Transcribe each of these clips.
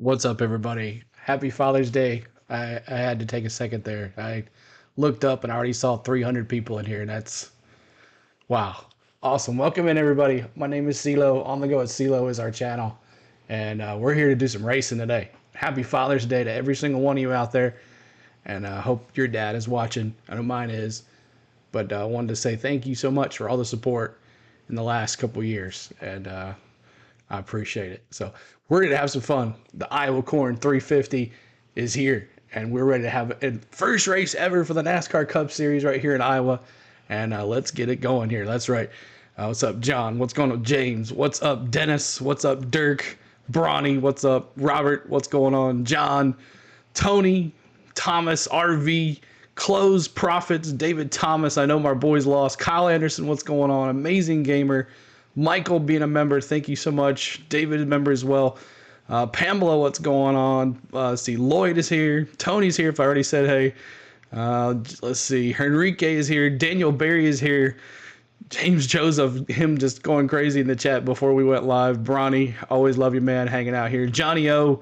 What's up, everybody? Happy Father's Day. I had to take a second there. I looked up and I already saw 300 people in here, and that's wow. Awesome. Welcome in, everybody. My name is CeeLo. On the Go at CeeLo is our channel, and we're here to do some racing today. Happy Father's Day to every single one of you out there, and I hope your dad is watching. I know mine is, but I wanted to say thank you so much for all the support in the last couple years, and I appreciate it. So we're ready to have some fun. The Iowa Corn 350 is here, and we're ready to have a first race ever for the NASCAR Cup Series right here in Iowa. And let's get it going here. That's right. What's up, John? What's going on, James? What's up, Dennis? What's up, Dirk? Bronny? What's up, Robert? What's going on, John? Tony? Thomas? RV? Close Profits? David Thomas? I know my boys lost. Kyle Anderson? What's going on? Amazing Gamer? Michael being a member, thank you so much. David, a member as well. Pamela, what's going on? Let's see, Lloyd is here. Tony's here, if I already said hey. Let's see, Henrique is here. Daniel Barry is here. James Joseph, him just going crazy in the chat before we went live. Bronny, always love you, man, hanging out here. Johnny O,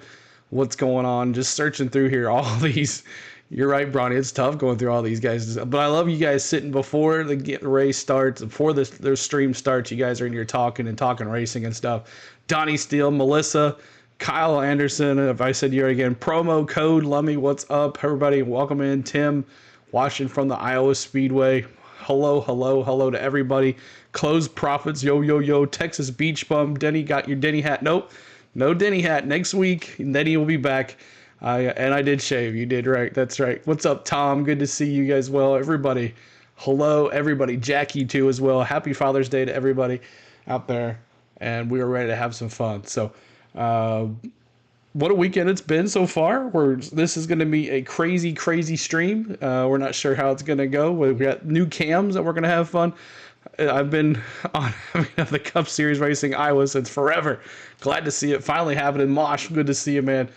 what's going on? Just searching through here, all these. You're right, Bronny. It's tough going through all these guys. But I love you guys sitting before the race starts, before the stream starts. You guys are in here talking racing and stuff. Donnie Steele, Melissa, Kyle Anderson. If I said you again, promo code Lummy. What's up, everybody? Welcome in. Tim, watching from the Iowa Speedway. Hello, hello, hello to everybody. Close Profits. Yo, yo, yo. Texas Beach Bum. Denny, got your Denny hat? Nope. No Denny hat. Next week, Denny will be back. And I did shave. You did right. That's right. What's up, Tom? Good to see you guys. Well, everybody. Hello, everybody. Jackie, too, as well. Happy Father's Day to everybody out there. And we are ready to have some fun. So, what a weekend it's been so far. This is going to be a crazy, crazy stream. We're not sure how it's going to go. We've got new cams that we're going to have fun. I've been on the Cup Series racing Iowa since forever. Glad to see it finally happening. Mosh, good to see you, man.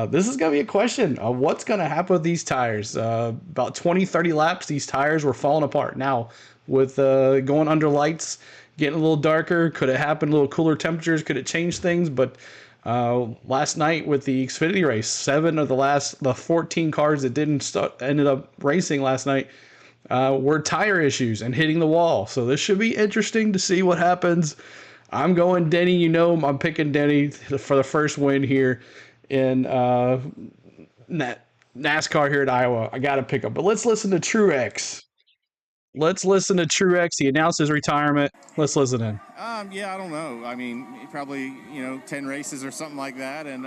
This is going to be a question of what's going to happen with these tires. About 20, 30 laps, these tires were falling apart. Now, with going under lights, getting a little darker, could it happen? A little cooler temperatures, could it change things? But last night with the Xfinity race, 7 of the 14 cars that ended up racing last night were tire issues and hitting the wall. So this should be interesting to see what happens. I'm going Denny. You know, I'm picking Denny for the first win here in NASCAR here at Iowa. I got to pick up. But let's listen to Truex. He announced his retirement. Let's listen in. Yeah, I don't know. I mean, probably, 10 races or something like that. And,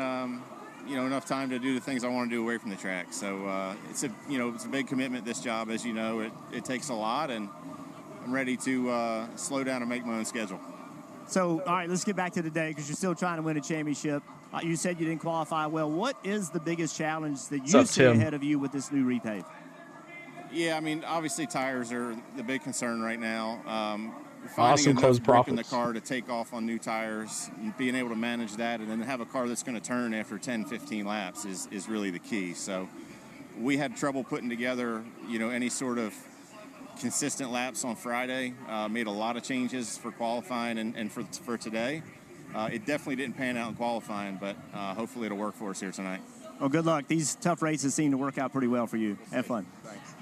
enough time to do the things I want to do away from the track. So it's a big commitment, this job, as you know. It takes a lot, and I'm ready to slow down and make my own schedule. So, all right, let's get back to today because you're still trying to win a championship. You said you didn't qualify well. What is the biggest challenge that you see ahead of you with this new repave? Yeah, I mean, obviously tires are the big concern right now. Awesome, close Profits. In Profits. the car to take off on new tires, and being able to manage that, and then have a car that's going to turn after 10, 15 laps is really the key. So we had trouble putting together, any sort of consistent laps on Friday. Made a lot of changes for qualifying and for today. It definitely didn't pan out in qualifying, but hopefully it'll work for us here tonight. Well, good luck. These tough races seem to work out pretty well for you. Have fun. Thanks.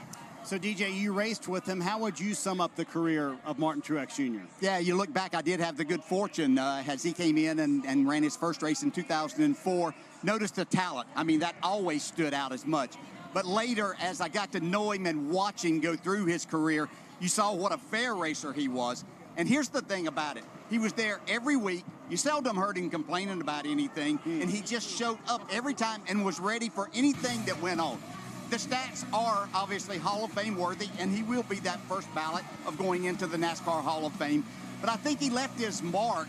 So, DJ, you raced with him. How would you sum up the career of Martin Truex Jr.? Yeah, you look back, I did have the good fortune as he came in and ran his first race in 2004. Noticed the talent. I mean, that always stood out as much. But later, as I got to know him and watch him go through his career, you saw what a fair racer he was. And here's the thing about it. He was there every week. You seldom heard him complaining about anything. And he just showed up every time and was ready for anything that went on. The stats are obviously Hall of Fame worthy, and he will be that first ballot of going into the NASCAR Hall of Fame. But I think he left his mark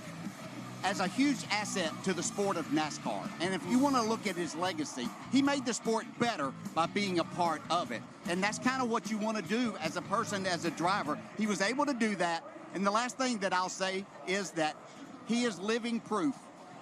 as a huge asset to the sport of NASCAR. And if you want to look at his legacy, he made the sport better by being a part of it. And that's kind of what you want to do as a person, as a driver. He was able to do that. And the last thing that I'll say is that he is living proof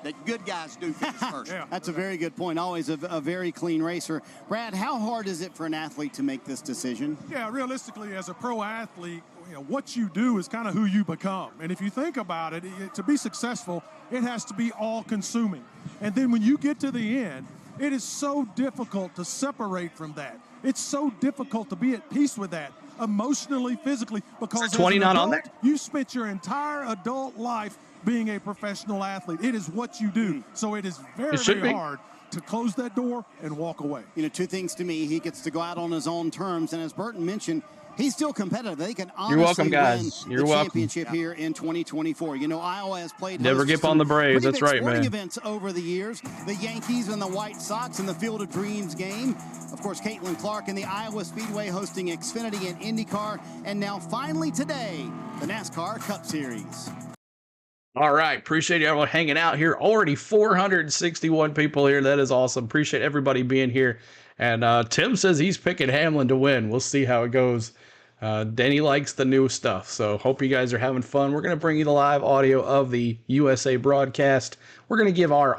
that good guys do finish first. Yeah. That's a very good point. Always a very clean racer. Brad, how hard is it for an athlete to make this decision? Yeah, realistically, as a pro athlete, what you do is kind of who you become. And if you think about it, to be successful, it has to be all-consuming. And then when you get to the end, it is so difficult to separate from that. It's so difficult to be at peace with that, emotionally, physically, because 20 not on there? You spent your entire adult life being a professional athlete. It is what you do. So it is very, very hard to close that door and walk away. Two things to me. He gets to go out on his own terms, and as Burton mentioned, he's still competitive. They can honestly win the championship here in 2024. Iowa has played never give on the Braves. That's right, man. Events over the years, the Yankees and the White Sox in the Field of Dreams game. Of course, Caitlin Clark in the Iowa Speedway hosting Xfinity and IndyCar, and now finally today, the NASCAR Cup Series. All right. Appreciate you all hanging out here. Already 461 people here. That is awesome. Appreciate everybody being here. And Tim says he's picking Hamlin to win. We'll see how it goes. Denny likes the new stuff. So hope you guys are having fun. We're going to bring you the live audio of the USA broadcast. We're going to give all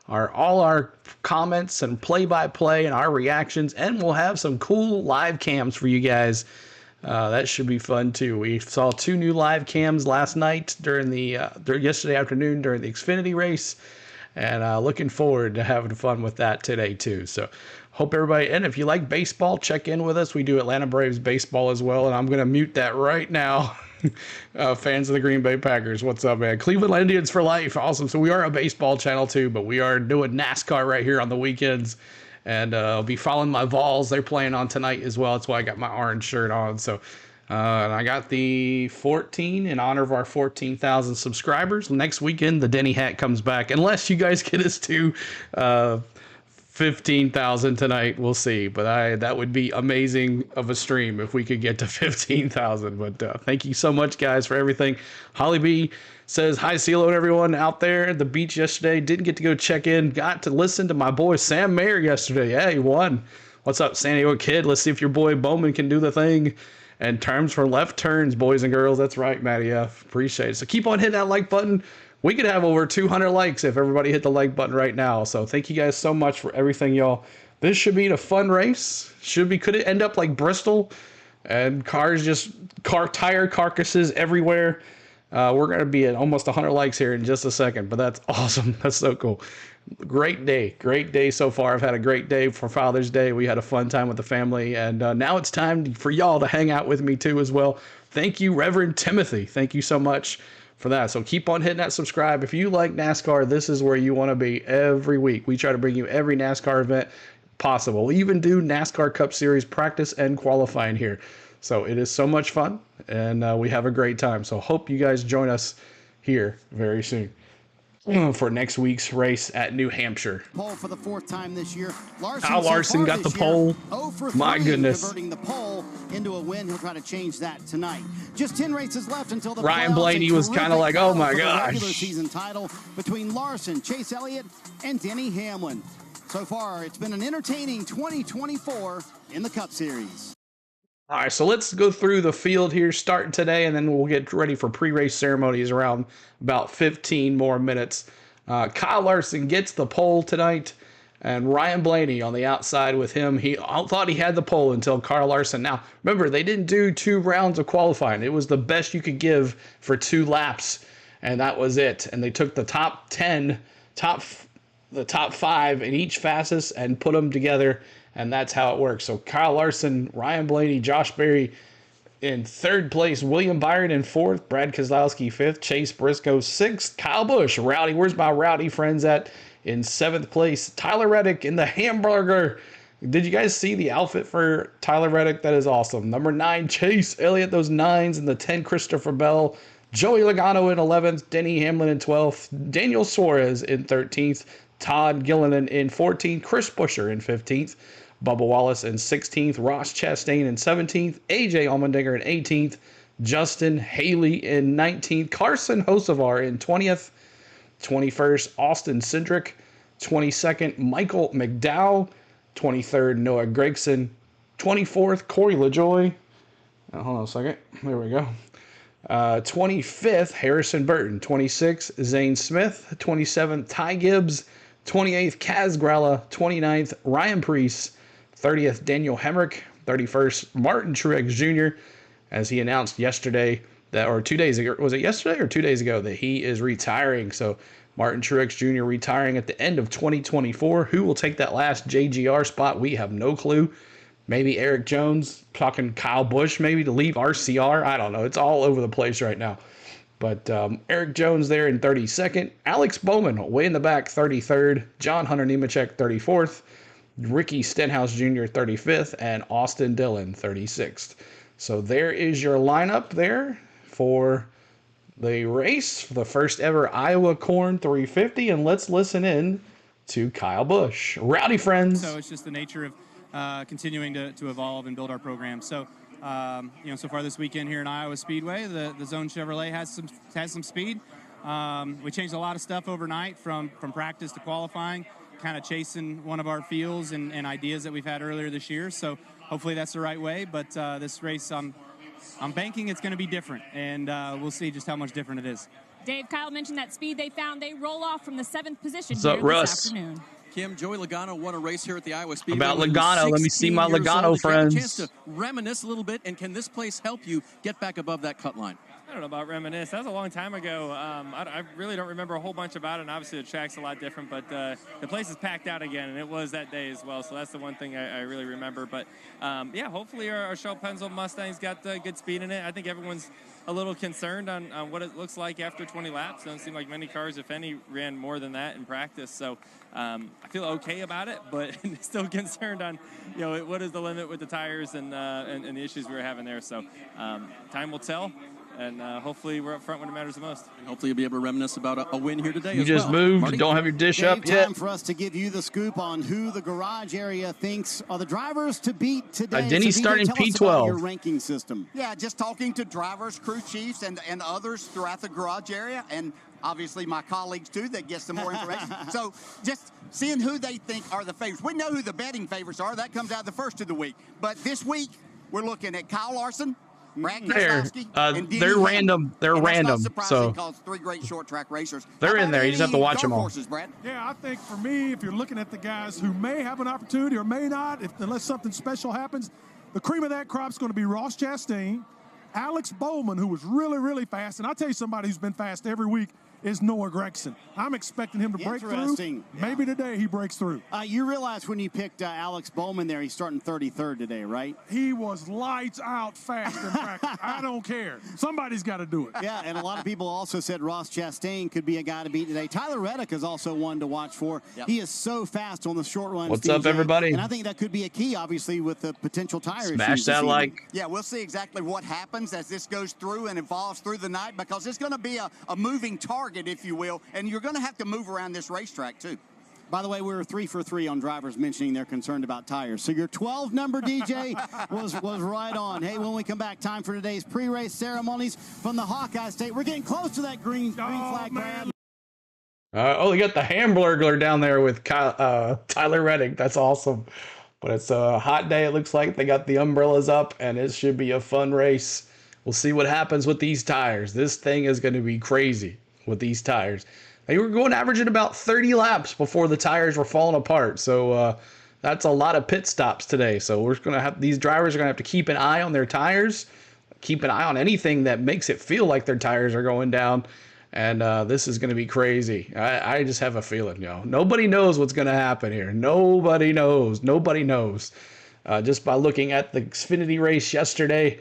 our comments and play-by-play and our reactions. And we'll have some cool live cams for you guys. That should be fun too. We saw 2 new live cams last night during yesterday afternoon during the Xfinity race, and looking forward to having fun with that today too. So hope everybody, and if you like baseball, check in with us. We do Atlanta Braves baseball as well, and I'm going to mute that right now. Fans of the Green Bay Packers, what's up, man? Cleveland Indians for life. Awesome. So we are a baseball channel too, but we are doing NASCAR right here on the weekends. And I'll be following my Vols. They're playing on tonight as well. That's why I got my orange shirt on. So, and I got the 14 in honor of our 14,000 subscribers. Next weekend, the Denny hat comes back. Unless you guys get us to 15,000 tonight. We'll see. But that would be amazing of a stream if we could get to 15,000. But thank you so much, guys, for everything. Holly B says, hi, CeeLo and everyone out there at the beach yesterday. Didn't get to go check in. Got to listen to my boy Sam Mayer yesterday. Yeah, he won. What's up, San Diego Kid? Let's see if your boy Bowman can do the thing. And terms for left turns, boys and girls. That's right, Matty F. Appreciate it. So keep on hitting that like button. We could have over 200 likes if everybody hit the like button right now. So thank you guys so much for everything, y'all. This should be a fun race. Could it end up like Bristol? And tire carcasses everywhere. We're going to be at almost 100 likes here in just a second, but that's awesome. That's so cool. Great day so far. I've had a great day for Father's Day. We had a fun time with the family, and now it's time for y'all to hang out with me too as well. Thank you, Reverend Timothy. Thank you so much for that. So keep on hitting that subscribe. If you like NASCAR, this is where you want to be every week. We try to bring you every NASCAR event possible. We even do NASCAR Cup Series practice and qualifying here. So it is so much fun, and we have a great time. So hope you guys join us here very soon for next week's race at New Hampshire. Pole for the 4th time this year. Kyle Larson got the pole. My goodness. Converting the pole into a win. He'll try to change that tonight. Just 10 races left until the Ryan Blaney was kind of like, oh my gosh. Regular season title between Larson, Chase Elliott, and Denny Hamlin. So far, it's been an entertaining 2024 in the Cup Series. All right, so let's go through the field here starting today, and then we'll get ready for pre-race ceremonies around about 15 more minutes. Kye Larson gets the pole tonight, and Ryan Blaney on the outside with him. He thought he had the pole until Kye Larson. Now, remember, they didn't do 2 rounds of qualifying. It was the best you could give for 2 laps, and that was it. And they took the top 10, the top 5 in each fastest and put them together. And that's how it works. So Kye Larson, Ryan Blaney, Josh Berry in 3rd place, William Byron in 4th, Brad Keselowski 5th, Chase Briscoe 6th, Kyle Busch, Rowdy, where's my Rowdy friends at, in 7th place, Tyler Reddick in the hamburger. Did you guys see the outfit for Tyler Reddick? That is awesome. Number 9, Chase Elliott, those 9s, and the 10, Christopher Bell, Joey Logano in 11th, Denny Hamlin in 12th, Daniel Suarez in 13th, Todd Gilliland in 14th, Chris Buescher in 15th, Bubba Wallace in 16th, Ross Chastain in 17th, AJ Allmendinger in 18th, Justin Haley in 19th, Carson Hocevar in 20th, 21st, Austin Cindric, 22nd, Michael McDowell, 23rd, Noah Gragson, 24th, Corey LaJoie. Hold on a second. There we go. 25th, Harrison Burton. 26th, Zane Smith. 27th, Ty Gibbs. 28th, Kaz Gralla. 29th, Ryan Preece. 30th, Daniel Hemrick. 31st, Martin Truex Jr. as he announced yesterday that, or 2 days ago, was it yesterday or 2 days ago, that he is retiring. So Martin Truex Jr. retiring at the end of 2024. Who will take that last JGR spot? We have no clue. Maybe Eric Jones, talking Kyle Busch maybe to leave RCR. I don't know. It's all over the place right now. But Eric Jones there in 32nd. Alex Bowman way in the back, 33rd. John Hunter Nemechek, 34th. Ricky Stenhouse Jr., 35th. And Austin Dillon, 36th. So there is your lineup there for the race, for the first ever Iowa Corn 350. And let's listen in to Kyle Busch. Rowdy friends. So it's just the nature of continuing to evolve and build our program. So, so far this weekend here in Iowa Speedway, the Zone Chevrolet has some speed. We changed a lot of stuff overnight from practice to qualifying, kind of chasing one of our feels and ideas that we've had earlier this year. So hopefully that's the right way. But this race, I'm banking it's going to be different, and we'll see just how much different it is. Dave, Kyle mentioned that speed they found. They roll off from the 7th position What's up, Russ? this afternoon. Kim, Joey Logano won a race here at the Iowa Speedway. About Logano, let me see my Logano friends. A chance to reminisce a little bit, and can this place help you get back above that cut line? I don't know about reminisce. That was a long time ago. I really don't remember a whole bunch about it, and obviously the track's a lot different, but the place is packed out again, and it was that day as well, so that's the one thing I really remember. But, hopefully our Shell Penzel Mustang's got good speed in it. I think everyone's a little concerned on what it looks like after 20 laps. Doesn't seem like many cars, if any, ran more than that in practice. So I feel okay about it, but still concerned on, what is the limit with the tires and the issues we were having there. So time will tell. And hopefully we're up front when it matters the most. And hopefully you'll be able to reminisce about a win here today. You just moved. Marty? You don't have your dish Dave, up yet. Time for us to give you the scoop on who the garage area thinks are the drivers to beat today. Denny's starting P12. Your ranking system. Yeah, just talking to drivers, crew chiefs, and others throughout the garage area, and obviously my colleagues too that get some more information. So just seeing who they think are the favorites. We know who the betting favorites are. That comes out the first of the week. But this week we're looking at Kye Larson, Brad Keselowski, and they're random. They're random. So it's three great short track racers. They're in there. You just have to watch them all. Horses, Brad? Yeah, I think for me, if you're looking at the guys who may have an opportunity or may not, unless something special happens, the cream of that crop is going to be Ross Chastain, Alex Bowman, who was really, really fast. And I'll tell you somebody who's been fast every week is Noah Gragson. I'm expecting him to break through. Maybe today he breaks through. You realize when you picked Alex Bowman there, he's starting 33rd today, right? He was lights out fast in practice. I don't care. Somebody's got to do it. Yeah, and a lot of people also said Ross Chastain could be a guy to beat today. Tyler Reddick is also one to watch for. Yep. He is so fast on the short runs. What's up, everybody? And I think that could be a key, obviously, with the potential tire Smash that like. Yeah, we'll see exactly what happens as this goes through and evolves through the night, because it's going to be a moving target, if you will, and you're going to have to move around this racetrack too. By the way, we were 3 for 3 on drivers mentioning they're concerned about tires. So your 12 number, DJ, was right on. Hey, when we come back, time for today's pre-race ceremonies from the Hawkeye State. We're getting close to that green flag, Brad. We got the Hamburglar down there with Tyler Reddick. That's awesome. But it's a hot day, it looks like. They got the umbrellas up, and it should be a fun race. We'll see what happens with these tires. This thing is going to be crazy with these tires. They were going averaging about 30 laps before the tires were falling apart. So that's a lot of pit stops today. So we're going to have, these drivers are going to have to keep an eye on their tires, keep an eye on anything that makes it feel like their tires are going down. And this is going to be crazy. I just have a feeling, nobody knows what's going to happen here. Nobody knows. Nobody knows. Just by looking at the Xfinity race yesterday,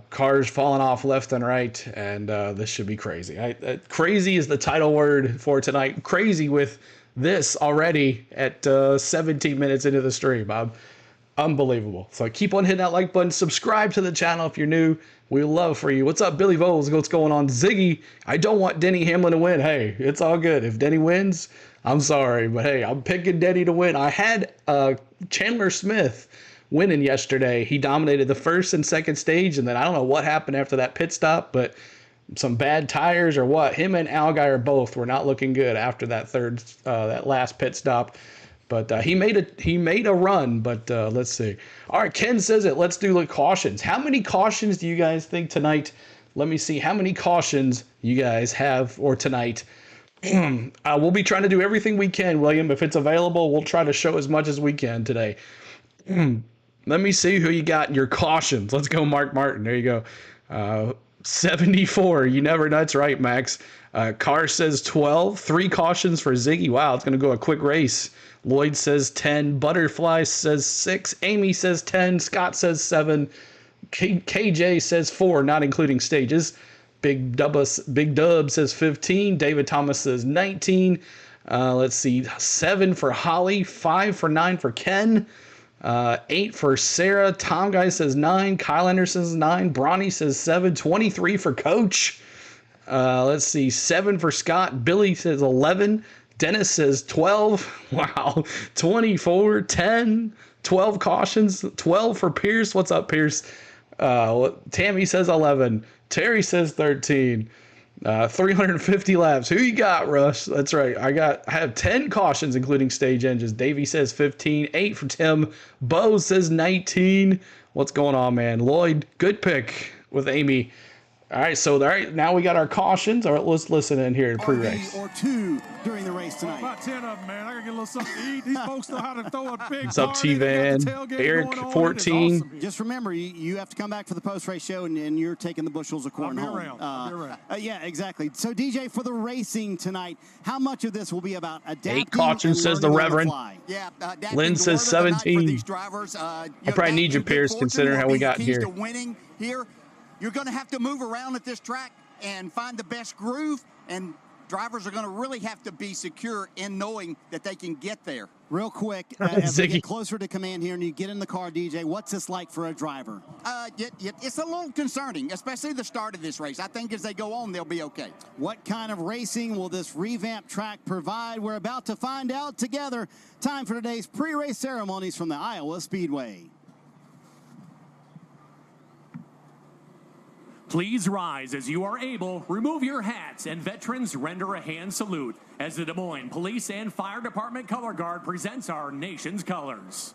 cars falling off left and right, and this should be crazy. Crazy is the title word for tonight. Crazy with this already at 17 minutes into the stream. Unbelievable. So keep on hitting that like button. Subscribe to the channel if you're new. We love for you. What's up, Billy Voles? What's going on? Ziggy, I don't want Denny Hamlin to win. Hey, it's all good. If Denny wins, I'm sorry. But hey, I'm picking Denny to win. I had Chandler Smith winning yesterday. He dominated the first and second stage, and then I don't know what happened after that pit stop, but some bad tires or what. Him and Allgaier both were not looking good after that last pit stop. But he made a run, but let's see. All right, Ken says it. Let's do the cautions. How many cautions do you guys think tonight? Let me see how many cautions you guys have for tonight. We'll be trying to do everything we can, William. If it's available, we'll try to show as much as we can today. Let me see who you got in your cautions. Let's go, Mark Martin. There you go. 74. You never know. That's right, Max. Carr says 12. 3 cautions for Ziggy. Wow, it's going to go a quick race. Lloyd says 10. Butterfly says 6. Amy says 10. Scott says 7. KJ says 4, not including stages. Big Dub says 15. David Thomas says 19. Let's see. 7 for Holly. 5 for 9 for Ken. 8 for Sarah. Tom Guy says 9. Kyle Anderson says 9. Bronny says 7. 23 for Coach. Let's see. 7 for Scott. Billy says 11. Dennis says 12. Wow. 24. 10. 12 cautions. 12 for Pierce. What's up, Pierce? Tammy says 11. Terry says 13. 350 laps. Who you got, Russ? That's right. I have 10 cautions, including stage engines. Davey says 15. 8 for Tim. Bo says 19. What's going on, man? Lloyd, good pick with Amy. All right, now we got our cautions. All right, let's listen in here to pre-race. Or 2 during the race tonight. About 10 of them, man. I gotta get a little something to eat. These folks know how to throw a big What's up, T-Van? Eric, 14. Awesome. Just remember, you have to come back for the post-race show, and you're taking the bushels of corn home. I'll be around. Yeah, exactly. So, DJ, for the racing tonight, how much of this will be about adapting? 8 cautions, says the Reverend. Yeah, Lynn says 17. these drivers, I probably need you, Pierce, considering how we got here. To winning here, you're going to have to move around at this track and find the best groove, and drivers are going to really have to be secure in knowing that they can get there. Real quick, as we get closer to command here and you get in the car, DJ, what's this like for a driver? It's a little concerning, especially the start of this race. I think as they go on, they'll be okay. What kind of racing will this revamped track provide? We're about to find out together. Time for today's pre-race ceremonies from the Iowa Speedway. Please rise as you are able, remove your hats, and veterans render a hand salute as the Des Moines Police and Fire Department Color Guard presents our nation's colors.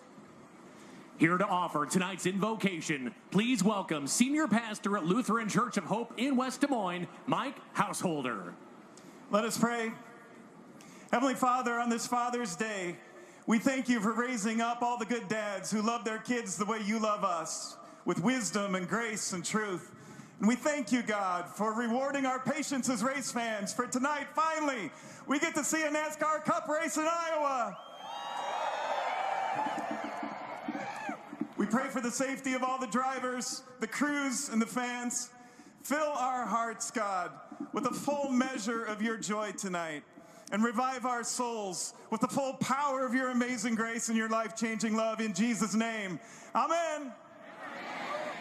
Here to offer tonight's invocation, please welcome Senior Pastor at Lutheran Church of Hope in West Des Moines, Mike Householder. Let us pray. Heavenly Father, on this Father's Day, we thank you for raising up all the good dads who love their kids the way you love us, with wisdom and grace and truth. And we thank you, God, for rewarding our patience as race fans. For tonight, finally, we get to see a NASCAR Cup race in Iowa. We pray for the safety of all the drivers, the crews, and the fans. Fill our hearts, God, with a full measure of your joy tonight. And revive our souls with the full power of your amazing grace and your life-changing love. In Jesus' name, amen.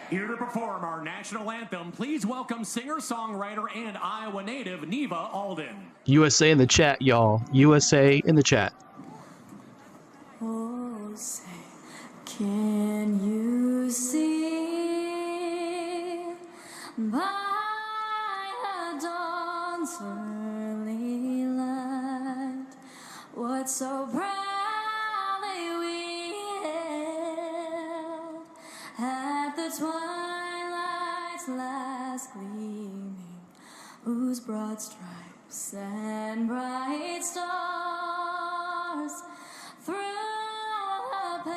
Here to perform our national anthem, please welcome singer-songwriter and Iowa native Neva Alden. USA in the chat, y'all. USA in the chat. Oh, say, can you see by the dawn's early light what so proudly we hailed at the twilight's last gleaming, whose broad stripes and bright stars through the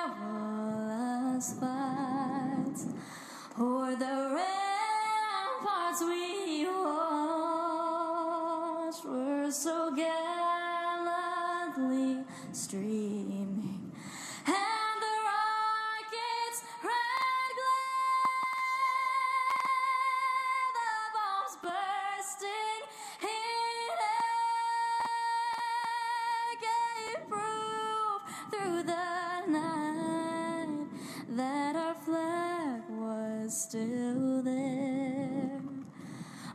perilous fights o'er the ramparts we watched were so gallantly streaming, and the rockets' red glare, the bombs bursting in air, gave proof through the night that our flag was still there.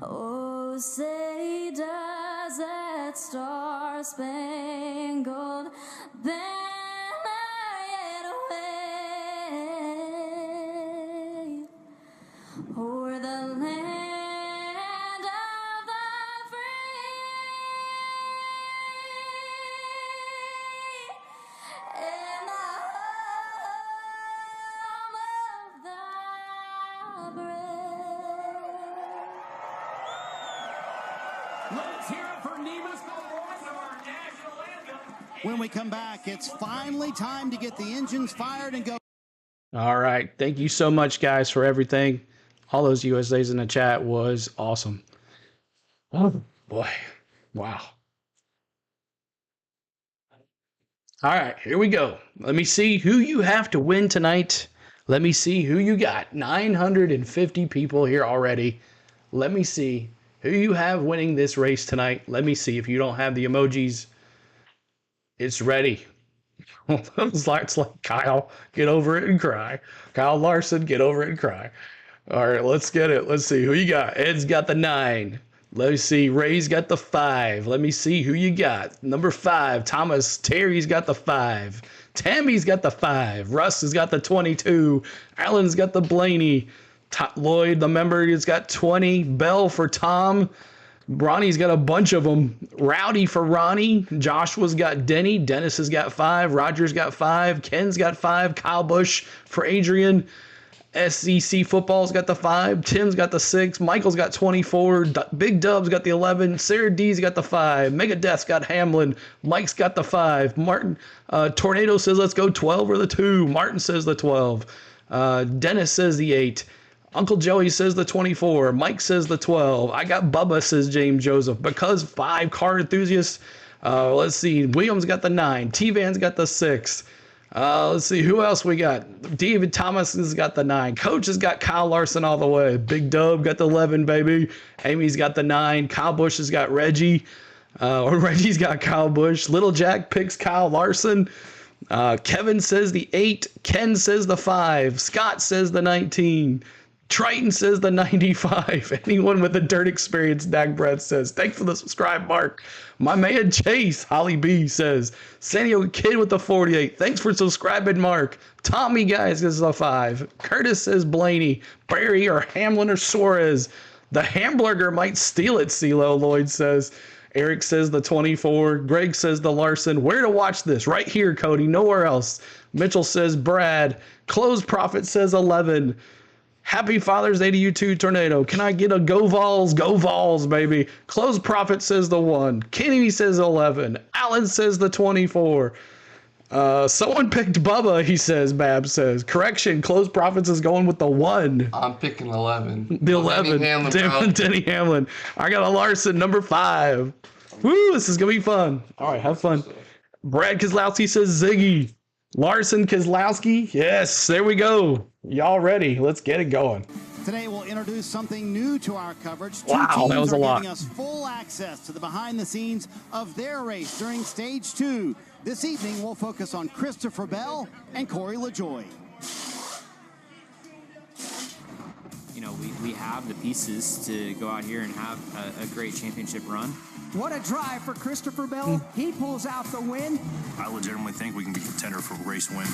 Oh, say does that star-spangled banner yet wave o'er the land of the free and the home of the brave? Let's hear it for Neva's the voice of our national anthem. When we come back, it's finally time to get the engines fired and go. All right. Thank you so much, guys, for everything. All those USAs in the chat was awesome. Oh, boy. Wow. All right, here we go. Let me see who you have to win tonight. Let me see who you got. 950 people here already. Let me see who you have winning this race tonight. Let me see if you don't have the emojis. It's ready. It's like Kyle, get over it and cry. Kyle Larson, get over it and cry. All right, let's get it. Let's see who you got. Ed's got the 9. Let me see. Ray's got the 5. Let me see who you got. Number 5, Thomas. Terry's got the 5. Tammy's got the 5. Russ has got the 22. Alan's got the Blaney. Lloyd, the member, has got 20. Bell for Tom. Ronnie's got a bunch of them. Rowdy for Ronnie. Joshua's got Denny. Dennis has got 5. Roger's got 5. Ken's got 5. Kyle Busch for Adrian. SEC Football's got the 5. Tim's got the 6. Michael's got 24. Big Dub's got the 11. Sarah D's got the 5. Megadeth's got Hamlin. Mike's got the 5. Martin Tornado says let's go 12 or the 2. Martin says the 12. Dennis says the 8. Uncle Joey says the 24. Mike says the 12. I got Bubba, says James Joseph. Because 5 car enthusiasts. Let's see. William's got the 9. T-Van's got the 6. Let's see who else we got. David Thomas has got the 9. Coach has got Kyle Larson all the way. Big Dub got the 11, baby. Amy's got the 9. Kyle Busch has got Reggie. Or Reggie's got Kyle Busch. Little Jack picks Kyle Larson. Kevin says the 8. Ken says the 5. Scott says the 19. Triton says the 95. Anyone with a dirt experience, Dak Brett says. Thanks for the subscribe, Mark. My man Chase, Holly B says. San Diego Kid with the 48. Thanks for subscribing, Mark. Tommy guys says the 5. Curtis says Blaney. Barry or Hamlin or Suarez. The hamburger might steal it, CeeLo, Lloyd says. Eric says the 24. Greg says the Larson. Where to watch this? Right here, Cody. Nowhere else. Mitchell says Brad. Close Profit says 11. Happy Father's Day to you too, Tornado. Can I get a go Vols? Go Vols, baby. Close Profit says the 1. Kennedy says 11. Alan says the 24. Someone picked Bubba, he says, Bab says. Correction, Close Profits is going with the 1. I'm picking 11. The 11. Denny Hamlin. I got a Larson, number 5. Woo, this is going to be fun. All right, have fun. Brad Kozlowski says Ziggy. Larson Kozlowski. Yes, there we go. Y'all ready? Let's get it going. Today we'll introduce something new to our coverage. Wow, that was a lot. Giving us full access to the behind the scenes of their race during stage 2. This evening we'll focus on Christopher Bell and Corey LaJoie. You know, we have the pieces to go out here and have a great championship run. What a drive for Christopher Bell. He pulls out the win. I legitimately think we can be a contender for a race win.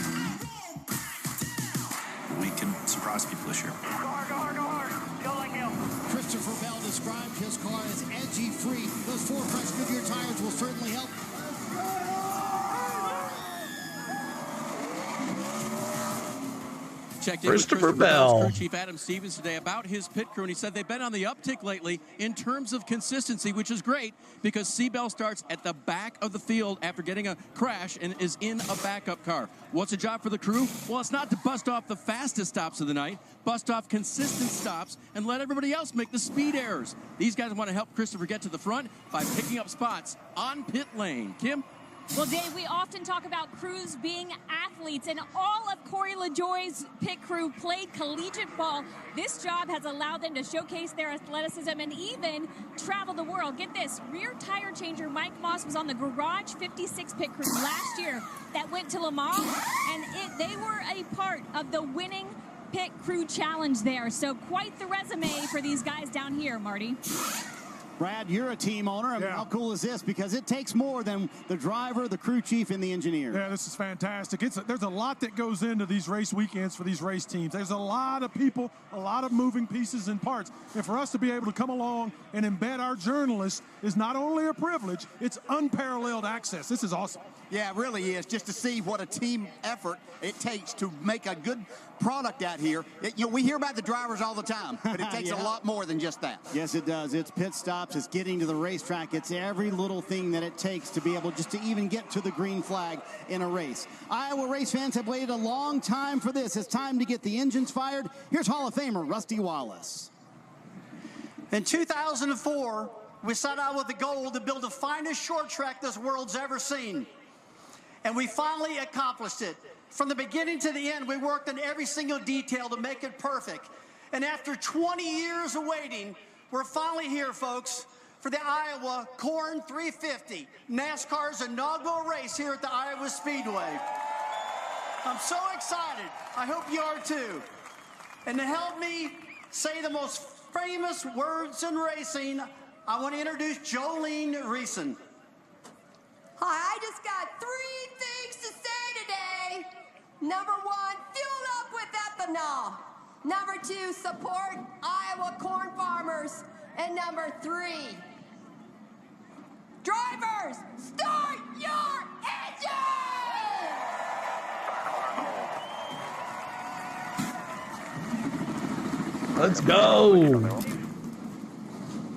We can surprise people this year. Go hard. Go like him. Christopher Bell described his car as edgy free. Those 4 fresh Goodyear tires will certainly help. Checked in with Christopher Bell's crew chief Adam Stevens today about his pit crew, and he said they've been on the uptick lately in terms of consistency, which is great because C-Bell starts at the back of the field after getting a crash and is in a backup car. What's the job for the crew? Well, it's not to bust off the fastest stops of the night, bust off consistent stops, and let everybody else make the speed errors. These guys want to help Christopher get to the front by picking up spots on pit lane. Kim? Well, Dave, we often talk about crews being athletes, and all of Corey LaJoie's pit crew played collegiate ball. This job has allowed them to showcase their athleticism and even travel the world. Get this, rear tire changer Mike Moss was on the Garage 56 pit crew last year that went to Le Mans, and they were a part of the winning pit crew challenge there. So quite the resume for these guys down here, Marty. Brad, you're a team owner. I mean, how cool is this? Because it takes more than the driver, the crew chief, and the engineer. Yeah, this is fantastic. There's a lot that goes into these race weekends for these race teams. There's a lot of people, a lot of moving pieces and parts. And for us to be able to come along and embed our journalists is not only a privilege, it's unparalleled access. This is awesome. Yeah, it really is. Just to see what a team effort it takes to make a good product out here. We hear about the drivers all the time, but it takes a lot more than just that. Yes, it does. It's pit stops. It's getting to the racetrack. It's every little thing that it takes to be able just to even get to the green flag in a race. Iowa race fans have waited a long time for this. It's time to get the engines fired. Here's Hall of Famer Rusty Wallace. In 2004, we set out with the goal to build the finest short track this world's ever seen. And we finally accomplished it. From the beginning to the end, we worked on every single detail to make it perfect. And after 20 years of waiting, we're finally here, folks, for the Iowa Corn 350, NASCAR's inaugural race here at the Iowa Speedway. I'm so excited. I hope you are too. And to help me say the most famous words in racing, I want to introduce Jolene Reeson. Hi, I just got 3 things to say today. Number 1, fuel up with ethanol. Number 2, support Iowa corn farmers. And number 3, drivers, start your engine! Let's go.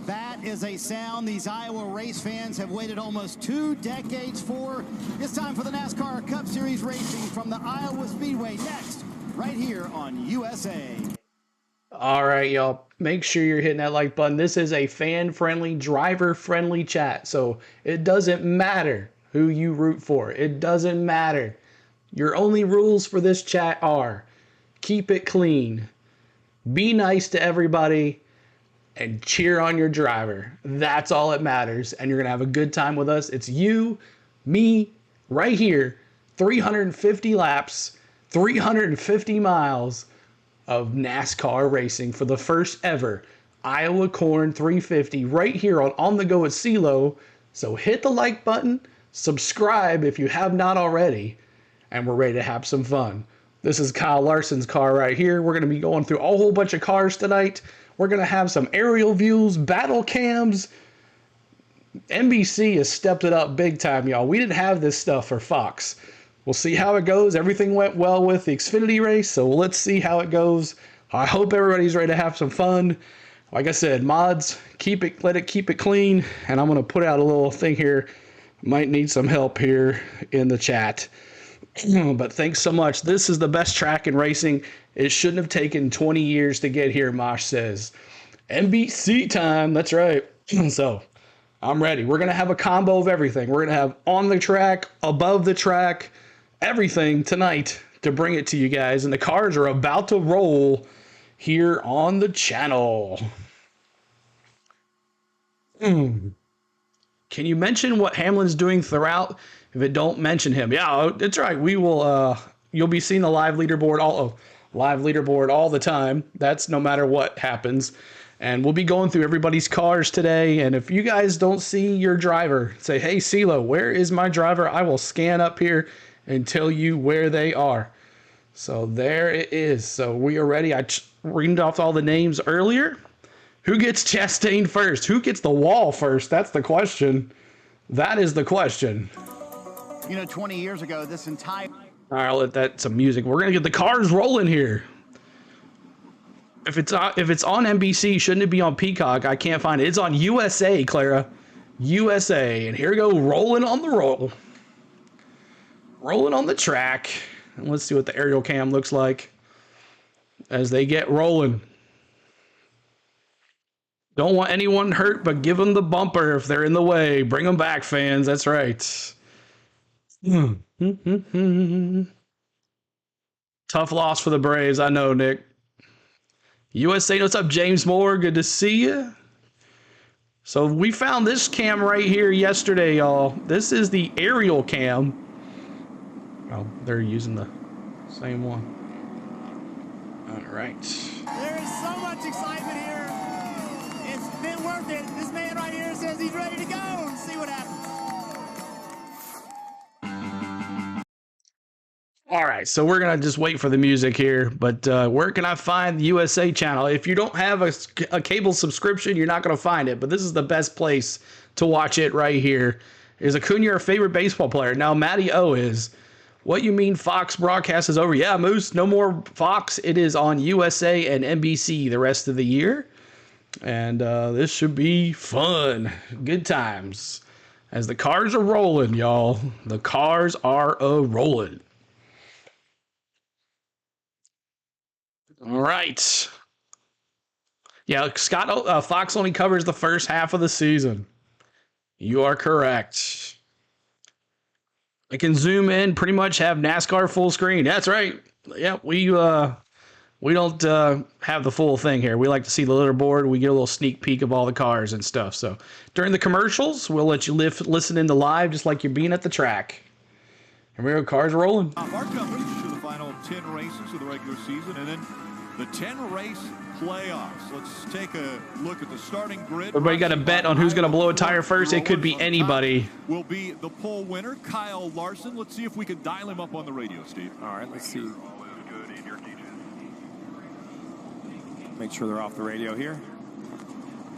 That is a sound these Iowa race fans have waited almost 2 decades for. It's time for the NASCAR Cup Series racing from the Iowa Speedway next, right here on USA. All right, y'all. Make sure you're hitting that like button. This is a fan-friendly, driver-friendly chat, so it doesn't matter who you root for. It doesn't matter. Your only rules for this chat are keep it clean, be nice to everybody, and cheer on your driver. That's all that matters, and you're going to have a good time with us. It's you, me, right here, 350 laps, 350 miles of NASCAR racing for the first ever Iowa Corn 350 right here on The Go with CeeLo. So hit the like button, subscribe if you have not already, and we're ready to have some fun. This is Kye Larson's car right here. We're going to be going through a whole bunch of cars tonight. We're going to have some aerial views, battle cams. NBC has stepped it up big time, y'all. We didn't have this stuff for Fox. We'll see how it goes. Everything went well with the Xfinity race, so let's see how it goes. I hope everybody's ready to have some fun. Like I said, mods, keep it clean, and I'm going to put out a little thing here. Might need some help here in the chat. But thanks so much. This is the best track in racing. It shouldn't have taken 20 years to get here, Mosh says. NBC time. That's right. So I'm ready. We're going to have a combo of everything. We're going to have on the track, above the track, everything tonight to bring it to you guys. And the cars are about to roll here on the channel. Can you mention what Hamlin's doing throughout? If it don't mention him, yeah, it's right. We will. You'll be seeing the live leaderboard all the time. That's no matter what happens, and we'll be going through everybody's cars today. And if you guys don't see your driver, say, "Hey, CeeLo, where is my driver?" I will scan up here and tell you where they are. So there it is. So we are ready. I read off all the names earlier. Who gets Chastain first? Who gets the wall first? That's the question. That is the question. 20 years ago, this entire... All right, I'll let that some music. We're going to get the cars rolling here. If it's on NBC, shouldn't it be on Peacock? I can't find it. It's on USA, Clara. USA. And here we go, rolling on the roll. Rolling on the track. And let's see what the aerial cam looks like as they get rolling. Don't want anyone hurt, but give them the bumper if they're in the way. Bring them back, fans. That's right. Tough loss for the Braves. I know, Nick. USA, what's up, James Moore? Good to see you. So we found this cam right here yesterday, y'all. This is the aerial cam. Oh, they're using the same one. All right. There is so much excitement here. It's been worth it. This man right here says he's ready to go. And see what happens. All right, so we're going to just wait for the music here, but where can I find the USA channel? If you don't have a cable subscription, you're not going to find it, but this is the best place to watch it right here. Is Acuna your favorite baseball player? Now, Matty O is. What you mean Fox broadcast is over? Yeah, Moose, no more Fox. It is on USA and NBC the rest of the year. And this should be fun. Good times. As the cars are rolling, y'all. The cars are a-rolling. All right. Yeah, Scott, Fox only covers the first half of the season. You are correct. I can zoom in, pretty much have NASCAR full screen. That's right. Yeah, we don't have the full thing here. We like to see the leaderboard. We get a little sneak peek of all the cars and stuff. So during the commercials, we'll let you listen into live just like you're being at the track. Here we go, cars rolling. Our coverage to the final 10 races of the regular season and then the 10-race playoffs. Let's take a look at the starting grid. Everybody got a bet on who's going to blow a tire first. It could be anybody. Will be the pole winner, Kye Larson. Let's see if we can dial him up on the radio, Steve. All right, let's see. Make sure they're off the radio here.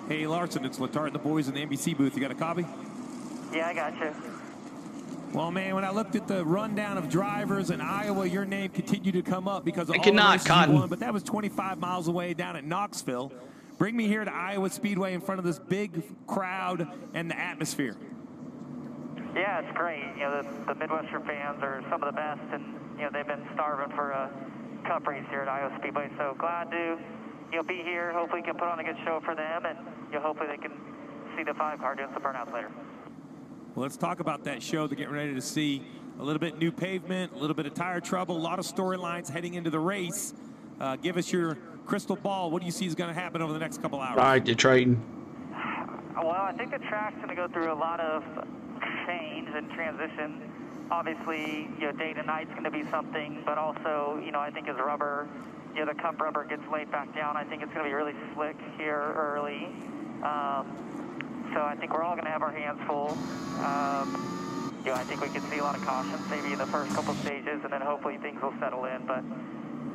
Hey, Larson, it's Letard and the boys in the NBC booth. You got a copy? Yeah, I got you. Well, man, when I looked at the rundown of drivers in Iowa, your name continued to come up because of all the races you won, but that was 25 miles away down at Knoxville. Bring me here to Iowa Speedway in front of this big crowd and the atmosphere. Yeah, it's great. You know, the Midwestern fans are some of the best, and you know they've been starving for a cup race here at Iowa Speedway. So glad to be here. Hopefully, we can put on a good show for them, and hopefully they can see the 5-car doing some burnouts later. Well, let's talk about that show. They're getting ready to see a little bit new pavement, a little bit of tire trouble, a lot of storylines heading into the race. Give us your crystal ball. What do you see is going to happen over the next couple hours? All right, Detroit. Well, I think the track's going to go through a lot of change and transition. Obviously, day to night's going to be something, but also, I think as rubber, the cup rubber gets laid back down, I think it's going to be really slick here early. So I think we're all going to have our hands full. I think we can see a lot of cautions maybe in the first couple stages, and then hopefully things will settle in. But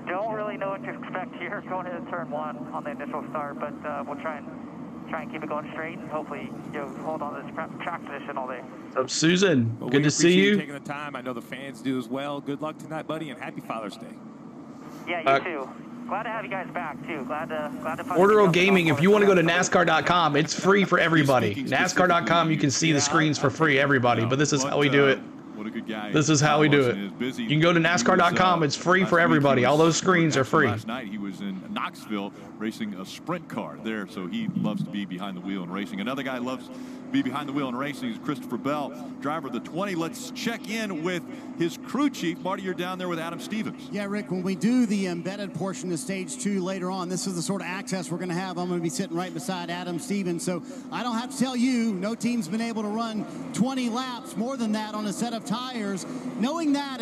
don't really know what to expect here going into turn 1 on the initial start. But we'll try and keep it going straight, and hopefully hold on to this track position all day. What's up, Susan? Well, good to see you. Taking the time. I know the fans do as well. Good luck tonight, buddy, and happy Father's Day. Yeah, you too. Glad to have you guys back, too. Glad to find Order Gaming, if you want to go to NASCAR.com, it's free for everybody. NASCAR.com, you can see the screens for free, everybody. But this is how we do it. What a good guy. This is how we do it. You can go to NASCAR.com. It's free for everybody. All those screens are free. Last night he was in Knoxville racing a sprint car there, so he loves to be behind the wheel and racing. Another guy loves to be behind the wheel and racing is Christopher Bell, driver of the 20. Let's check in with his crew chief. Marty, you're down there with Adam Stevens. Yeah, Rick, when we do the embedded portion of stage 2 later on, this is the sort of access we're going to have. I'm going to be sitting right beside Adam Stevens, so I don't have to tell you, no team's been able to run 20 laps, more than that, on a set of tires. Knowing that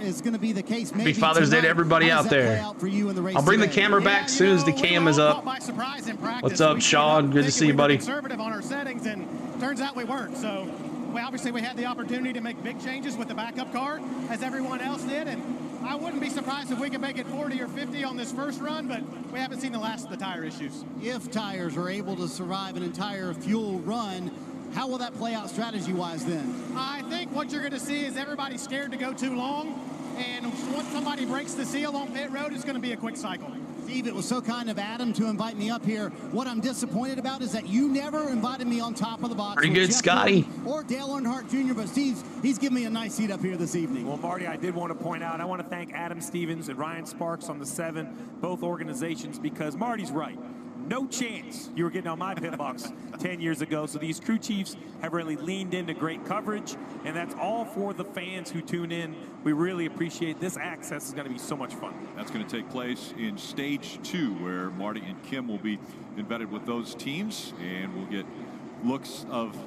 is going to be the case. Happy Father's Day to everybody out there. I'll bring the camera back as soon as the cam is up. What's up, Sean? Good to see you, buddy. Conservative on our settings, and turns out we weren't. So we had the opportunity to make big changes with the backup car, as everyone else did, and I wouldn't be surprised if we could make it 40 or 50 on this first run, but we haven't seen the last of the tire issues. If tires are able to survive an entire fuel run, how will that play out strategy-wise then? I think what you're going to see is everybody scared to go too long, and once somebody breaks the seal on pit road, it's going to be a quick cycle. Steve, it was so kind of Adam to invite me up here. What I'm disappointed about is that you never invited me on top of the box. Pretty good, Scotty. Or Dale Earnhardt Jr., but he's given me a nice seat up here this evening. Well, Marty, I did want to point out, I want to thank Adam Stevens and Ryan Sparks on the 7, both organizations, because Marty's right. No chance you were getting on my pit box 10 years ago. So these crew chiefs have really leaned into great coverage, and that's all for the fans who tune in. We really appreciate this. Access is going to be so much fun. That's going to take place in stage 2, where Marty and Kim will be embedded with those teams, and we'll get looks of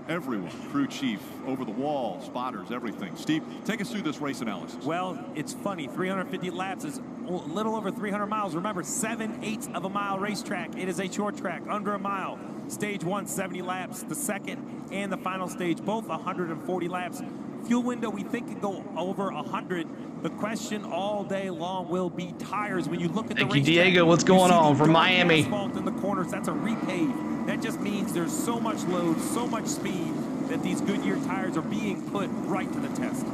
everyone, crew chief, over the wall, spotters, everything. Steve, take us through this race analysis. Well, it's funny. 350 laps is a little over 300 miles. Remember, 7/8 of a mile racetrack. It is a short track, under a mile. Stage 1, 70 laps. The second and the final stage, both 140 laps. Fuel window, we think, can go over 100. The question all day long will be tires. When you look at Thank you, Diego. What's going on from Miami? Asphalt in the corners, that's a repave. That just means there's so much load, so much speed, that these Goodyear tires are being put right to the test.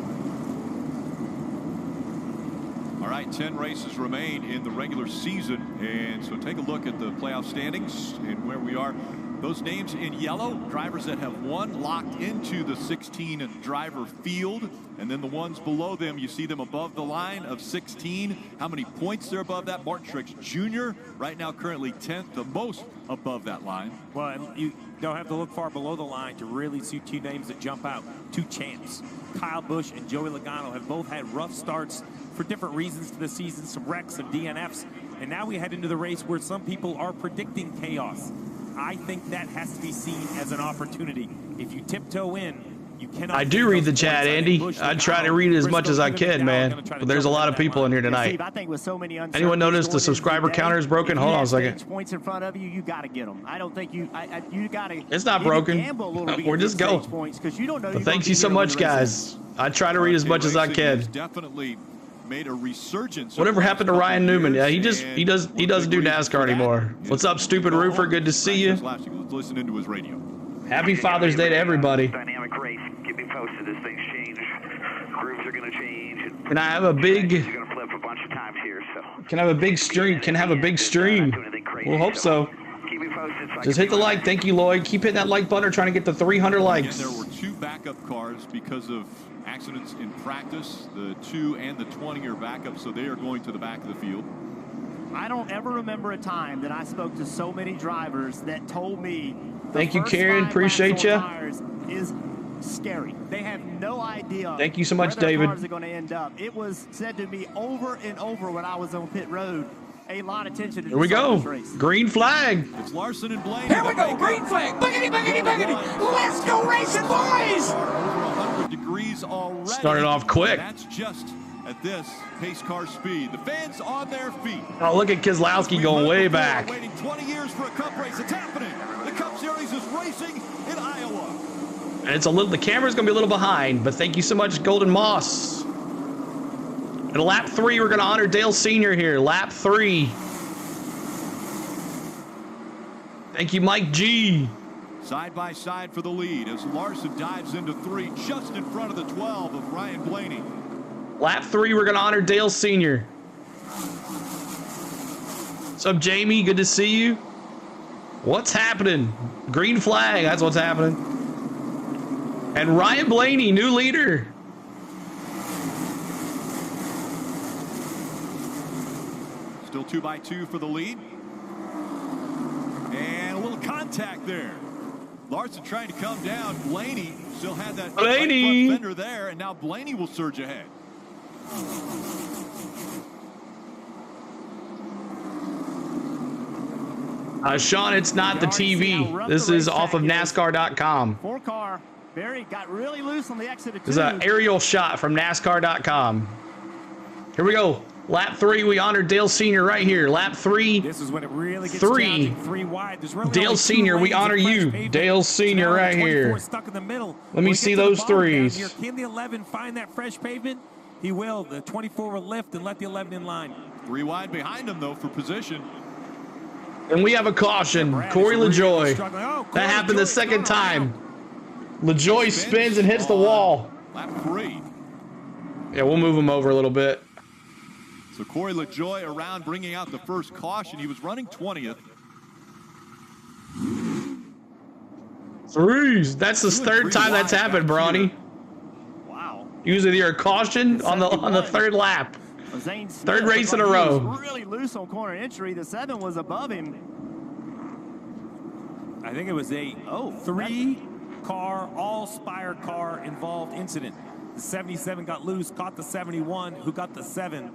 All right, 10 races remain in the regular season, and so take a look at the playoff standings and where we are. Those names in yellow, drivers that have won, locked into the 16 driver field, and then the ones below them, you see them above the line of 16. How many points they're above that? Martin Truex Jr. right now currently 10th, the most above that line. Well, and you don't have to look far below the line to really see two names that jump out. Two champs. Kyle Busch and Joey Logano have both had rough starts for different reasons to the season, some wrecks, some DNFs, and now we head into the race where some people are predicting chaos. I think that has to be seen as an opportunity. If you tiptoe in, you cannot. I do read the chat, Andy. I try to read as much as I can, man. But there's a lot of people in here tonight. I think with so many Anyone notice the subscriber counter is broken? Hold on a second. Points in front of you, you got to get them. I don't think you got to. It's not broken. We're just going. Because you don't know. But thank you so much, guys. I try to read as much as I can. Definitely made a resurgence. Whatever happened to Ryan Newman? Yeah, he doesn't do NASCAR anymore. What's up, stupid roofer? Good to see you. Let's listen into his radio. Happy Father's Day to everybody. Dynamic race. Keep me posted as things change. Grooves are going to change. Can I have a big? You're going to flip a bunch of times here, so. Can I have a big stream? Can I have a big stream? We'll hope so. Keep me posted. So Just hit the like. Thank you, Lloyd. Keep hitting that like button. We're trying to get to 300 likes. Again, there were 2 backup cars because of accidents in practice. The 2 and the 20 are backup, so they are going to the back of the field. I don't ever remember a time that I spoke to so many drivers that told me. Thank you, Karen. Appreciate you. Is scary. They have no idea. Thank you so much, where their David. Cars are going to end up. It was said to me over and over when I was on pit road. A lot of attention to Here we go. Green flag. It's Larson and Blaney. Here we go. Green flag. Boogity, boogity, boogity. Let's go racing, boys. Over 100 degrees already. Started off quick. That's just at this pace car speed. The fans on their feet. Oh, look at Keselowski going way back. Waiting 20 years for a Cup race. It's happening. The Cup Series is racing in Iowa. And it's a little. The camera's gonna be a little behind, but thank you so much, Golden Moss. And lap 3, we're gonna honor Dale Sr. here. Lap 3. Thank you, Mike G. Side by side for the lead as Larson dives into 3, just in front of the 12 of Ryan Blaney. Lap 3, we're gonna honor Dale Sr. What's up, Jamie? Good to see you. What's happening? Green flag. That's what's happening. And Ryan Blaney, new leader. Still 2 by 2 for the lead. And a little contact there. Larson trying to come down. Blaney still had that Blaney front fender there, and now Blaney will surge ahead. Sean, it's not the TV. This is off of NASCAR.com. 4-car. Barry got really loose on the exit of 2. This is an aerial shot from NASCAR.com. Here we go. Lap 3, we honor Dale Sr. right here. Lap 3. This is when it really gets 3. 3 wide. There's really Dale Sr., we honor you. Dale Sr. right here. Stuck in the middle. Let me see those 3s. Here, can the 11 find that fresh pavement? He will. The 24 will lift and let the 11 in line. 3 wide behind him, though, for position. And we have a caution. Corey LaJoie. That happened the second time. LaJoie spins and hits the wall. Lap 3. Yeah, we'll move him over a little bit. So Corey LaJoie around, bringing out the first caution. He was running 20th. 3s. That's the 3rd time that's happened, Bronny. Wow. Usually you're a caution on the 3rd lap. 3rd race in a row. Really loose on corner entry. The 7 was above him. I think it was a 3-car, all-Spire car involved incident. The 77 got loose, caught the 71, who got the 7.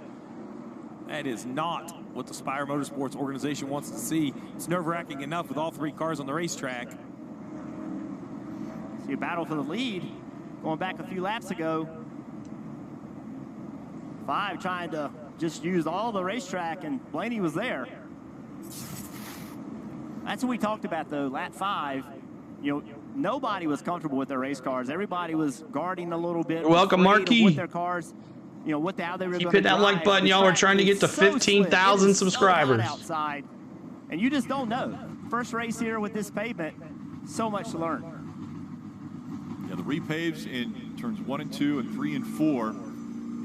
That is not what the Spire Motorsports organization wants to see. It's nerve-wracking enough with all 3 cars on the racetrack. See a battle for the lead. Going back a few laps ago. 5 trying to just use all the racetrack, and Blaney was there. That's what we talked about, though. Lap 5, you know, nobody was comfortable with their race cars. Everybody was guarding a little bit. Welcome, Marquis. With their cars, you know, how they were. Keep hitting that like button, y'all. We're trying to get to 15,000 subscribers. Outside, and you just don't know. First race here with this pavement, so much to learn. Yeah, the repaves in turns 1 and 2 and 3 and 4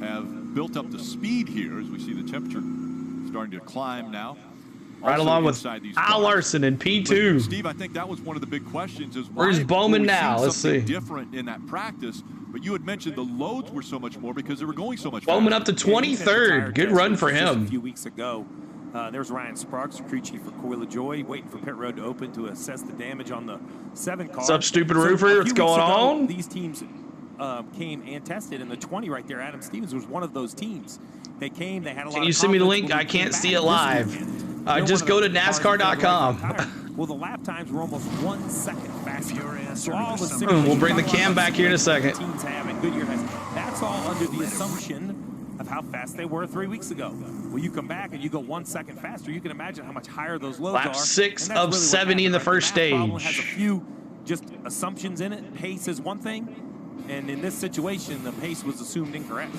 have built up the speed here as we see the temperature starting to climb now. Right Also along with Kye Larson in P2. But Steve, I think that was one of the big questions is where's Bowman now? Let's see. Different in that practice, but you had mentioned the loads were so much more because they were going so much Bowman faster. up to 23rd. Good run for him. A few weeks ago, there's Ryan Sparks, crew chief for Kye Larson, waiting for pit road to open to assess the damage on the 7 car. What's up, stupid roofer? What's going on? These teams came and tested, and the 20 right there, Adam Stevens, was one of those teams. They came, they had a lot of. Can you send me the link? I can't see it live. Just go to NASCAR.com. Well, the lap times were almost 1 second faster. So all the we'll bring the cam back here in a second. Teams have and Goodyear has. That's all under the assumption of how fast they were 3 weeks ago. Well, you come back and you go 1 second faster. You can imagine how much higher those loads are. Lap 6 of 70 in the first stage. Has a few just assumptions in it. Pace is one thing, and in this situation, the pace was assumed incorrect.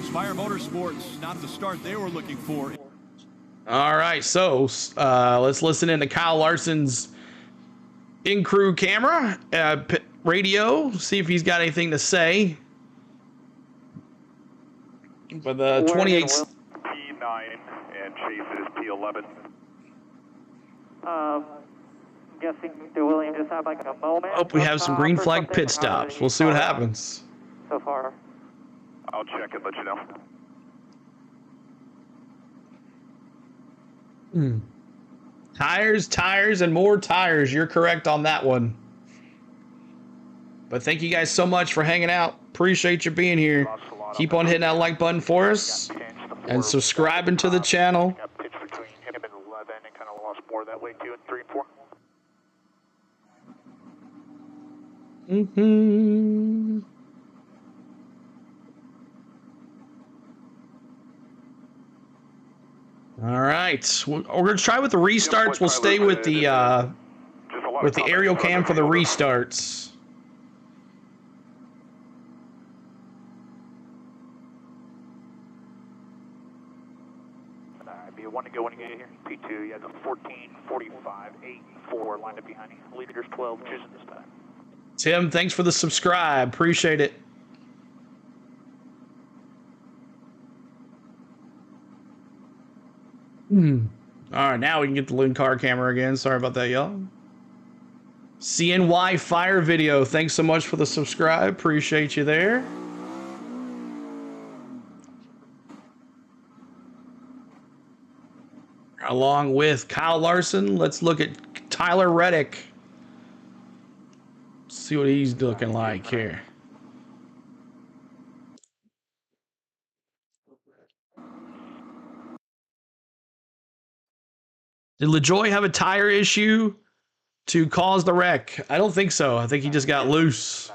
Spire Motorsports, not the start they were looking for. All right, so let's listen in to Kye Larson's in-crew camera, radio, see if he's got anything to say. For the 28. P9 and Chase is P11. Guessing do William just have like a moment? Hope we have some green flag pit stops. We'll see what happens. So far. I'll check and let you know. Tires, and more tires. You're correct on that one. But thank you guys so much for hanging out. Appreciate you being here. Keep on hitting that like button for us and subscribing to the channel. Pitch between him and 11 and kind of lost more that way, 2 and 3 and 4. All right, we're gonna try with the restarts. We'll stay with the aerial cam for the restarts. Be a 1 to go when you get here. P2, you have the 14, 45, 8, 4 lined up behind you. Leaders 12 choosing this time. Tim, thanks for the subscribe. Appreciate it. All right, now we can get the Loon Car camera again. Sorry about that, y'all. CNY Fire Video, thanks so much for the subscribe. Appreciate you there. Along with Kye Larson, let's look at Tyler Reddick. See what he's looking like here. Did LaJoy have a tire issue to cause the wreck? I don't think so. I think he just got loose.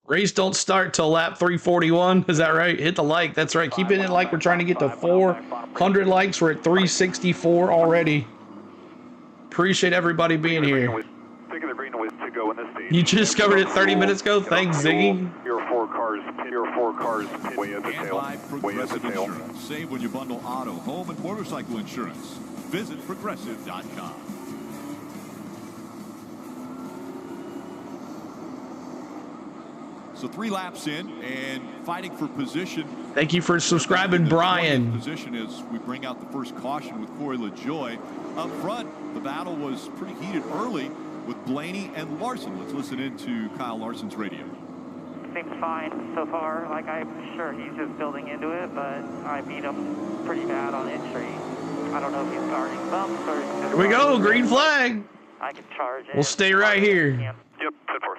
Race don't start till lap 341. Is that right? Hit the like. That's right. Keep it in like. We're trying to get to 400 likes. We're at 364 already. Appreciate everybody being here. You just covered it 30 minutes ago. Thanks, Ziggy. Your four cars way at the tail. Way at the tail. Save when you bundle auto, home, and motorcycle insurance. Visit progressive.com. So 3 laps in and fighting for position. Thank you for subscribing, Brian. Position as we bring out the first caution with Corey LaJoy. Up front, the battle was pretty heated early with Blaney and Larson. Let's listen in to Kye Larson's radio. Seems fine so far. Like, I'm sure he's just building into it, but I beat him pretty bad on entry. I don't know if he's guarding bumps or... Here we go, green flag. I can charge it. We'll stay right here. Yep, 10-4.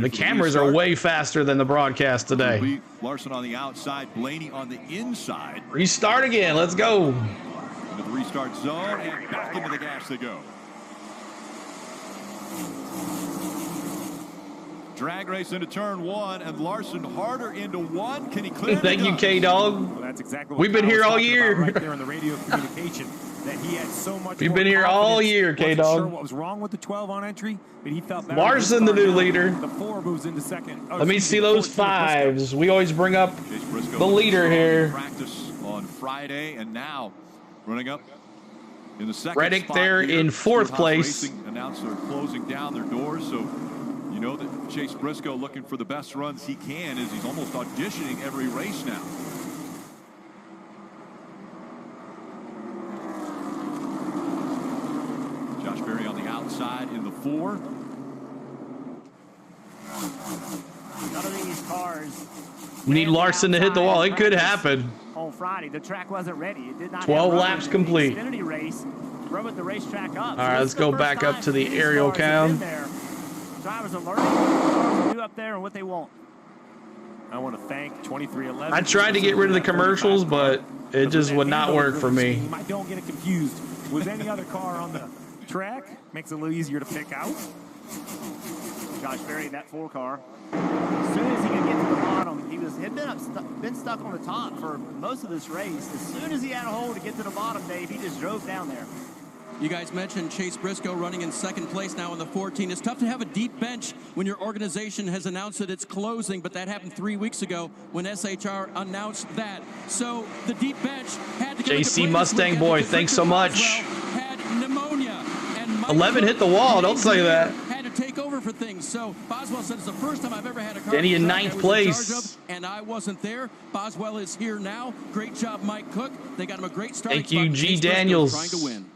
The cameras are way faster than the broadcast today. Larson on the outside, Blaney on the inside. Restart again. Let's go. Into the restart zone and back into the gas they go. Drag race into turn 1 and Larson harder into 1. Can he clear? Thank you, K-Dog. Well, that's exactly what we've been here all year. Right there in the radio communication. That he had so much. We've been here all year, K-Dog. Sure what was wrong with the 12 on entry, but he felt better. Larson, the new leader. The 4 moves into second. Let me see those 5s. We always bring up the leader here. Practice on Friday, and now running up In the second Reddick spot there here, in 4th place. Racing announced they're closing down their doors, so you know that Chase Briscoe looking for the best runs he can as he's almost auditioning every race now. Josh Berry on the outside in the 4. None of these cars. We need Larson to hit the wall. It could happen. On Friday, the track wasn't ready. It did not 12 laps complete. The Xfinity race rubbed the racetrack up. All right, let's go back up to the aerial cam. Drivers are learning what to do up there and what they want. I want to thank 2311. I tried to get rid of the commercials, but it just would not work for me. I don't get it confused with any other car on the track. Makes it a little easier to pick out. Josh Berry, that 4 car. As soon as he could get to the bottom, had been stuck on the top for most of this race. As soon as he had a hole to get to the bottom, Dave, he just drove down there. You guys mentioned Chase Briscoe running in 2nd place now in the 14. It's tough to have a deep bench when your organization has announced that it's closing, but that happened 3 weeks ago when SHR announced that. So the deep bench had to go. JC Mustang boy, thanks so much. Had pneumonia and 11 hit the wall. Don't say that. Had to take over for things. So Boswell said it's the first time I've ever had a car. Denny in 9th place. And I wasn't there. Boswell is here now. Great job, Mike Cook. They got him a great start. Thank you, G. Daniels. Trying to win.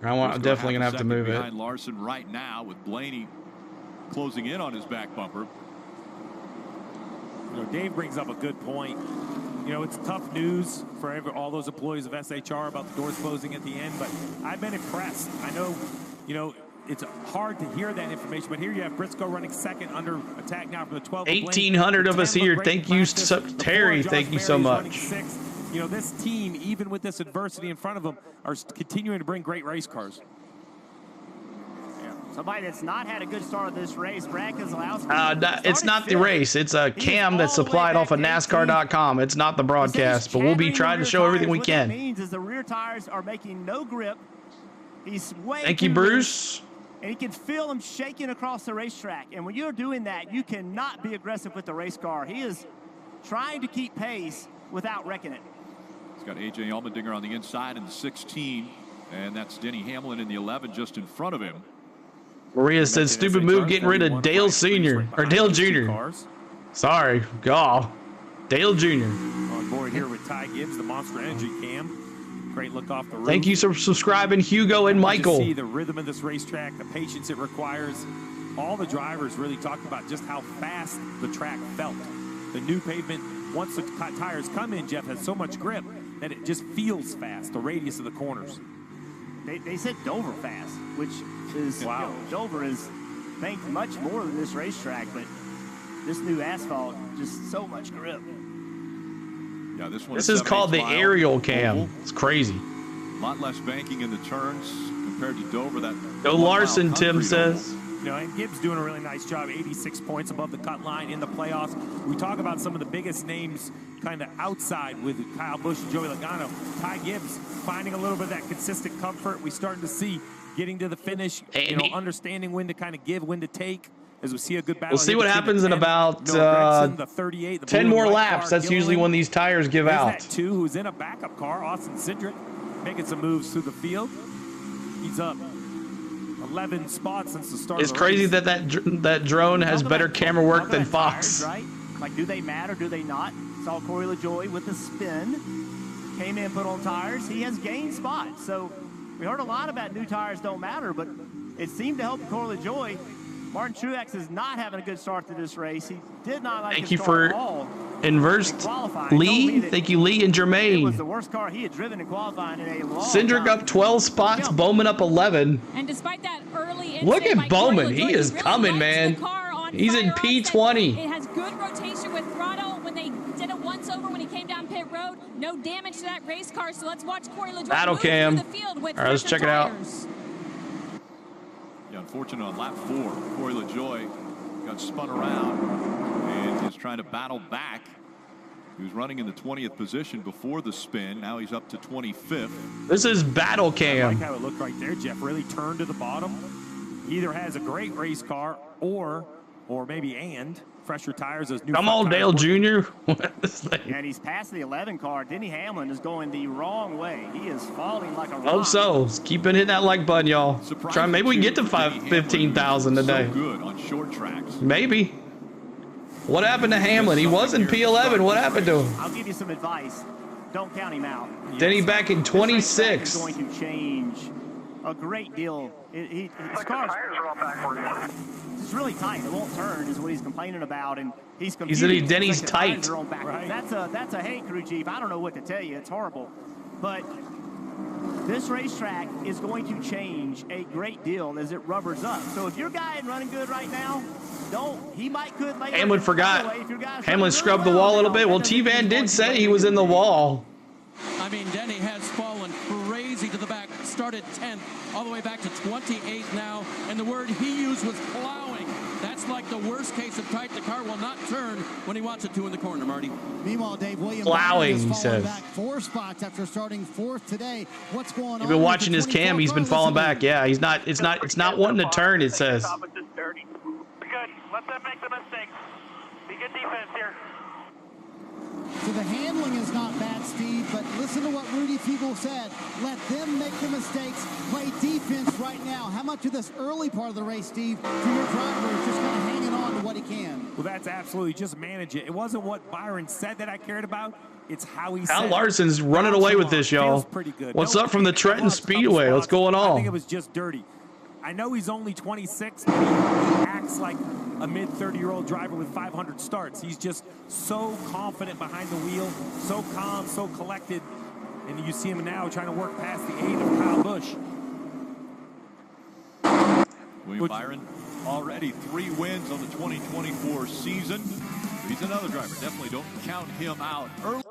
I'm definitely going to have to move it. Behind Larson right now with Blaney closing in on his back bumper. You know, Dave brings up a good point. You know, it's tough news for all those employees of SHR about the doors closing at the end, but I've been impressed. I know, you know, it's hard to hear that information, but here you have Briscoe running 2nd under attack now from the 12. 1,800 of us here. Thank you, Terry. Thank you so much. You know, this team, even with this adversity in front of them, are continuing to bring great race cars. Yeah. Somebody that's not had a good start of this race, Brad Keselowski. It's not the race. It's a cam that's supplied off of NASCAR.com. It's not the broadcast, but we'll be trying to show everything we can. What that means is the rear tires are making no grip. He's way Thank you, Bruce. And you can feel him shaking across the racetrack. And when you're doing that, you cannot be aggressive with the race car. He is trying to keep pace without wrecking it. He's got A.J. Allmendinger on the inside in the 16, and that's Denny Hamlin in the 11 just in front of him. Maria said, stupid move getting rid of Dale Sr. or Dale Jr. Sorry, God. Dale Jr. On board here with Ty Gibbs, the Monster Energy cam. Great look off the roof. Thank you for subscribing, Hugo and Michael. See the rhythm of this racetrack, the patience it requires. All the drivers really talked about just how fast the track felt. The new pavement, once the tires come in, Jeff, has so much grip that it just feels fast, the radius of the corners. They said Dover fast, which is, wow. You know, Dover is banked much more than this racetrack, but this new asphalt, just so much grip. Yeah, this is called the aerial cam. Oval. It's crazy. A lot less banking in the turns compared to Dover. That Go Larson, Tim says. You know, and Gibbs doing a really nice job, 86 points above the cut line in the playoffs. We talk about some of the biggest names kind of outside with Kyle Busch and Joey Logano. Ty Gibbs finding a little bit of that consistent comfort. We starting to see getting to the finish, you know, understanding when to kind of give, when to take, as we see a good battle. We'll see what happens in about 10 more laps. That's usually when these tires give out. That too, who's in a backup car, Austin Cindric, making some moves through the field. He's up 11 spots since the start. It's crazy that drone has better camera work than Fox. Tires, right? Like, do they matter? Do they not? Saw Corey LaJoie with the spin. Came in, put on tires. He has gained spots. So we heard a lot about new tires don't matter, but it seemed to help Corey LaJoie. Martin Truex is not having a good start to this race. He did not like Thank his you start for at all. Inversed Lee. Thank you, Lee and Jermaine. It was the worst car he had driven in qualifying in a long Cindric time. up 12 spots, Bowman up 11. And despite that early look at by Bowman. LaJoie, He is really coming, man. He's in P20. It has good rotation with throttle. When they did a once-over when he came down pit road, no damage to that race car. So let's watch Corey LaJoie Battle move cam. through the field with All right, let's check it out. Yeah, unfortunate on lap 4. Corey LaJoie got spun around and is trying to battle back. He was running in the 20th position before the spin. Now he's up to 25th. This is battle cam. I like how it looked right there, Jeff. Really turned to the bottom. Either has a great race car or or maybe and fresher tires. Those new Come on, Dale Jr. And he's past the 11 car. Denny Hamlin is going the wrong way. He is falling like a rock. Hope so. Keep hitting that like button, y'all. Try. Maybe we can get to 15,000 today. So good on short tracks. Maybe. What happened to Hamlin? He was in P11. What happened to him? I'll give you some advice. Don't count him out. Denny back in 26. This is going to change a great deal. His car's it's really tight. It won't turn is what he's complaining about, and he's confused. Denny's tight. Right. That's a hey, crew chief. I don't know what to tell you. It's horrible, but this racetrack is going to change a great deal as it rubbers up. So if your guy is running good right now, he might could later. Hamlin forgot. Hamlin scrubbed the wall a little bit. Well, T-Van did say he was in the wall. I mean, Denny has fallen crazy to the back. Started 10th, all the way back to 28th now. And the word he used was plowing. That's like the worst case of tight. The car will not turn when he wants it to in the corner, Marty. Meanwhile, Dave Williams plowing, he says. Back 4 spots after starting 4th today. What's going on? You've been watching his cam. He's been falling back. Yeah, he's not. It's not wanting to turn. It says. Good. Let them make the mistakes. Be good defense here. So the handling is not bad, Steve, but listen to what Rudy Fiegel said. Let them make the mistakes. Play defense right now. How much of this early part of the race, Steve, for your driver is just kind of hanging on to what he can? Well, that's absolutely just manage it. It wasn't what Byron said that I cared about. It's how he said Kye Larson's running away with this, y'all. What's up from the Trenton Speedway? What's going on? I think it was just dirty. I know he's only 26, but he acts like a mid-30-year-old driver with 500 starts. He's just so confident behind the wheel, so calm, so collected. And you see him now trying to work past the 8 of Kyle Busch. William Byron, already 3 wins on the 2024 season. He's another driver. Definitely don't count him out early.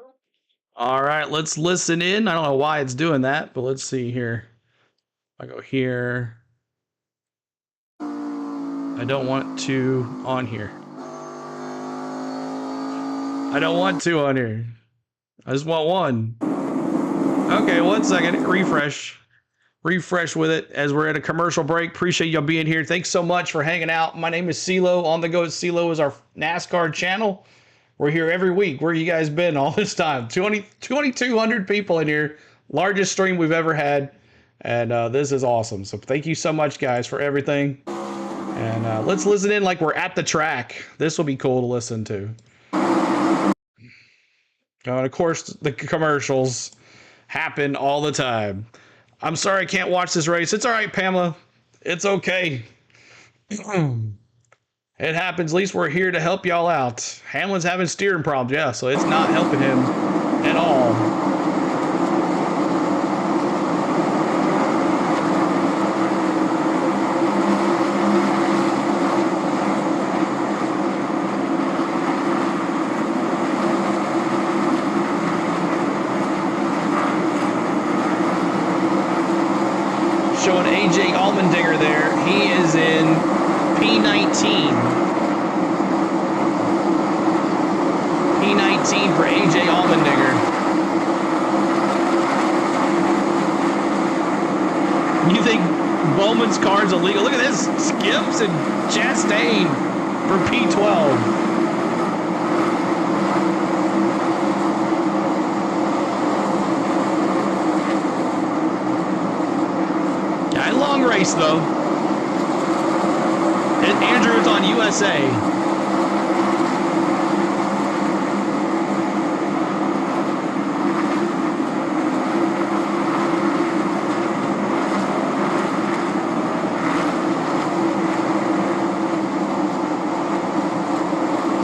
All right, let's listen in. I don't know why it's doing that, but let's see here. I go here. I don't want to on here. I don't want to on here. I just want one. Okay, 1 second. Refresh. Refresh with it as we're at a commercial break. Appreciate y'all being here. Thanks so much for hanging out. My name is CeeLo. On the Go with CeeLo is our NASCAR channel. We're here every week. Where you guys been all this time? 2,200 people in here. Largest stream we've ever had. And this is awesome. So thank you so much, guys, for everything. And let's listen in like we're at the track. This will be cool to listen to. And of course, the commercials happen all the time. I'm sorry I can't watch this race. It's all right, Pamela. It's okay. It happens. At least we're here to help y'all out. Hamlin's having steering problems, yeah, so it's not helping him at all. Showing AJ Allmendinger there. He is in P19. P19 for AJ Allmendinger. You think Bowman's car's illegal? Look at this. Skips and Chastain for P12. Long race though. Andrew is on USA.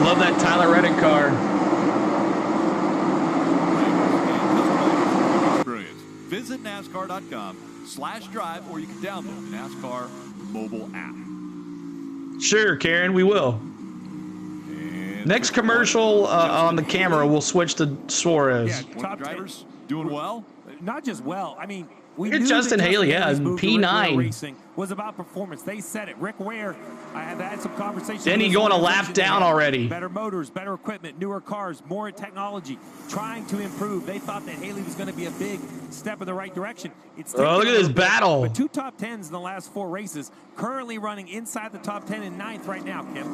Love that Tyler Reddick car. Visit NASCAR.com/drive, or you can download the NASCAR mobile app. Sure, Karen, we will. Next commercial on the camera, we'll switch to Suarez. Yeah, top drivers doing well. Not just well. I mean, We Look at knew Justin that Haley, yeah, Haley's move to Rick Ware P9. Racing was about performance. They said it. Rick Ware, I have had some conversations. Then he with going a his lap organization. down They had already. Better motors, better equipment, newer cars, more technology, trying to improve. They thought that Haley was going to be a big step in the right direction. It's Oh, look at this battle. But 2 top 10s in the last 4 races, currently running inside the top 10 and 9th right now, Kim.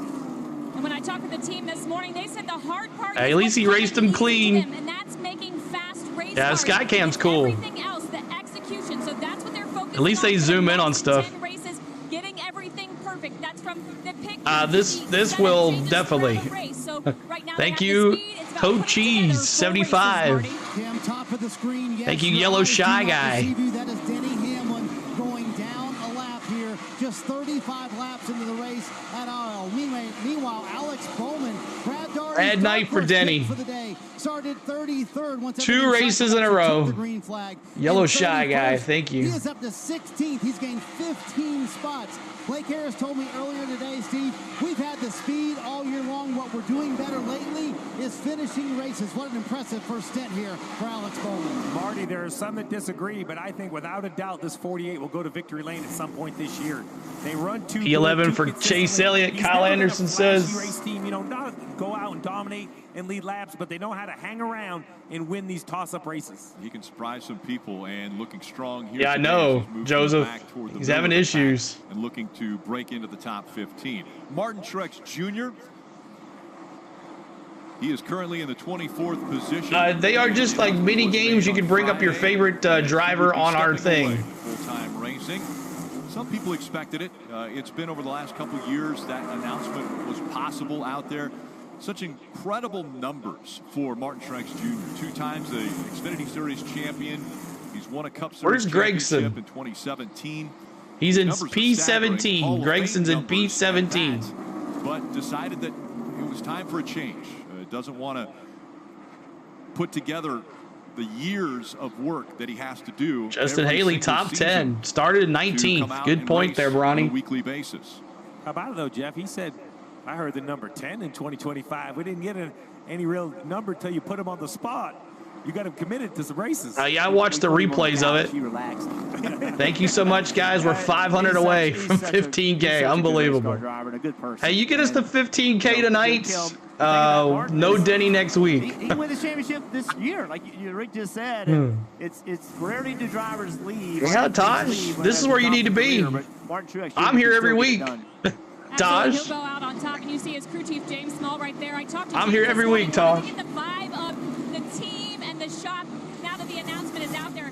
And when I talked with the team this morning, they said the hard part Hey, is at least he raced him clean. and that's making fast race Yeah, the cars. sky cam's And cool. Everything else, the execution. So that's what they're focusing on. At least they for the zoom in next on stuff. 10 races, getting everything perfect. That's from the pick. This will definitely. So right now Thank you, Coach Cheese 75. Cam, top of the screen. Yes, Thank you, your Yellow eyes do Shy not Guy. deceive you. That is Denny Hamlin going down a lap here. Just 35 laps into the race at Iowa. Meanwhile, Alex Bowman, Brad Daugherty's Bad night for Denny. for the day, started 33rd. Once 2 races in a row. the green flag. Yellow And Shy Guy, 31st. thank you. He is up to 16th. He's gained 15 spots. Blake Harris told me earlier today, Steve, we've had the speed all year long. What we're doing better lately is finishing races. What an impressive first stint here for Alex Bowman. Marty, there are some that disagree, but I think without a doubt this 48 will go to victory lane at some point this year. They run too P11 good, for too Chase Elliott. He's Kyle never been a Anderson flashy says. race team, you know, not go out and dominate and lead laps, but they know how to hang around and win these toss-up races. He can surprise some people, and looking strong here. Yeah, I today know, as he's moving Joseph. back toward the He's middle having of the issues. pack and looking to break into the top 15. Martin Truex Jr. He is currently in the 24th position. They are just like mini games. You can bring up your favorite driver on our thing. Full-time racing. Some people expected it. It's been over the last couple years that announcement was possible out there. Such incredible numbers for Martin Truex Jr. 2 times the Xfinity Series champion. He's won a Cup Series Where's Gregson? championship in 2017. He's in Numbers are staggering. P17. Hall of Gregson's Fame in numbers at P17. that, but decided that it was time for a change. Doesn't want to put together the years of work that he has to do. Justin every Haley, single top season 10. Started in to come 19th. out Good and point race there, on a Bronny. weekly basis. How about it, though, Jeff? He said, I heard the number 10 in 2025. We didn't get any real number until you put him on the spot. You got him committed to some races. Yeah, I watched the replays of it. Thank you so much, guys. We're 500 away from 15K. Unbelievable. Hey, you get us to 15K tonight. No Denny next week. He win the championship this year, like Rick just said. It's rarely do drivers leave. Yeah, Taj, this is where you need to be. I'm here every week. Taj. He'll go out on top, and you see his crew chief James Small right there. I talked to I'm James here this every morning. week, Taj. I get the vibe of the team and the shock now that the announcement is out there.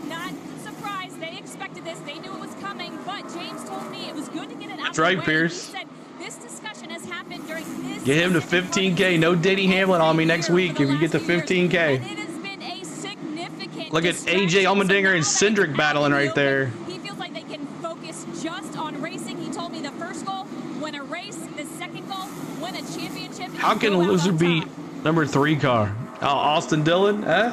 Not surprised. They expected this. They knew it was coming. But James told me it was good to get it out. That's right, the way. Pierce. He said this discussion has happened during this. Get him to 15K. No Denny Hamlin on me next week if you get to 15K. Look at AJ Allmendinger and Cindric battling right there. He feels like they can focus just on racing. He told me the first goal, win a race. The second goal, win a championship. How can a loser beat number 3 car? Oh, Austin Dillon, huh?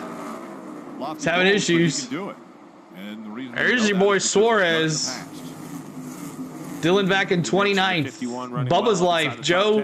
He's having issues. There's your boy Suarez. Dylan back in 29th. Bubba's Life. Joe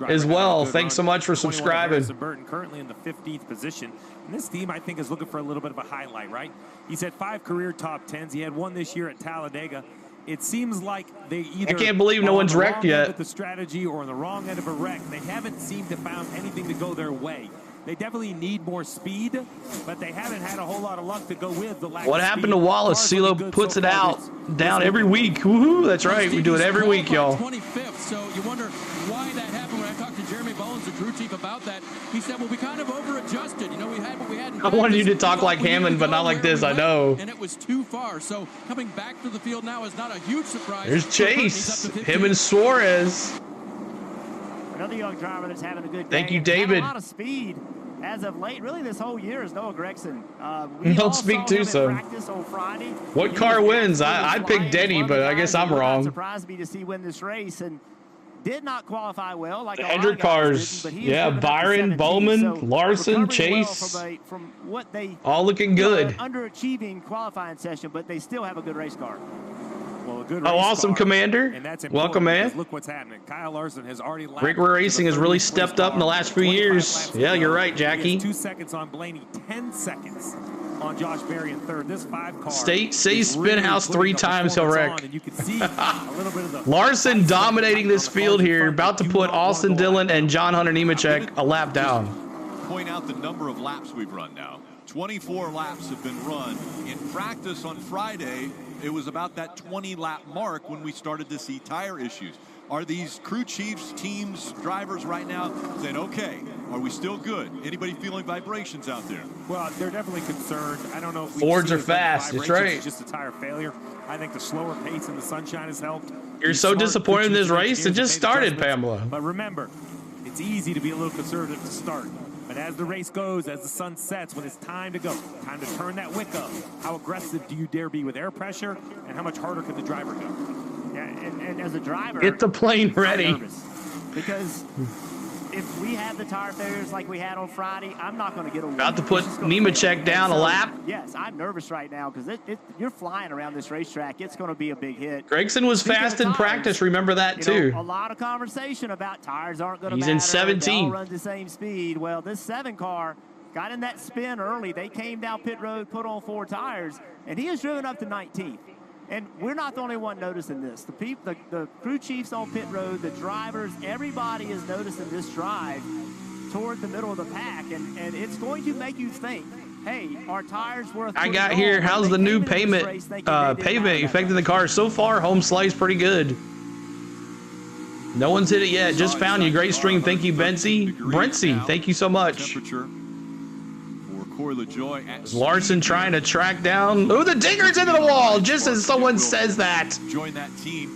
as well. Thanks so much for subscribing. Burton currently in the 15th position. And this team, I think, is looking for a little bit of a highlight, right? He's had 5 career top 10s. He had 1 this year at Talladega. It seems like they either I can't believe no one's wrecked yet. With the strategy or on the wrong end of a wreck. They haven't seemed to found anything to go their way. They definitely need more speed, but they haven't had a whole lot of luck to go with the lack What of happened speed. to Wallace? CeeLo puts it out down every week. Woohoo! That's right. We do it every week, y'all. 25th, so you wonder why that happened. When I talked to Jeremy Bones, the crew chief, about that, he said, well, we kind of over-adjusted. You know, we had what we had in I wanted you to practice. talk like Hammond, but not like this. I know. And it was too far. So coming back to the field now is not a huge surprise. There's Chase. Him and Suarez. Another young driver that's having a good day. Thank you, and had David. A lot of speed as of late. Really, this whole year is Noah Gragson. Don't speak too soon. What car wins? I picked Denny, but I guess I'm wrong. Surprised me to see win this race and did not qualify well. Like The Hendrick cars. Yeah, Byron, Bowman, Larson, Chase. From what they all looking good. Underachieving qualifying session, but they still have a good race car. Well, a good Oh, race awesome, car, Commander. and that's Welcome, man. because Look what's happening. Kyle Larson has already lapped Rick Racing has really stepped up in the last few years. Yeah, you're right, Jackie. 2 seconds on Blaney, 10 seconds on Josh Berry in third. This 5 car. Say spin really house 3 times, he'll wreck. And you can see a little bit of the Larson dominating this field here, about to put Austin Dillon and John Hunter Nemechek a lap down. Point out the number of laps we've run now. 24 laps have been run. In practice on Friday, it was about that 20-lap mark when we started to see tire issues. Are these crew chiefs, teams, drivers right now saying, okay, are we still good? Anybody feeling vibrations out there? Well, they're definitely concerned. I don't know if Fords are fast. That's right. It's just a tire failure. I think the slower pace in the sunshine has helped. You're so disappointed in this race. It just started, Pamela. But remember, it's easy to be a little conservative to start. But as the race goes, as the sun sets, when it's time to go, time to turn that wick up, how aggressive do you dare be with air pressure, and how much harder can the driver go? Yeah, and as a driver, get the plane ready. Because if we have the tire failures like we had on Friday, I'm not going to get away. About to put Nemechek down a lap. Yes, I'm nervous right now because you're flying around this racetrack. It's going to be a big hit. Gregson was fast in practice. Remember that too. A lot of conversation about tires aren't going to matter. He's in 17. They all run the same speed. Well, this 7 car got in that spin early. They came down pit road, put on 4 tires, and he has driven up to 19th. And we're not the only one noticing this. The crew chiefs on pit road, the drivers, everybody is noticing this drive toward the middle of the pack. And it's going to make you think, hey, our tires worth. I got here. How's the new pavement affecting the car? So far, home slice pretty good. No one's hit it yet. Just found you. Great stream. Thank you, Brentsy. Thank you so much. Is Larson trying to track down? Oh, the dinger's into the wall, just as someone says that. Join that team.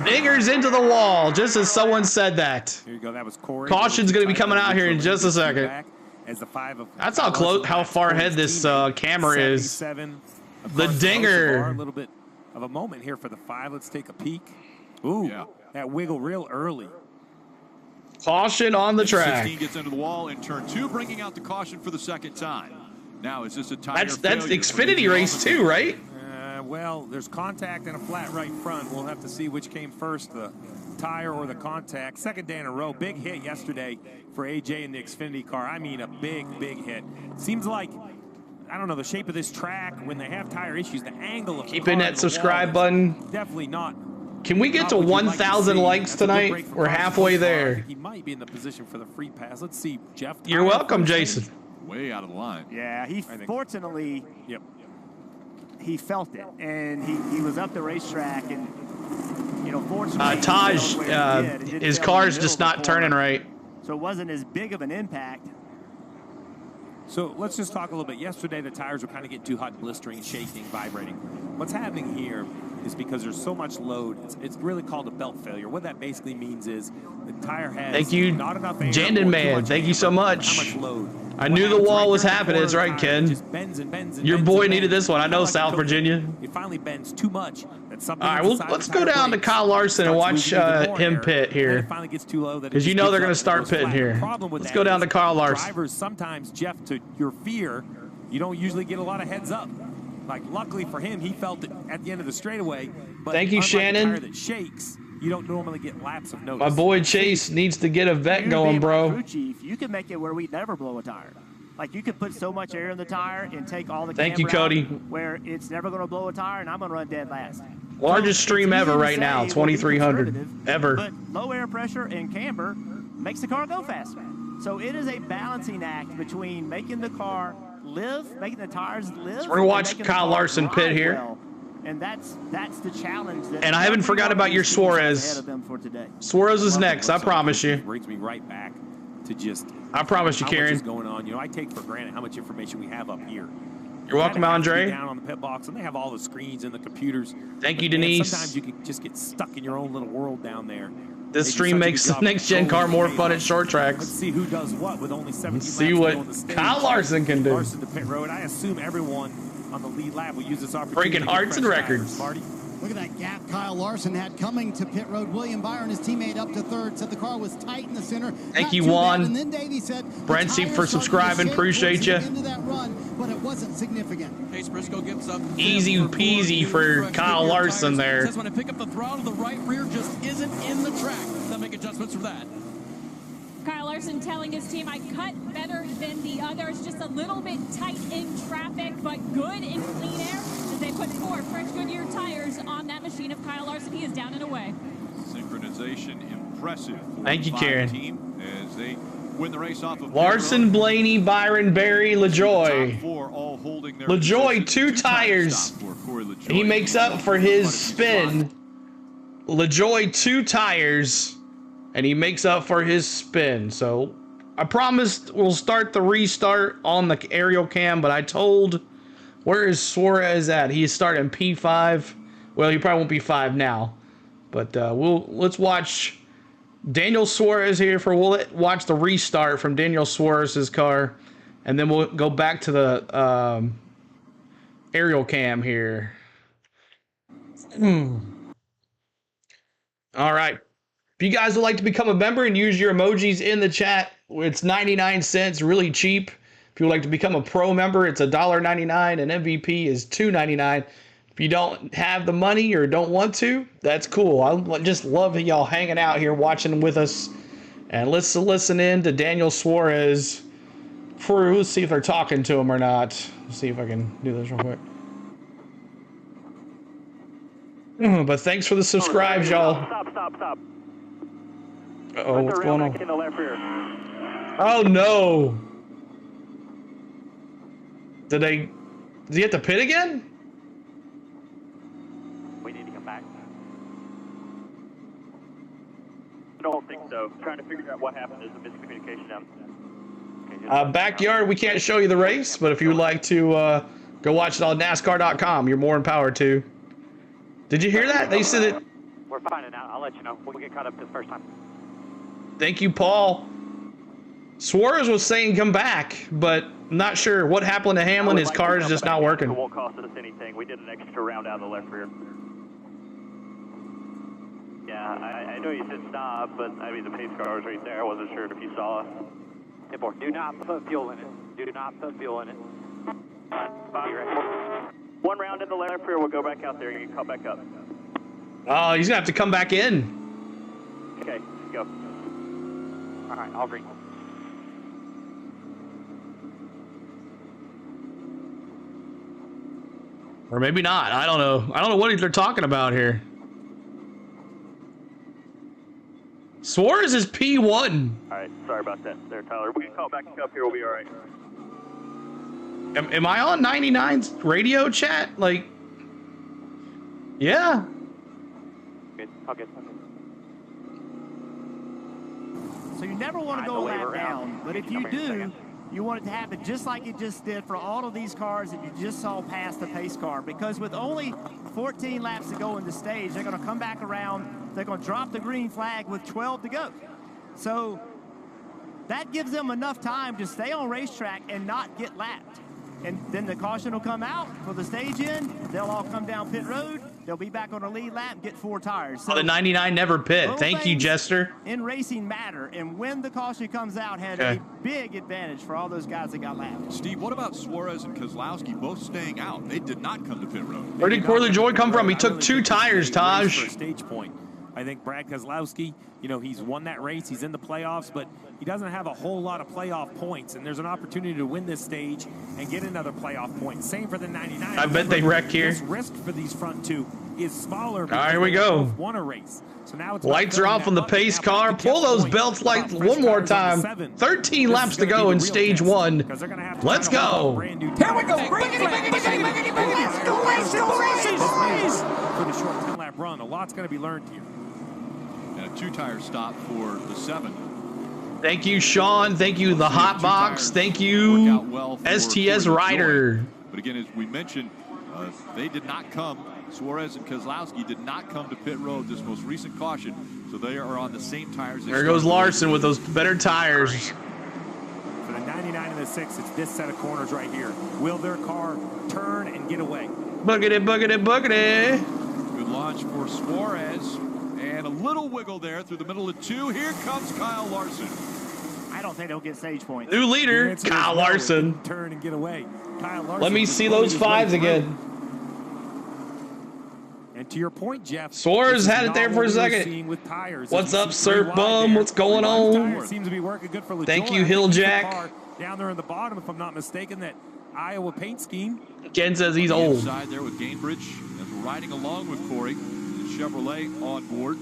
Dinger's into the wall, just as someone said that. Here you go. That was Corey. Caution's going to be coming out here in just a second. That's how close, how far ahead this camera is. The dinger. A little bit of a moment here for the 5. Let's take a peek. Ooh, that wiggle real early. Caution on the track. 16 gets into the wall in turn 2, bringing out the caution for the second time. Now, is this a tire That's Xfinity race too, right? Well, there's contact and a flat right front. We'll have to see which came first, the tire or the contact. Second day in a row. Big hit yesterday for AJ in the Xfinity car. I mean, a big hit. Seems like, I don't know, the shape of this track, when they have tire issues, the angle of keep hitting that subscribe button. Definitely not. Can we get to 1,000 likes tonight? We're halfway there. He might be in the position for the free pass. Let's see, Jeff. You're welcome, Jason. Way out of the line. Yeah, fortunately, he felt it, and he was up the racetrack, and fortunately, Taj, his car's just not turning right. So it wasn't as big of an impact. So let's just talk a little bit. Yesterday, the tires were kind of getting too hot, blistering, shaking, vibrating. What's happening here is because there's so much load, it's really called a belt failure. What that basically means is the tire has not enough air. Jandon Man, thank you so much. How much load? I knew the wall was happening. That's right, Ken. Your boy needed this one. I know, South Virginia. It finally bends too much. All right, well, let's go down to Kye Larson and watch him pit here. Because you know they're going to start pitting here. Let's go down to Kye Larson. Drivers sometimes, Jeff, to your fear, you don't usually get a lot of heads up. Like, luckily for him, he felt it at the end of the straightaway. But thank you, Shannon. A tire that shakes, you don't normally get laps of notice. My boy Chase needs to get a vet going, bro. Crew chief, you can make it where we never blow a tire. Like, you could put so much air in the tire and take all the thank you, camber Cody. out where it's never going to blow a tire, and I'm going to run dead last. Largest stream ever right now, 2,300 ever. But low air pressure and camber makes the car go faster. So it is a balancing act between making the car live, making the tires live. So we're gonna watch Kye Larson pit here. Well. And that's the challenge. And I haven't forgot about your Suarez. Suarez is next, I promise you. Brings me right back to just. I promise you, Karen. What's going on? I take for granted how much information we have up here. You're welcome, Andre. Down on the pit box, and they have all the screens and the computers. Thank you, Denise. Sometimes you can just get stuck in your own little world down there. This stream makes the next gen car more fun at short tracks. Let's see who does what with only 17 laps. See what Kye Larson can do. Larson to pit road. I assume everyone on the lead lap will use this opportunity. Breaking hearts and records. Marty. Look at that gap Kyle Larson had coming to pit road. William Byron, his teammate, up to third, said the car was tight in the center. Thank you, Juan. And then Davey said, Brentsy, for subscribing. Appreciate you. Into that run, but it wasn't significant. Chase Briscoe gives up. Easy peasy for Kyle Larson there. Says when I pick up the throttle, the right rear just isn't in the track. They'll make adjustments for that. Kyle Larson telling his team, I cut better than the others, just a little bit tight in traffic, but good in clean air as they put 4 Truex Jr tires on that machine of Kye Larson. He is down and away. Synchronization impressive. Thank you, Karen. Team as they win the race off of Larson, Blaney, Byron, Barry, LaJoy. LaJoy, 2 tires. He makes up for his spin. LaJoy, 2 tires, and he makes up for his spin. So I promised we'll start the restart on the aerial cam, but I told, where is Suarez at? He's starting P5. Well, he probably won't be 5 now, but let's watch Daniel Suarez here we'll watch the restart from Daniel Suarez's car, and then we'll go back to the aerial cam here. All right. If you guys would like to become a member and use your emojis in the chat, it's 99 cents, really cheap. If you would like to become a pro member, it's $1.99, and MVP is $2.99. If you don't have the money or don't want to, that's cool. I just love y'all hanging out here watching with us. And let's listen in to Daniel Suarez. Let's see if they're talking to him or not. Let's see if I can do this real quick. But thanks for the subscribes, y'all. Stop. Uh-oh, what's going on? In the left rear. Oh, no. Did he have to pit again? We need to come back. I don't think so. Trying to figure out what happened is a miscommunication. Backyard, we can't show you the race, but if you would like to go watch it on NASCAR.com, you're more empowered to. Did you hear that? They said it. We're finding out. I'll let you know. We'll get caught up this first time. Thank you, Paul. Suarez was saying come back, but not sure what happened to Hamlin. His car is just not working. It won't cost us anything. We did an extra round out of the left rear. Yeah, I know you said stop, but I mean the pace car was right there. I wasn't sure if you saw. Do not put fuel in it. Do not put fuel in it. Bobby, right. 1 round in the left rear. We'll go back out there. You can come back up. Oh, he's gonna have to come back in. Okay, go. All right, I'll green. Or maybe not. I don't know. I don't know what they're talking about here. Suarez is P1. All right, sorry about that there, Tyler. We can call back up here. We'll be all right. Am I on 99's radio chat? Like, yeah. Good. All good. So you never want to go a lap down, but if you do, you want it to happen just like it just did for all of these cars that you just saw pass the pace car. Because with only 14 laps to go in the stage, they're going to come back around. They're going to drop the green flag with 12 to go. So that gives them enough time to stay on racetrack and not get lapped. And then the caution will come out for the stage end. They'll all come down pit road. They'll be back on the lead lap and get 4 tires. So the 99 never pit. Thank you, Jester. In racing matter, and when the caution comes out, had a big advantage for all those guys that got lapped. Steve, what about Suarez and Keselowski both staying out? They did not come to pit road. Where did Kye Larson come from? He took 2 tires, Taj. Stage point. I think Brad Keselowski, you know, he's won that race. He's in the playoffs, but he doesn't have a whole lot of playoff points, and there's an opportunity to win this stage and get another playoff point. Same for the 99. I bet they wreck here. This risk for these front 2 is smaller. All right, here we go. Won a race. So now it's lights are off on the pace car. Pull those belts like one more time. 13 laps to go in stage 1. Let's go. Here we go. Green flag. Let's go racing, boys. For the short 10-lap run, a lot's going to be learned here. And a 2-tire stop for the 7. Thank you, Sean. Thank you, the Hot Box. Thank you, STS Rider. But again, as we mentioned, they did not come. Suarez and Keselowski did not come to pit road this most recent caution, so they are on the same tires. There goes Larson with those better tires. For the 99 and the 6, it's this set of corners right here. Will their car turn and get away? Boogity, boogity, boogity. Good launch for Suarez. And a little wiggle there through the middle of 2. Here comes Kye Larson. I don't think they'll get stage points. New leader, Kye Larson. Turn and get away. Kyle Larson. Let me see those 5s again. And to your point, Jeff, Suarez had it there for a second. What's up, Sir Bum? What's going on? Seems to be working good for Thank you, Hill Jack. Down there in the bottom, if I'm not mistaken, that Iowa paint scheme. Ken says he's old. Inside there with Gainbridge as we're riding along with Corey. The Chevrolet on board.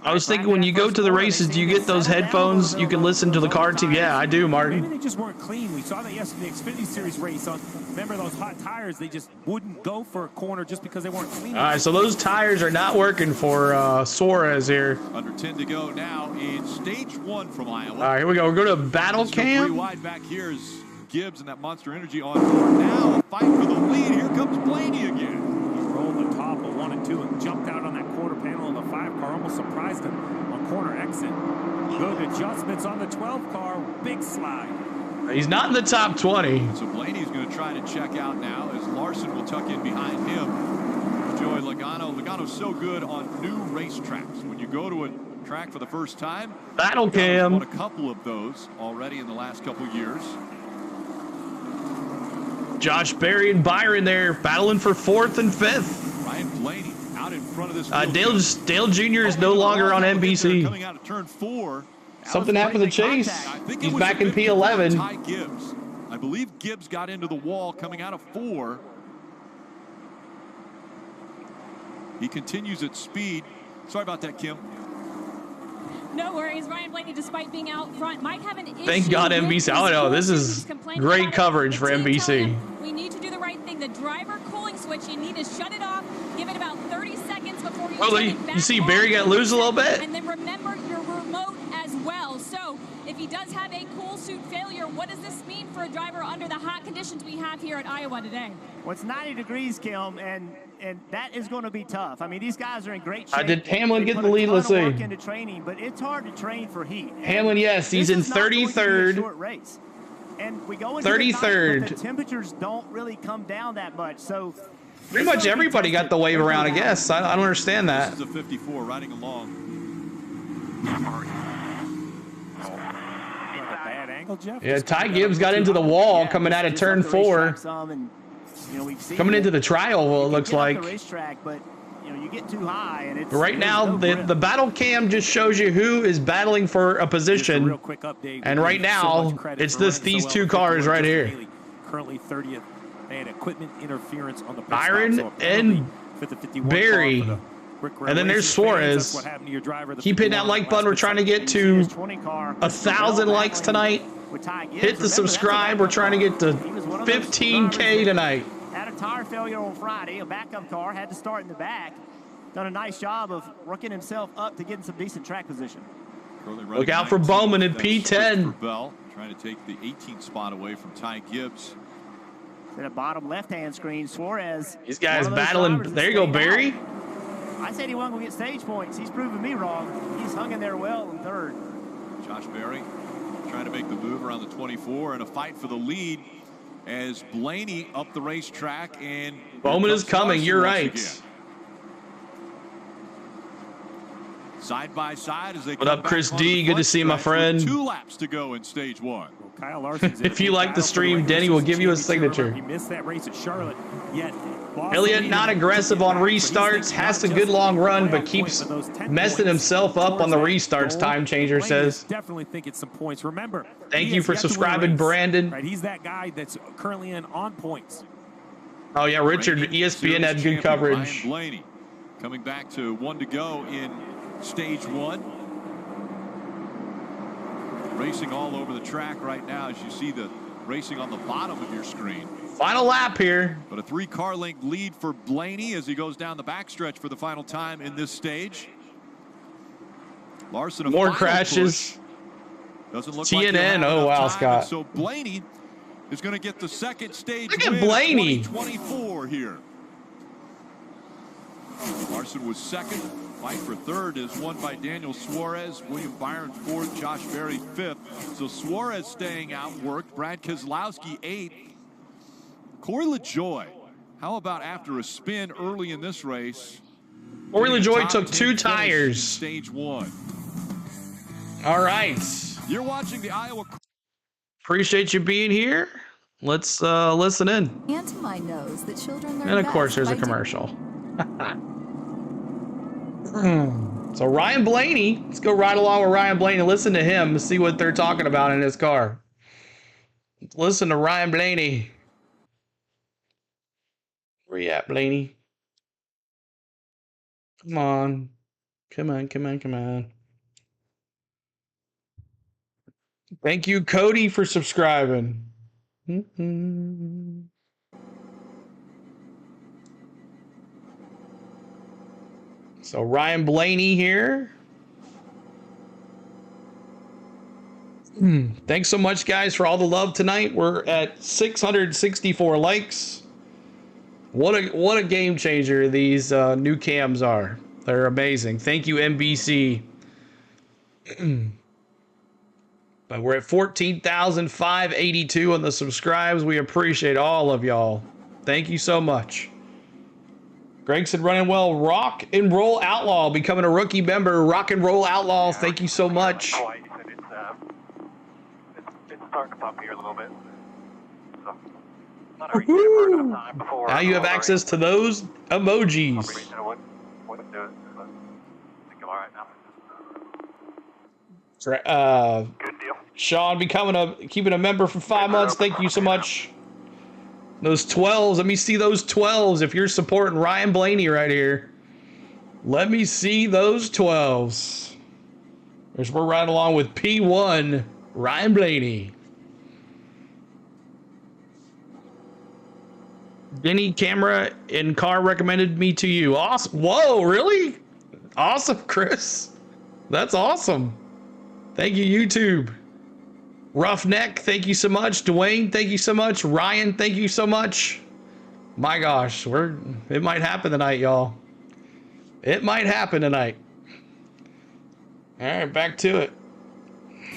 I was thinking when you go to the races, do you get those headphones? You can listen to the car team. Yeah, I do, Martin. Maybe they just weren't clean. We saw that yesterday in the Xfinity Series race. Remember those hot tires? They just wouldn't go for a corner just because they weren't clean. All right, so those tires are not working for Suarez here. Under 10 to go now in stage 1 from Iowa. All right, here we go. We're going to battle cam. Pretty wide back here is Gibbs and that Monster Energy on board. Now, fight for the lead. Here comes Blaney again. He rolled the top of 1 and 2 and jumped out on that quarter panel of the 5 car. Almost surprised him on corner exit. Good adjustments on the 12 car. Big slide. He's not in the top 20. So Blaney's going to try to check out now as Larson will tuck in behind him. Joey Logano. Logano's so good on new racetracks. When you go to a track for the first time, battle cam. Won a couple of those already in the last couple of years. Josh Berry and Byron there battling for 4th and 5th. Ryan Blaney out in front of this. Dale Jr. is no longer on NBC. Coming out of turn 4. Something happened to Chase. He's back in P11. Kye Gibbs. I believe Gibbs got into the wall coming out of 4. He continues at speed. Sorry about that, Kim. No worries. Ryan Blaney, despite being out front, might have an issue. Thank God NBC. Oh, no, this is great coverage for NBC. We need to do the right thing. The driver cooling switch, you need to shut it off. Give it about 30 seconds before you turn it back you see on. Barry got loose a little bit. And then remember your remote as well. So if he does have a cool suit failure, what does this mean for a driver under the hot conditions we have here at Iowa today? Well, it's 90 degrees, Kim, and that is going to be tough. I mean, these guys are in great shape. Did Hamlin get the lead? Let's see. Work into training, but it's hard to train for heat. Hamlin, yes, he's in 33rd. Short race. And we go into 33rd. The temperatures don't really come down that much, so pretty much everybody got the wave around, I guess. I don't understand that. This is a 54 riding along. Bad angle, Jeff. Yeah, Ty Gibbs got into the wall coming out of turn 4. Coming into the trial, it looks like. But you get too high, and it's right now the battle cam just shows you who is battling for a position. Real quick update. And right now, it's these 2 cars right here. Currently 30th. They had equipment interference on the Byron and Barry. And then there's Suarez. Keep hitting that like button. We're trying to get to 1,000 likes tonight. Hit the subscribe. We're trying to get to 15K tonight. Had a tire failure on Friday. A backup car had to start in the back. Done a nice job of working himself up to getting some decent track position. Look out for Bowman in P10. Bell trying to take the 18th spot away from Ty Gibbs. At the bottom left-hand screen, Suarez. These guys battling. There you go, Barry. I said he wasn't going to get stage points. He's proven me wrong. He's hung in there well in 3rd. Josh Berry trying to make the move around the 24 and a fight for the lead as Blaney up the racetrack, and Bowman is coming. You're right. Side by side as they what up, Chris D? Good to see you, my friend. 2 laps to go in stage 1. Kye Larson. If you like the stream, Denny will give you a signature. He missed that race at Charlotte, yet Elliott not aggressive on restarts, has a good long run, but keeps messing himself up on the restarts. Time Changer says. Definitely think it's some points. Remember. Thank you for subscribing, Brandon. Right, he's that guy that's currently in on points. Oh yeah, Richard. ESPN had good coverage. Ryan Blaney coming back to 1 to go in stage 1. Racing all over the track right now as you see the racing on the bottom of your screen. Final lap here. But a 3-car length lead for Blaney as he goes down the backstretch for the final time in this stage. Larson, more crashes. Doesn't look TNN. Like oh wow, time. Scott. So Blaney is going to get the 2nd stage. Look at Blaney. 2024 here. Larson was 2nd. Fight for 3rd is won by Daniel Suarez. William Byron 4th. Josh Berry 5th. So Suarez staying out worked. Brad Keselowski 8th. Corey LaJoie, how about after a spin early in this race? Corey LaJoie took 2 tires. Stage 1. All right. You're watching the Iowa. Appreciate you being here. Let's listen in. And to my nose that children learn and of course, best there's a by commercial. So Ryan Blaney, let's go ride along with Ryan Blaney and listen to him, see what they're talking about in his car. Listen to Ryan Blaney. Where you at, Blaney? Come on. Come on, come on, come on. Thank you, Cody, for subscribing. So Ryan Blaney here. Thanks so much, guys, for all the love tonight. We're at 664 likes. What a game changer these new cams are. They're amazing. Thank you, NBC. But we're at 14,582 on the subscribes. We appreciate all of y'all. Thank you so much. Greg said, running well. Rock and Roll Outlaw becoming a rookie member. Rock and Roll Outlaw, thank you so much. It's starting to pop here a little bit. So, not every for enough time before. Now you have access to those emojis. Wouldn't do it, but I think I'm all right now. Good deal. Sean keeping a member for 5 months. Thank you so much. Those 12s. Let me see those 12s. If you're supporting Ryan Blaney right here, let me see those 12s. We're right along with P1 Ryan Blaney. Denny camera in car recommended me to you. Awesome. Whoa, really? Awesome, Chris. That's awesome. Thank you, YouTube. Roughneck, thank you so much. Dwayne, thank you so much. Ryan, thank you so much. My gosh, it might happen tonight, y'all. It might happen tonight. All right, back to it.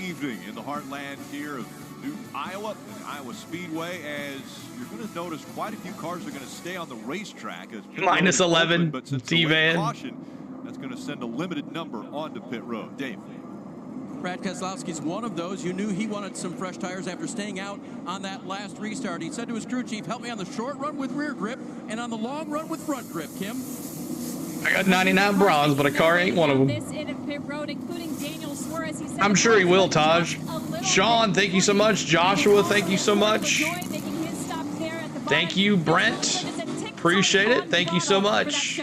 Evening in the heartland here of New Iowa, and Iowa Speedway, as you're going to notice quite a few cars are going to stay on the racetrack. As Minus 11, T-Van. That's going to send a limited number onto pit road. Dave. Brad Keselowski's one of those. You knew he wanted some fresh tires after staying out on that last restart. He said to his crew chief, help me on the short run with rear grip and on the long run with front grip, Kim. I got 99 bronze, but a car ain't one of them. I'm sure he will, Taj. Sean, thank you so much. Joshua, thank you so much. Thank you, Brent. Appreciate it. Thank you so much.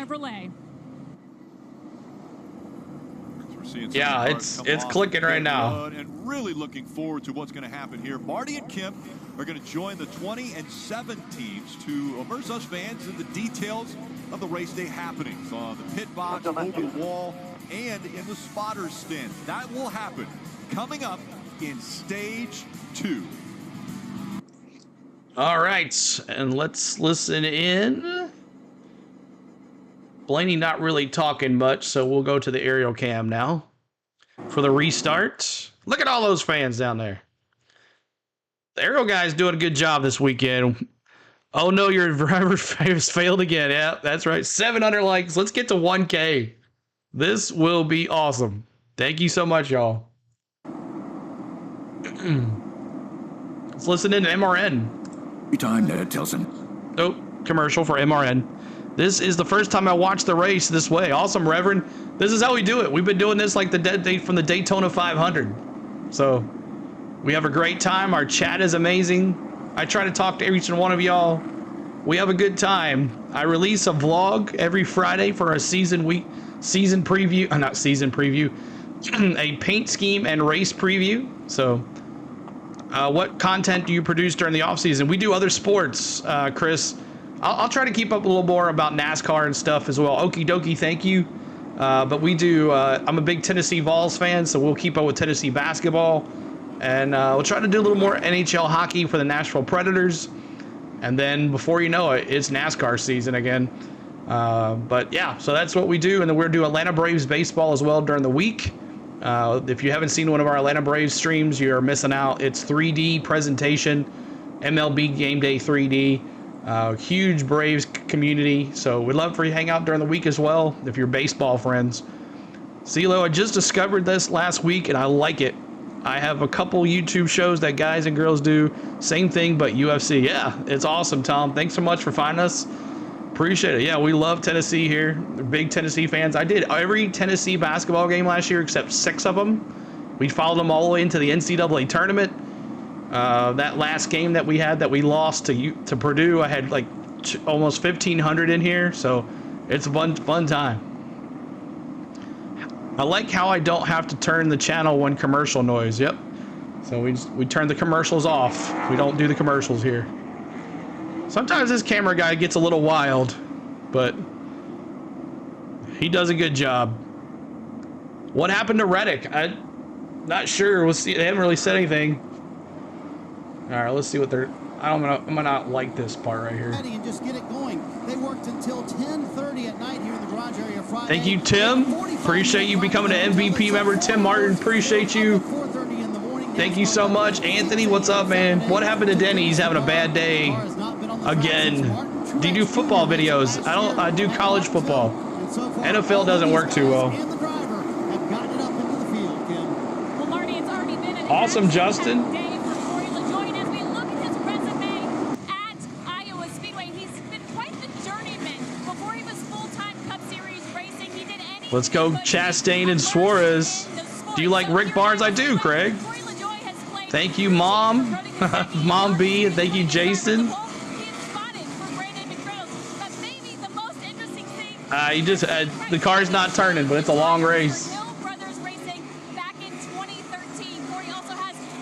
Yeah, it's clicking right now. And really looking forward to what's going to happen here. Marty and Kim are going to join the 20 and 7 teams to immerse us fans in the details of the race day happenings on the pit box, open wall, and in the spotters stand. That will happen coming up in stage 2. All right, and let's listen in. Blaney not really talking much, so we'll go to the aerial cam now for the restart. Look at all those fans down there. The aerial guy's doing a good job this weekend. Oh no, your driver has failed again. Yeah, that's right. 700 likes. Let's get to 1K. This will be awesome. Thank you so much, y'all. Let's listen in to MRN. Time, Ned Tilson. Nope, commercial for MRN. This is the first time I watched the race this way. Awesome, Reverend. This is how we do it. We've been doing this like from the Daytona 500. So we have a great time. Our chat is amazing. I try to talk to each and one of y'all. We have a good time. I release a vlog every Friday for a season preview. Not season preview. A paint scheme and race preview. So what content do you produce during the off season? We do other sports, Chris. I'll try to keep up a little more about NASCAR and stuff as well. Okie dokie, thank you. But we do, I'm a big Tennessee Vols fan, so we'll keep up with Tennessee basketball. And we'll try to do a little more NHL hockey for the Nashville Predators. And then before you know it, it's NASCAR season again. But yeah, so that's what we do. And then we'll do Atlanta Braves baseball as well during the week. If you haven't seen one of our Atlanta Braves streams, you're missing out. It's 3D presentation, MLB Game Day 3D. Huge Braves community, so we'd love for you to hang out during the week as well if you're baseball friends. CeeLo, I just discovered this last week and I like it. I have a couple YouTube shows that guys and girls do, same thing but UFC. Yeah, it's awesome, Tom. Thanks so much for finding us. Appreciate it. Yeah, we love Tennessee here. They're big Tennessee fans. I did every Tennessee basketball game last year except 6 of them. We followed them all the way into the NCAA tournament. That last game that we had that we lost to Purdue, I had like almost 1,500 in here, so it's a fun time. I like how I don't have to turn the channel when commercial noise. Yep. So we turn the commercials off. We don't do the commercials here. Sometimes this camera guy gets a little wild, but he does a good job. What happened to Reddick? I'm not sure. We'll see. They haven't really said anything. All right, let's see what they're. I'm gonna not like this part right here. And just get it going. They worked until 10:30 at night here in the garage area Friday. Thank you, Tim. Appreciate you becoming an MVP member. Tim Martin, appreciate you. Thank you so much. Anthony, what's up, man? What happened to Denny? He's having a bad day again. Do you do football videos? I do college football. NFL doesn't work too well. Awesome, Justin. Day for Corey LaJoie. As we look at his resume at Iowa Speedway, he's been quite the journeyman. Before he was full-time Cup Series racing, he did anything. Let's go, Chastain and Suarez. Do you like Rick Barnes? I do, Craig. Thank you, Mom. Mom B, and thank you, Jason. You just the car's not turning, but it's a long race.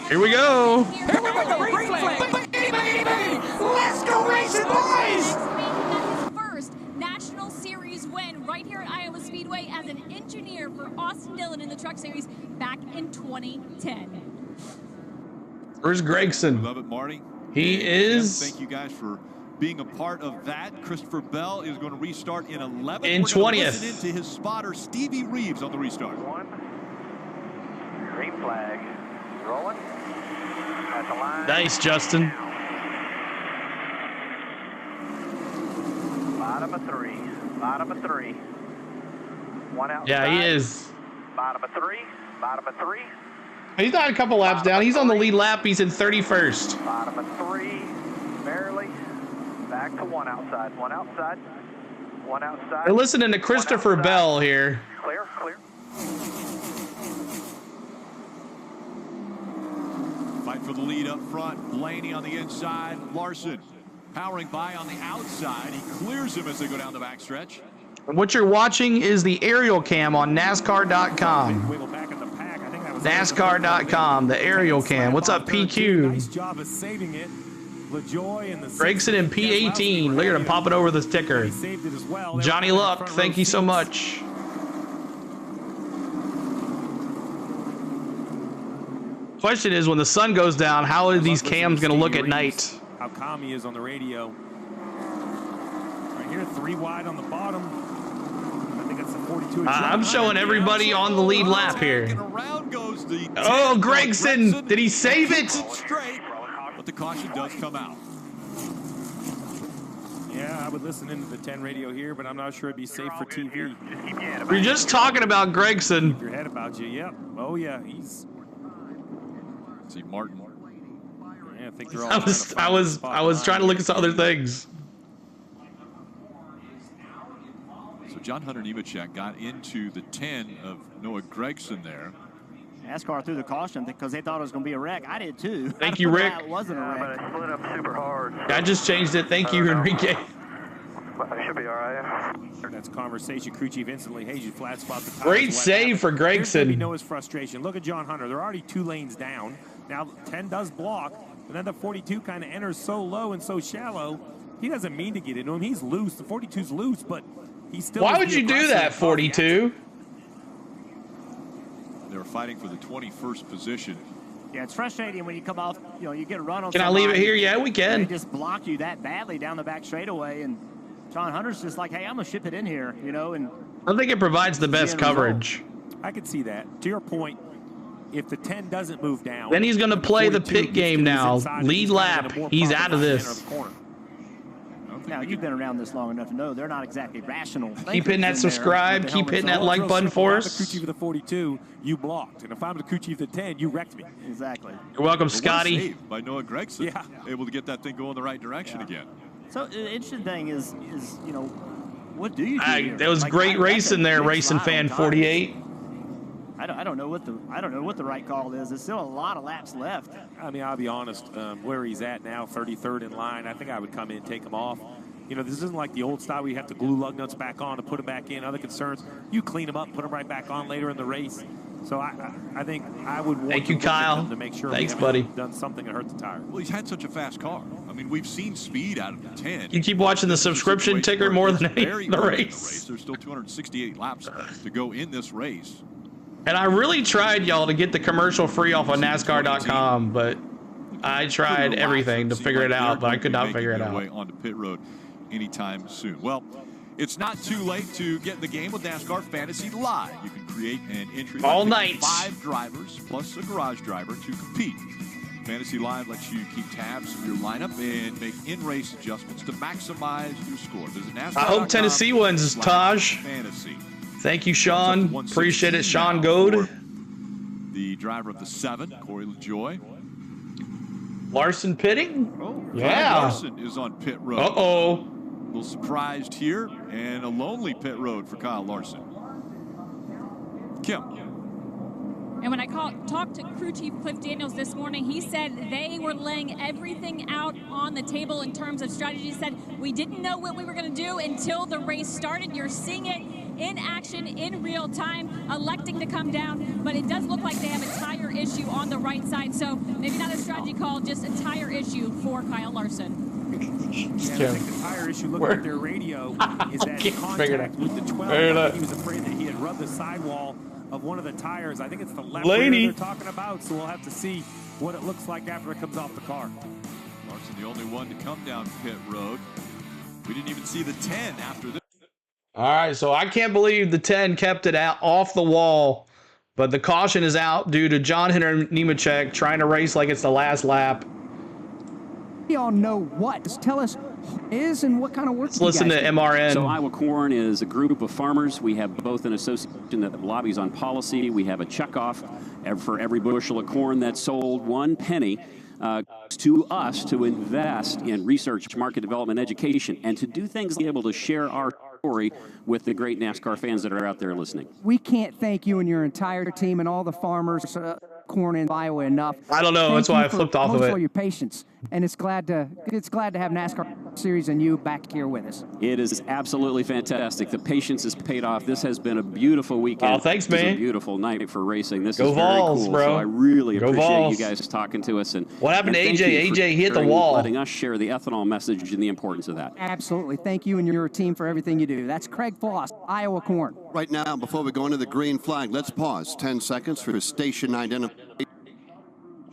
Here we go. Let's go racing, boys! First national series win right here at Iowa Speedway as an engineer for Austin Dillon in the Truck Series back in 2010. Where's Gregson? Love it, Marty. He is. Thank you guys for being a part of that. Christopher Bell is going to restart in 11th. In 20th. Listen into his spotter, Stevie Reeves, on the restart. Green flag. Rolling. At the line. Nice, Justin. Bottom of three. Bottom of three. One outside. Yeah, he is. Bottom of three. Bottom of three. He's not a couple laps down. He's on the lead lap. He's in 31st. Bottom of three. Barely. Back to one outside. One outside. One outside. We're listening to Christopher Bell here. Clear, clear. Fight for the lead up front. Blaney on the inside. Larson powering by on the outside. He clears him as they go down the backstretch. And what you're watching is the aerial cam on NASCAR.com. NASCAR.com, the aerial cam. What's up, PQ? Nice job of saving it. LaJoie and the Gregson and P18. Look at him popping over the sticker. Johnny Luck, thank you so much. Question is, when the sun goes down, how are these cams going to look at night? How calm he is on the radio. Right here, 3 wide on the bottom. I think it's the 42. I'm showing everybody on the lead lap here. Oh, Gregson! Did he save it? Straight, but the caution does come out. Yeah, I would listen into the 10 radio here, but I'm not sure it'd be safe for TV. We're just talking about Gregson. Keep your head about you, yep. Oh, yeah, he's... See Martin. Yeah, I think they're all I was trying to look at some other things. So John Hunter Nemechek got into the 10 of Noah Gregson there. NASCAR threw the caution because they thought it was going to be a wreck. I did too. Thank you, Rick. It wasn't a wreck. But it split up super hard. I just changed it. Thank you, Enrique. But it should be all right. That's conversation. Crew chief instantly. Hey, you flat spot the tires. Great save for Gregson. You know his frustration. Look at John Hunter. They're already 2 lanes down. Now 10 does block, and then the 42 kind of enters so low and so shallow. He doesn't mean to get into him. He's loose. The 42's loose, but he's still. Why would you do that, 42? They were fighting for the 21st position. Yeah, it's frustrating when you come off. You know, you get a run on. Can I leave it here? Yeah, we can. They just block you that badly down the back straightaway, and John Hunter's just like, hey, I'm gonna ship it in here, you know. And I think it provides the best coverage. I could see that. To your point, if the 10 doesn't move down, then he's going to play the pit game now. Lead lap. He's out of this. Now, you've been around this long enough to know they're not exactly rational. Keep hitting that subscribe. Keep hitting that like button for us. If I'm the crew chief of the 42, you blocked. And if I'm the crew chief of the 10, you wrecked me. Exactly. You're welcome, Scotty. Saved by Noah Gregson. Yeah. Able to get that thing going the right direction again. So the interesting thing is you know, what do you do here? That was Like, great racing there, Racing Fan 48. I don't know what the right call is. There's still a lot of laps left. I mean, I'll be honest, where he's at now, 33rd in line, I think I would come in and take him off. You know, this isn't like the old style where you have to glue lug nuts back on to put them back in. Other concerns, you clean them up, put them right back on later in the race. So I think I would want Thank you, Kyle. to make sure Thanks, we buddy. done something to hurt the tire. Well, he's had such a fast car. I mean, we've seen speed out of the 10. You keep watching the subscription ticker more than the race. There's still 268 laps to go in this race. And I really tried, y'all, to get the commercial free off of NASCAR.com, but I tried everything to figure it out, but I could not figure it out. Onto pit road anytime soon. Well, it's not too late to get in the game with NASCAR Fantasy Live. You can create an entry all night. 5 drivers plus a garage driver to compete. Fantasy Live lets you keep tabs of your lineup and make in-race adjustments to maximize your score. Visit NASCAR.com. I hope Tennessee wins, Taj. Fantasy. Thank you, Sean. Appreciate it, Sean Goad. The driver of the 7, Corey LaJoy. Larson pitting? Kye Larson is on pit road. Uh-oh. A little surprised here, and a lonely pit road for Kye Larson. Kim. And when I talked to crew chief Cliff Daniels this morning, he said they were laying everything out on the table in terms of strategy. He said, we didn't know what we were going to do until the race started. You're seeing it in action, in real time, electing to come down. But it does look like they have a tire issue on the right side. So maybe not a strategy call, just a tire issue for Kye Larson. Yeah, I think the tire issue, looking at their radio, is that contact with the 12. He was afraid that he had rubbed the sidewall of one of the tires. I think it's the left rear they're talking about, so we'll have to see what it looks like after it comes off the car. Larson, the only one to come down pit road. We didn't even see the 10 after this. All right, so I can't believe the 10 kept it out off the wall, but the caution is out due to John Henry Nemechek trying to race like it's the last lap. We all know what. Just tell us who it is and what kind of work. Let's listen to MRN. So Iowa Corn is a group of farmers. We have both an association that lobbies on policy. We have a checkoff for every bushel of corn that's sold. 1 penny to us to invest in research, market development, education, and to do things to be able to share our story with the great NASCAR fans that are out there listening. We can't thank you and your entire team and all the farmers, corn in Iowa enough. I don't know. That's why I flipped off of it. For your patience, and it's glad to have NASCAR Series and you back here with us. It is absolutely fantastic. The patience has paid off. This has been a beautiful weekend. Oh, thanks, man. It's a beautiful night for racing. This Go is very Vols, cool. bro. So I really Go appreciate Vols. you guys talking to us. And what happened to and AJ? AJ hit the wall. Letting us share the ethanol message and the importance of that. Absolutely. Thank you and your team for everything you do. That's Craig Foss, Iowa Corn. Right now, before we go into the green flag, let's pause 10 seconds for station identification.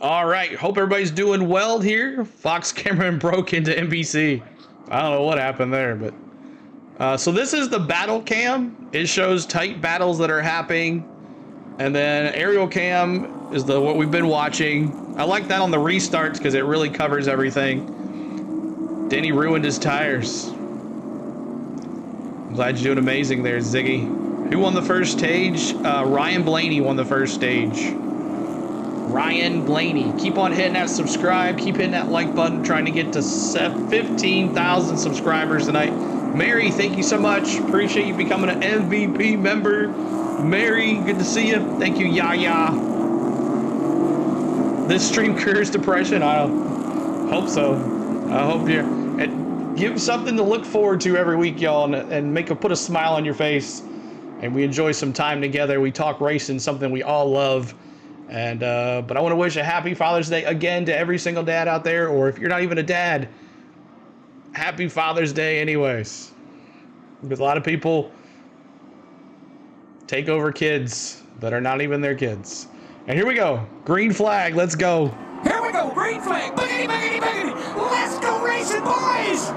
All right. Hope everybody's doing well here. Fox Cameron broke into NBC. I don't know what happened there, but so this is the battle cam. It shows tight battles that are happening, and then aerial cam is what we've been watching. I like that on the restarts because it really covers everything. Denny ruined his tires. I'm glad you're doing amazing there, Ziggy. Who won the first stage? Ryan Blaney won the first stage. Ryan Blaney. Keep on hitting that subscribe. Keep hitting that like button. Trying to get to 15,000 subscribers tonight. Mary, thank you so much. Appreciate you becoming an MVP member. Mary, good to see you. Thank you, Yaya. This stream cures depression. I hope so. I hope you're... Give something to look forward to every week, y'all, and put a smile on your face. And we enjoy some time together. We talk racing, something we all love. And but I want to wish a happy Father's Day again to every single dad out there, or if you're not even a dad, happy Father's Day anyways. Because a lot of people take over kids that are not even their kids. And here we go. Green flag. Let's go. Here we go. Green flag. Boogity, boogity, boogity. Let's go racing, boys.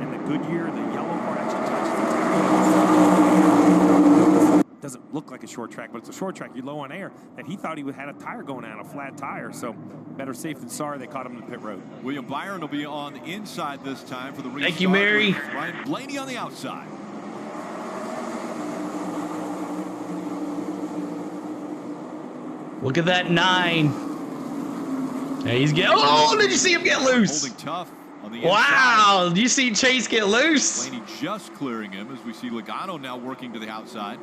And the Goodyear, the yellow part actually touches the tire. Doesn't look like a short track, but it's a short track. You're low on air. That he thought he had a tire going out, a flat tire. So better safe than sorry. They caught him in the pit road. William Byron will be on the inside this time for the restart. Thank you, Mary. Ryan Blaney on the outside. Look at that 9. Hey, he's getting. Oh, did you see him get loose? Holding tough on the wow, inside. Did you see Chase get loose? Blaney just clearing him as we see Logano now working to the outside.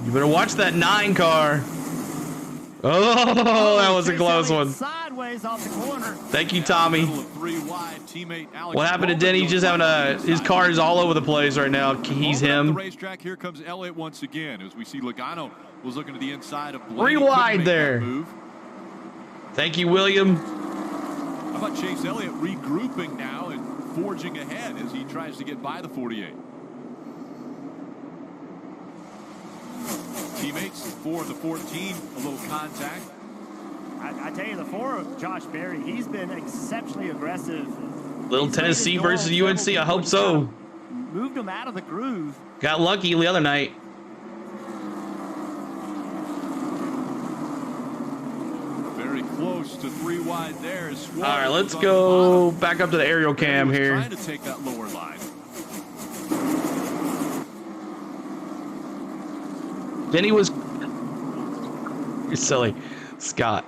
You better watch that 9 car. Oh, that was a close one. Sideways off the corner. Thank you, Tommy. What happened to Denny? Just having his car is all over the place right now. He's him. The racetrack. Here comes Elliott once again as we see Logano was looking to the inside of Blaney. Rewind there. Thank you, William. How about Chase Elliott regrouping now and forging ahead as he tries to get by the 48? Teammates, 4 of the 14, a little contact. I tell you, the 4 Josh Berry, he's been exceptionally aggressive. Little Tennessee versus UNC, I hope so. Moved him out of the groove. Got lucky the other night. Very close to 3 wide there. All right, let's go back up to the aerial cam here. Trying to take that lower line. Denny was. You're silly, Scott.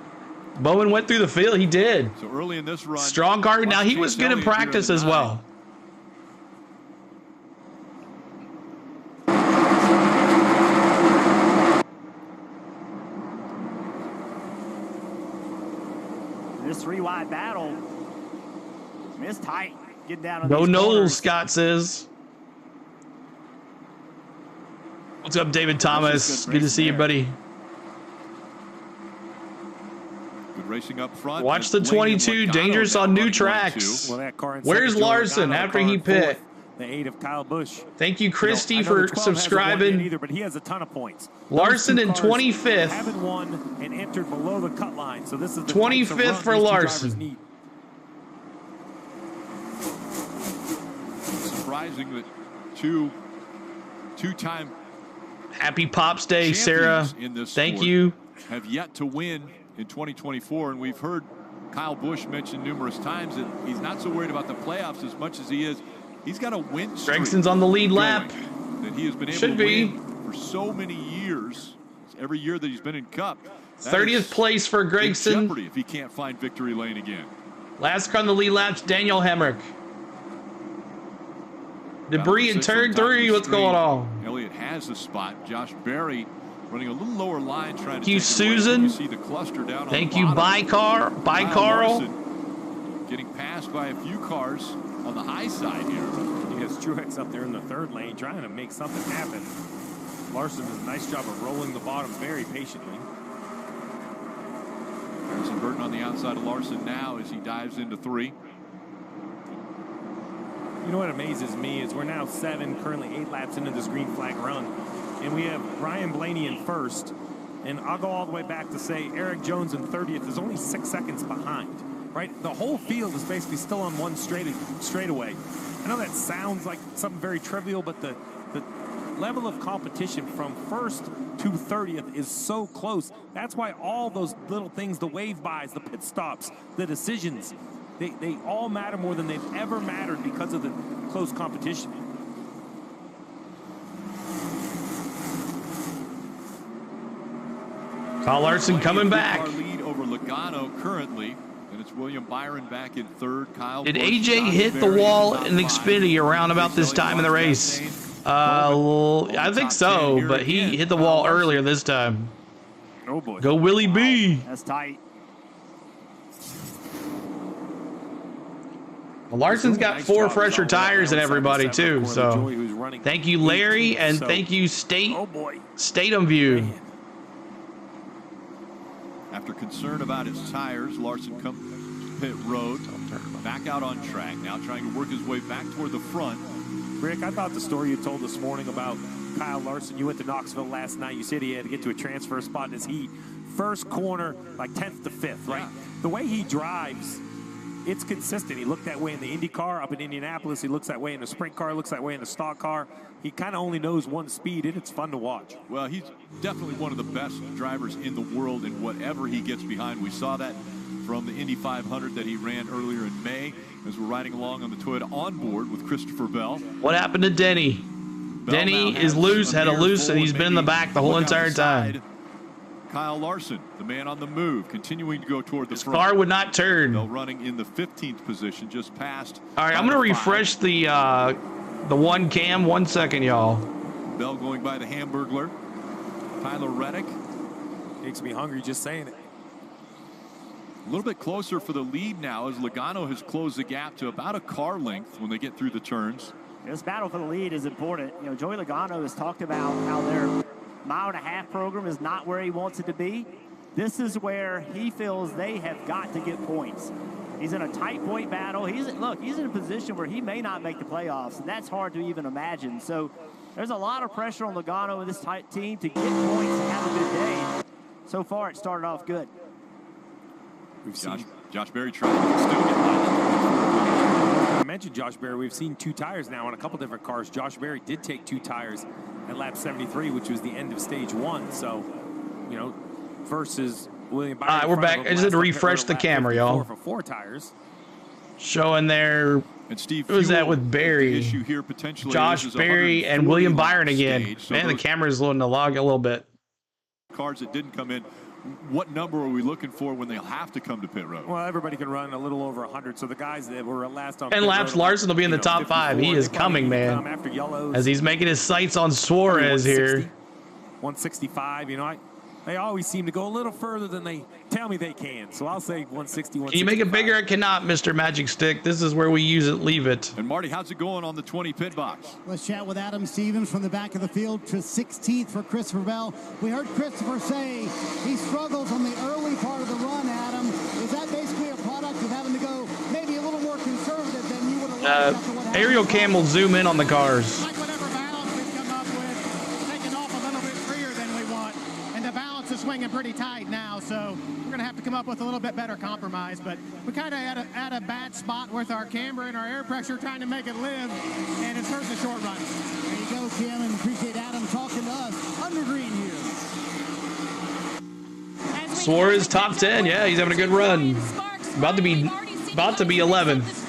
Bowman went through the field. He did. So early in this run, strong car. Now he was good in practice as well. This 3-wide battle. It's tight. Get down on Go these Knowles, corners. Scott says. What's up, David Thomas? Good to see you, buddy. Good racing up front. Watch the 22, dangerous on new tracks. Well, that car in Where's second, Joey Larson Logano, after car he in pit? fourth, The 8 of Kyle Busch. Thank you, Christy, I know for the 12 hasn't won subscribing. yet either, but he has a ton of points. Larson Those in two cars 25th. Haven't won and entered below the cut line. So this is the 25th for Larson. Surprising that two-time Happy Pops Day, Sarah. in this Thank sport you. have yet to win in 2024, and we've heard Kyle Busch mention numerous times that he's not so worried about the playoffs as much as he is. He's got a win streak. Gregson's on the lead lap. That he has been able Should to be. win for so many years. Every year that he's been in Cup. 30th place for In Gregson. jeopardy if he can't find victory lane again. Last car on the lead laps, Daniel Hemrick. Debris in turn 3. What's going on? Elliott has the spot. Josh Berry running a little lower line trying to Thank you, take it away. Susan. You see the cluster down Thank on you, the Bye Carl. Larson getting passed by a few cars on the high side here. He has Truex up there in the 3rd lane trying to make something happen. Larson does a nice job of rolling the bottom very patiently. Harrison Burton on the outside of Larson now as he dives into 3. You know what amazes me is we're now currently 8 laps into this green flag run. And we have Ryan Blaney in 1st. And I'll go all the way back to say Eric Jones in 30th is only 6 seconds behind. Right? The whole field is basically still on one straightaway. I know that sounds like something very trivial, but the level of competition from 1st to 30th is so close. That's why all those little things, the wave bys, the pit stops, the decisions, they all matter more than they've ever mattered because of the close competition. Kyle Larson coming back. Our lead over Logano currently, and it's William Byron back in 3rd. Kyle Did Busch, AJ Josh hit the Berry wall top in 5. Xfinity around about this time in the race? I think so, but he hit the wall earlier this time. Oh boy. Go Willie B. That's tight. Well, Larson's got 4 fresher tires than everybody too, so thank you, Larry, and thank you, Statham View. After concern about his tires, Larson comes pit road, back out on track, now trying to work his way back toward the front. Rick, I thought the story you told this morning about Kyle Larson, you went to Knoxville last night, you said he had to get to a transfer spot in his heat. 1st corner, like 10th to 5th, right? The way he drives, it's consistent. He looked that way in the Indy car up in Indianapolis. He looks that way in the sprint car, looks that way in the stock car. He kind of only knows one speed, and it's fun to watch. Well, he's definitely one of the best drivers in the world in whatever he gets behind. We saw that from the Indy 500 that he ran earlier in May as we're riding along on the Toyota onboard with Christopher Bell. What happened to Denny? Denny is loose, had a loose, and he's been in the back the whole entire time. Kye Larson, the man on the move, continuing to go toward the His front. car would not turn. Bell running in the 15th position, just past. All right, I'm going to refresh the one cam. 1 second, y'all. Bell going by the Hamburglar. Tyler Reddick. Makes me hungry just saying it. A little bit closer for the lead now as Logano has closed the gap to about a car length when they get through the turns. This battle for the lead is important. You know, Joey Logano has talked about how their mile-and-a-half program is not where he wants it to be. This is where he feels they have got to get points. He's in a tight point battle. He's in a position where he may not make the playoffs, and that's hard to even imagine. So there's a lot of pressure on Logano and this tight team to get points and have a good day. So far, it started off good. We've seen Josh Berry trying to still get by. I mentioned Josh Berry. We've seen 2 tires now on a couple different cars. Josh Berry did take 2 tires at lap 73, which was the end of stage 1. So, you know, versus William Byron. All right, we're back. I just had to refresh the camera, y'all. For 4 tires. Showing there. And Steve, who was that with Barry? Issue here potentially Josh Berry and William Byron again. Stage, so man, the camera's loading the log a little bit. Cars that didn't come in. What number are we looking for when they'll have to come to pit road? Well, everybody can run a little over 100. So the guys that were last on and pit laps, road, Larson will be in the top 5. He is coming, man. After yellows, as he's making his sights on Suarez here. 165. You know, they always seem to go a little further than they tell me they can. So I'll say 160. Can you make it bigger? I cannot, Mr. Magic Stick. This is where we use it. Leave it. And Marty, how's it going on the 20 pit box? Let's chat with Adam Stevens from the back of the field to 16th for Christopher Bell. We heard Christopher say he struggles on the early part of the run, Adam. Is that basically a product of having to go maybe a little more conservative than you would have aerial cam will zoom in on the cars. Like whatever balance we've come up with, taking off a little bit freer than we want. And the balance is swinging pretty tight now, so we're going to have to come up with a little bit better compromise. But we kind of at a bad spot with our camber and our air pressure trying to make it live, and it's hurting the short run. There you go, Kim, and appreciate Adam talking to us under green here. Suarez top 10. Yeah, he's having a good run. About to be 11th.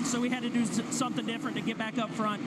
So we had to do something different to get back up front.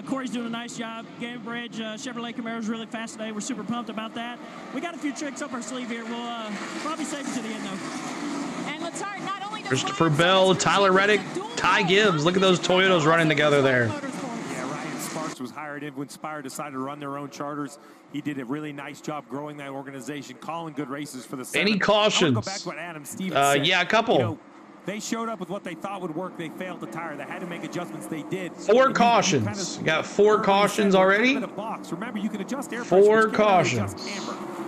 Corey's doing a nice job. Game Bridge, Chevrolet Camaro's really fast today. We're super pumped about that. We got a few tricks up our sleeve here. We'll probably save it to the end, though. And let's start not only Christopher Bell, Tyler Reddick, Ty Gibbs. Look at those Toyotas running together there. Yeah, Ryan Sparks was hired in when Spire decided to run their own charters. He did a really nice job growing that organization, calling good races for the 7th. Any cautions? Go back to what Adam Stevens said. Yeah, a couple. You know, they showed up with what they thought would work. They failed to tire. They had to make adjustments. They did. 4 cautions. You got 4 cautions already? Remember, you can adjust air 4 cautions.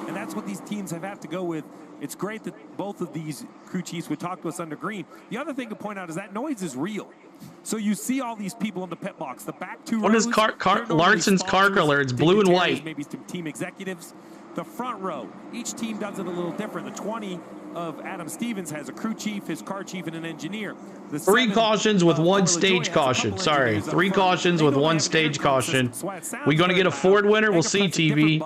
And that's what these teams have to go with. It's great that both of these crew chiefs would talk to us under green. The other thing to point out is that noise is real. So you see all these people in the pit box. The back 2 rows. What is Larson's car color? It's blue and white. Maybe some team executives. The front row, each team does it a little different. The 20 of Adam Stevens has a crew chief, his car chief, and an engineer. The 3 cautions with 1 stage caution. Sorry, 3 cautions with 1 stage caution. We going to get a Ford winner? We'll see, TV.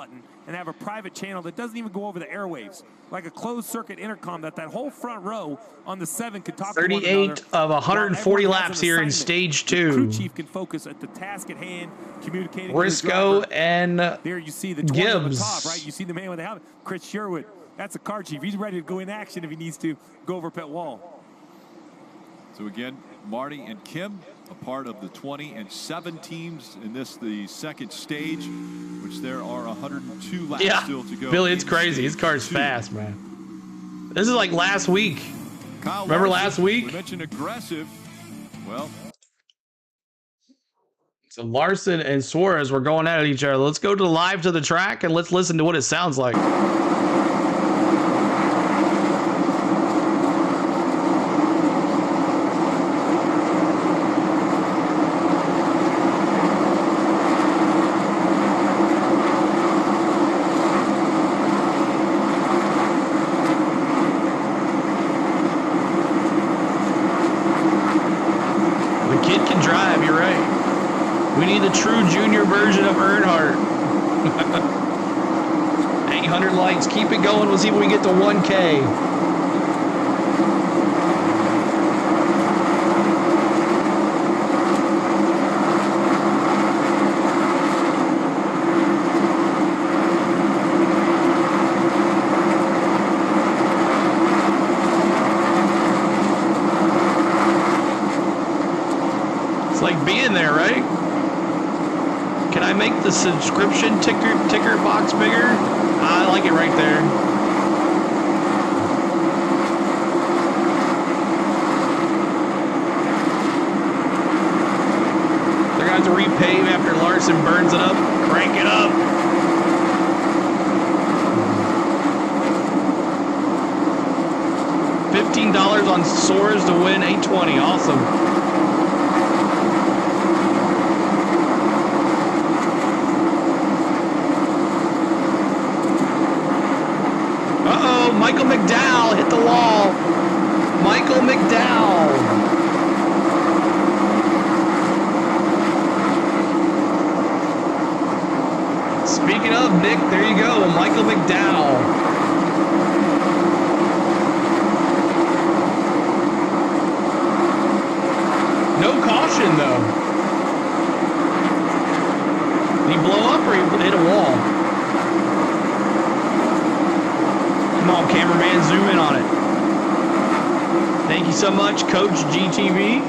And have a private channel that doesn't even go over the airwaves, like a closed circuit intercom that whole front row on the 7 could talk to one another. 38 of 140 laps here in stage 2. The crew chief can focus at the task at hand, communicating Briscoe with the and there you see the 20 Gibbs. on the top, right? You see the man with the helmet, Chris Sherwood. That's a car chief. He's ready to go in action if he needs to go over pit wall. So again, Marty and Kim, a part of the 20 and 7 teams in this, the 2nd stage, which there are 102 laps still to go. Billy, it's crazy. His car's fast, man. This is like last week. Kyle Remember Larson, last week? We mentioned aggressive. Well, so Larson and Suarez were going at each other. Let's go to live to the track and let's listen to what it sounds like. The true junior version of Earnhardt. 800 likes. Keep it going. We'll see when we get to 1K. like being there, right? Can I make the subscription ticker box bigger? I like it right there. They're going to have to repave after Larson burns it up. Crank it up. $15 on Soares to win 820. Awesome. Uh-oh, Michael McDowell hit the wall. Michael McDowell. Speaking of, Nick, there you go, Michael McDowell. No caution, though. Did he blow up or he hit a wall? Come on, cameraman, zoom in on it. Thank you so much, Coach GTV.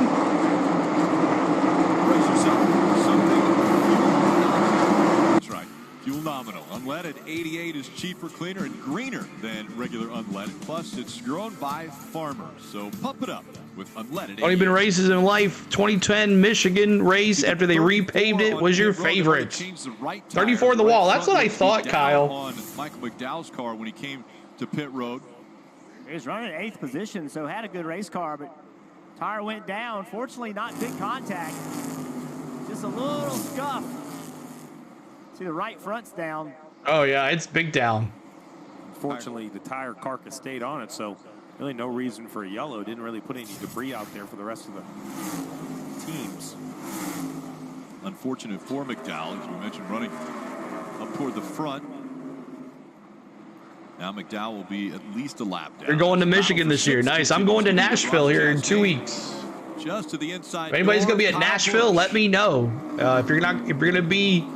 That's right. Fuel nominal. Unleaded 88 is cheaper, cleaner, and greener than regular unleaded. Plus, it's grown by farmers. So pump it up with unleaded. Only been races in life. 2010 Michigan race after they repaved it was your favorite. 34 in the wall. That's what I thought, Kyle. On Michael McDowell's car when he came to pit road. He was running in 8th position, so had a good race car, but tire went down. Fortunately, not big contact. Just a little scuff. See, the right front's down. Oh, yeah, it's big down. Unfortunately, the tire carcass stayed on it, so really no reason for a yellow. Didn't really put any debris out there for the rest of the teams. Unfortunate for McDowell, as we mentioned, running up toward the front. Now McDowell will be at least a lap down. You're going to Michigan this year. Nice. I'm going to Nashville here in 2 weeks. Just to the inside. If anybody's going to be at Nashville, let me know. If you're going to be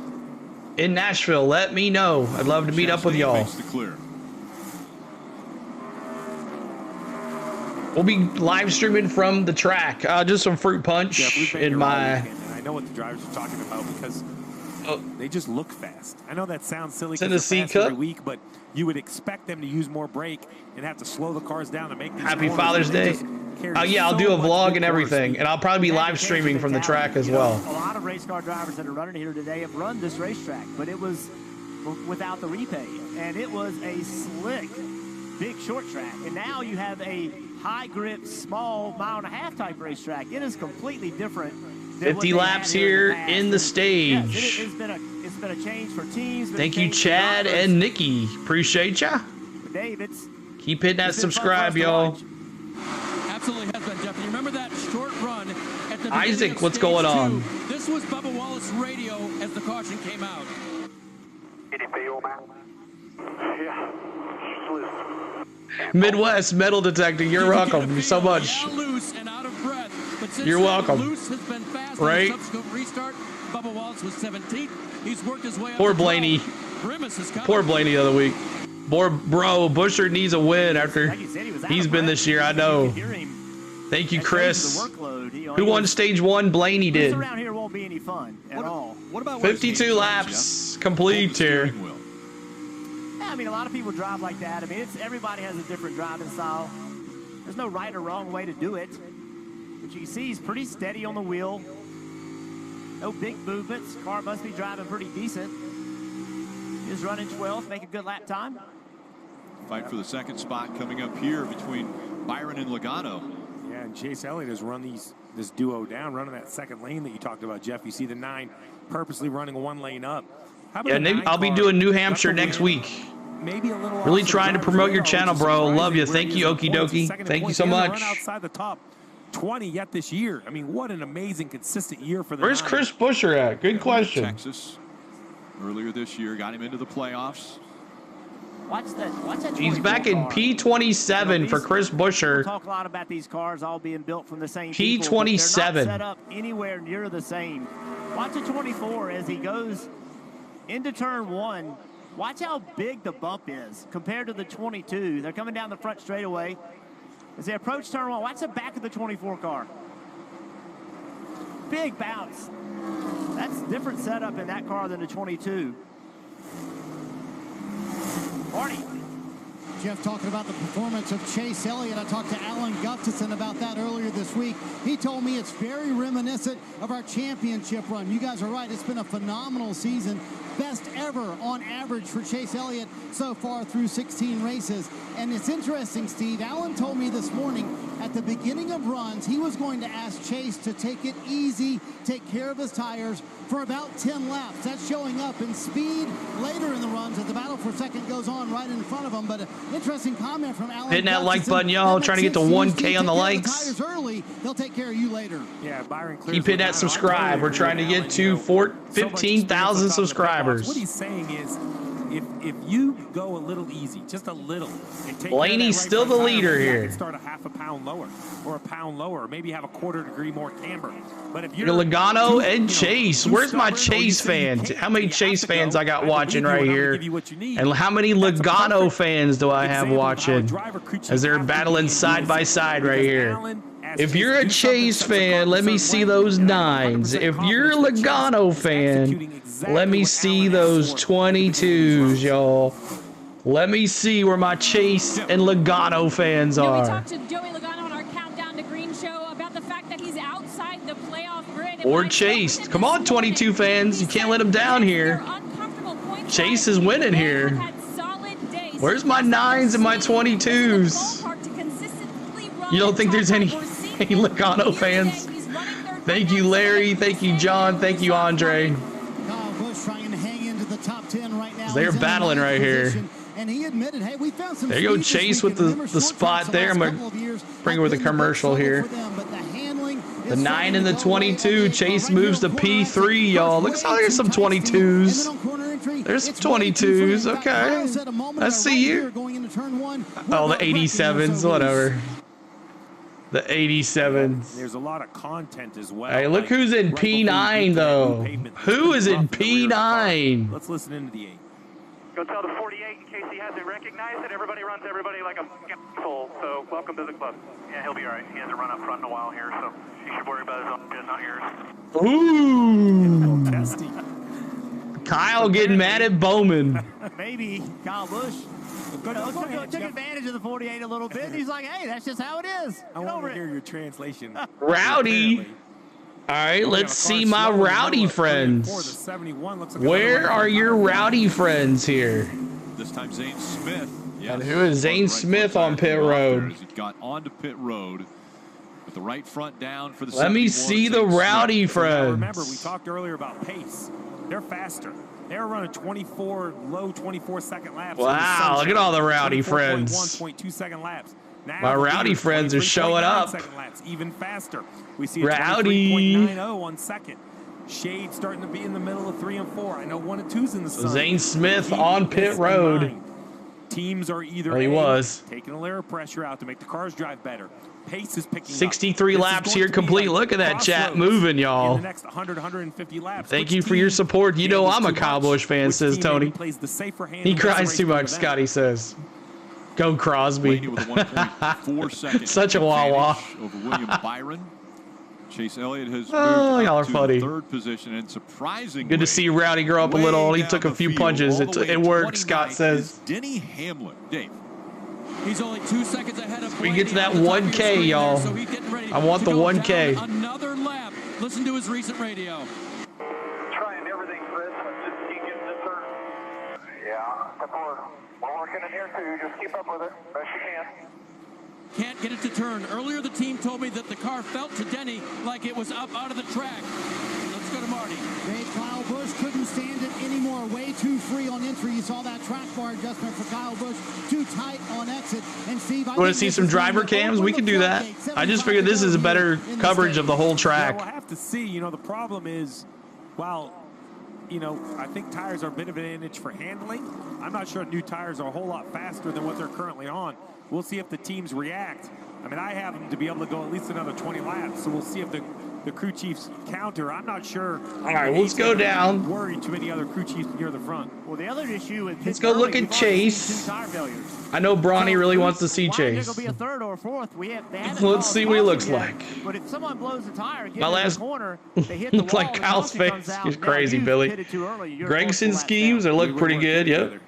in Nashville, let me know. I'd love to meet up with y'all. We'll be live streaming from the track. Just some fruit punch in my. And I know what the drivers are talking about because they just look fast. I know that sounds silly because they're fast every week, but you would expect them to use more brake and have to slow the cars down to make these Happy corners. Father's Day. Yeah, I'll do a vlog and everything, and I'll probably be live streaming from the track as well. A lot of race car drivers that are running here today have run this racetrack, but it was without the repave, and it was a slick, big short track. And now you have a high grip, small mile-and-a-half type racetrack. It is completely different. 50 laps here in the stage. Yes, it's been a change for teams. Thank you, Chad and Nikki. Appreciate ya. Dave, keep hitting that subscribe, y'all. Absolutely has been, Jeff. You remember that short run at the Isaac, what's going on? This was Bubba Wallace radio as the caution came out. Midwest metal detecting. You're welcome so much. Loose and out of breath. But since You're welcome. Loose has been fast. Right? Subsequent restart. Bubba Wallace was 17th. He's worked his way up. Poor Blaney. Poor Blaney the other week. Bro, Busher needs a win after he's been this year. I know. Thank you, Chris. Who won stage 1? Blaney did. Around here won't be any fun at all. What about 52 laps complete here. Yeah, I mean, a lot of people drive like that. I mean, everybody has a different driving style. There's no right or wrong way to do it. But you can see he's pretty steady on the wheel. No big movements. Car must be driving pretty decent. He's running 12th, make a good lap time. Fight for the second spot coming up here between Byron and Logano. Yeah, and Chase Elliott has run this duo down, running that second lane that you talked about, Jeff. You see the 9 purposely running one lane up. Yeah, I'll be doing New Hampshire next week. Maybe a little really trying to promote your channel, bro. Love you. Thank you, Okie dokie. Thank you so much. Run outside the top 20 yet this year. I mean, what an amazing, consistent year for the Where's Chris Busher at? Good question. Texas earlier this year got him into the playoffs. Watch that. He's back in P27 for Chris Busher. We talk a lot about these cars all being built from the same P27. They're not set up anywhere near the same. Watch the 24 as he goes into turn 1. Watch how big the bump is compared to the 22. They're coming down the front straightaway. As they approach turn 1, watch the back of the 24 car. big bounce. That's a different setup in that car than the 22. Marty. Jeff talking about the performance of Chase Elliott. I talked to Alan Gustafson about that earlier this week. He told me it's very reminiscent of our championship run. You guys are right. It's been a phenomenal season. Best ever on average for Chase Elliott so far through 16 races. And it's interesting, Steve. Alan told me this morning at the beginning of runs, he was going to ask Chase to take it easy, take care of his tires for about 10 laps. That's showing up in speed later in the runs as the battle for second goes on right in front of him. But an interesting comment from Alan. Hitting that like button, y'all. Trying to get to 1K on the likes. Tires early, they'll take care of you later. Yeah, Byron. Keep hitting that subscribe. We're trying to get to 15,000 subscribers. What he's saying is, if you go a little easy, just a little, and take Blaney's still the leader here. Start a half a pound lower, or a pound lower, or maybe have a quarter degree more camber. But if you're Logano and Chase, where's my Chase fans? How many Chase fans I got watching right here? And how many Logano fans do I have watching as they're battling side by side right here? If you're a Chase fan, let me see those 9s. If you're a Logano fan, let me see those 22s, y'all. Let me see where my Chase and Logano fans We are. talked to Joey Logano on our Countdown to Green show about the fact that he's outside the playoff grid. Or Chase. Come on, 22 fans. You can't let them down here. Chase is winning here. Where's my 9s and my 22s? You don't think there's any Logano fans? Thank you, Larry. Thank you, John. Thank you, Andre. They're battling right here. And he admitted, hey, we found some. There you go, Chase with the spot there. I'm going to bring it with a commercial here. The 9 and the 22. Chase moves to P3, y'all. Look how there's some 22s. There's some 22s. Okay. I see you. Oh, the 87s. Whatever. The 87s. There's a lot of content as well. Hey, look who's in P9, though. Who is in P9? Let's listen into the 8. Go tell the 48 in case he hasn't recognized it. Everybody runs everybody like a fool. So welcome to the club. Yeah, he'll be all right. He hasn't run up front in a while here, so you should worry about his own shit, not yours. Ooh. Kyle getting mad at Bowman. Maybe Kyle Busch took advantage of the 48 a little bit. He's like, hey, that's just how it is. I want to hear your translation. Rowdy. All right, let's see my rowdy friends. Where are your rowdy friends here? This time Zane Smith. And who is Zane Smith on pit road? He got onto pit road with the right front down for the. Let me see the rowdy friends. Remember, we talked earlier about pace. They're faster. They're running low 24-second laps. Wow, look at all the rowdy friends. 1.2-second laps. Now my rowdy friends are showing up. Laps, even faster. We see Rowdy 23.90 on second. Shade starting to be in the middle of 3 and 4. I know 1 and 2's in the sun. Zane Smith on pit road. Teams are either taking a layer of pressure out to make the cars drive better. Pace is picking 63 laps here complete. Look at that chat moving, y'all. In the next 100, 150 laps. Thank you for your support. You know I'm a Kyle Busch fan, says Tony. He cries too much, Scotty says. Go Crosby. Such a wawa. Over William Byron. Chase Elliott has moved y'all are up to funny. third position, and surprisingly, good to see Rowdy grow up a little. He took a few punches. It worked, Scott says. Denny Hamlin. Dave. He's only 2 seconds ahead of We get to that 1K, y'all. I want the 1K. Another lap. Listen to his recent radio. Trying everything, Chris. Just keep getting the turn. Yeah, we're working in here too. Just keep up with it best you can. Can't get it to turn. Earlier, the team told me that the car felt to Denny like it was up out of the track. Let's go to Marty. Kyle Busch couldn't stand it anymore. Way too free on entry. You saw that track bar adjustment for Kyle Busch. Too tight on exit. And Steve, I want to see some driver cams? We can do that. I just figured this is a better coverage of the whole track. Yeah, we'll have to see. You know, the problem is, while, you know, I think tires are a bit of an advantage for handling, I'm not sure new tires are a whole lot faster than what they're currently on. We'll see if the teams react. I mean, I have them to be able to go at least another 20 laps, so we'll see if the the crew chief's counter. I'm not sure. All right, let's go down. Worried too many other crew chiefs near the front. Well, the other issue is let's go look at Chase. I know Bronny really wants to see Chase. Be a third or fourth. Let's see what he looks like. But if someone blows the tire, my last corner, they hit the look like Kyle's face. He's crazy, Billy. Gregson schemes, they look pretty good. Yep.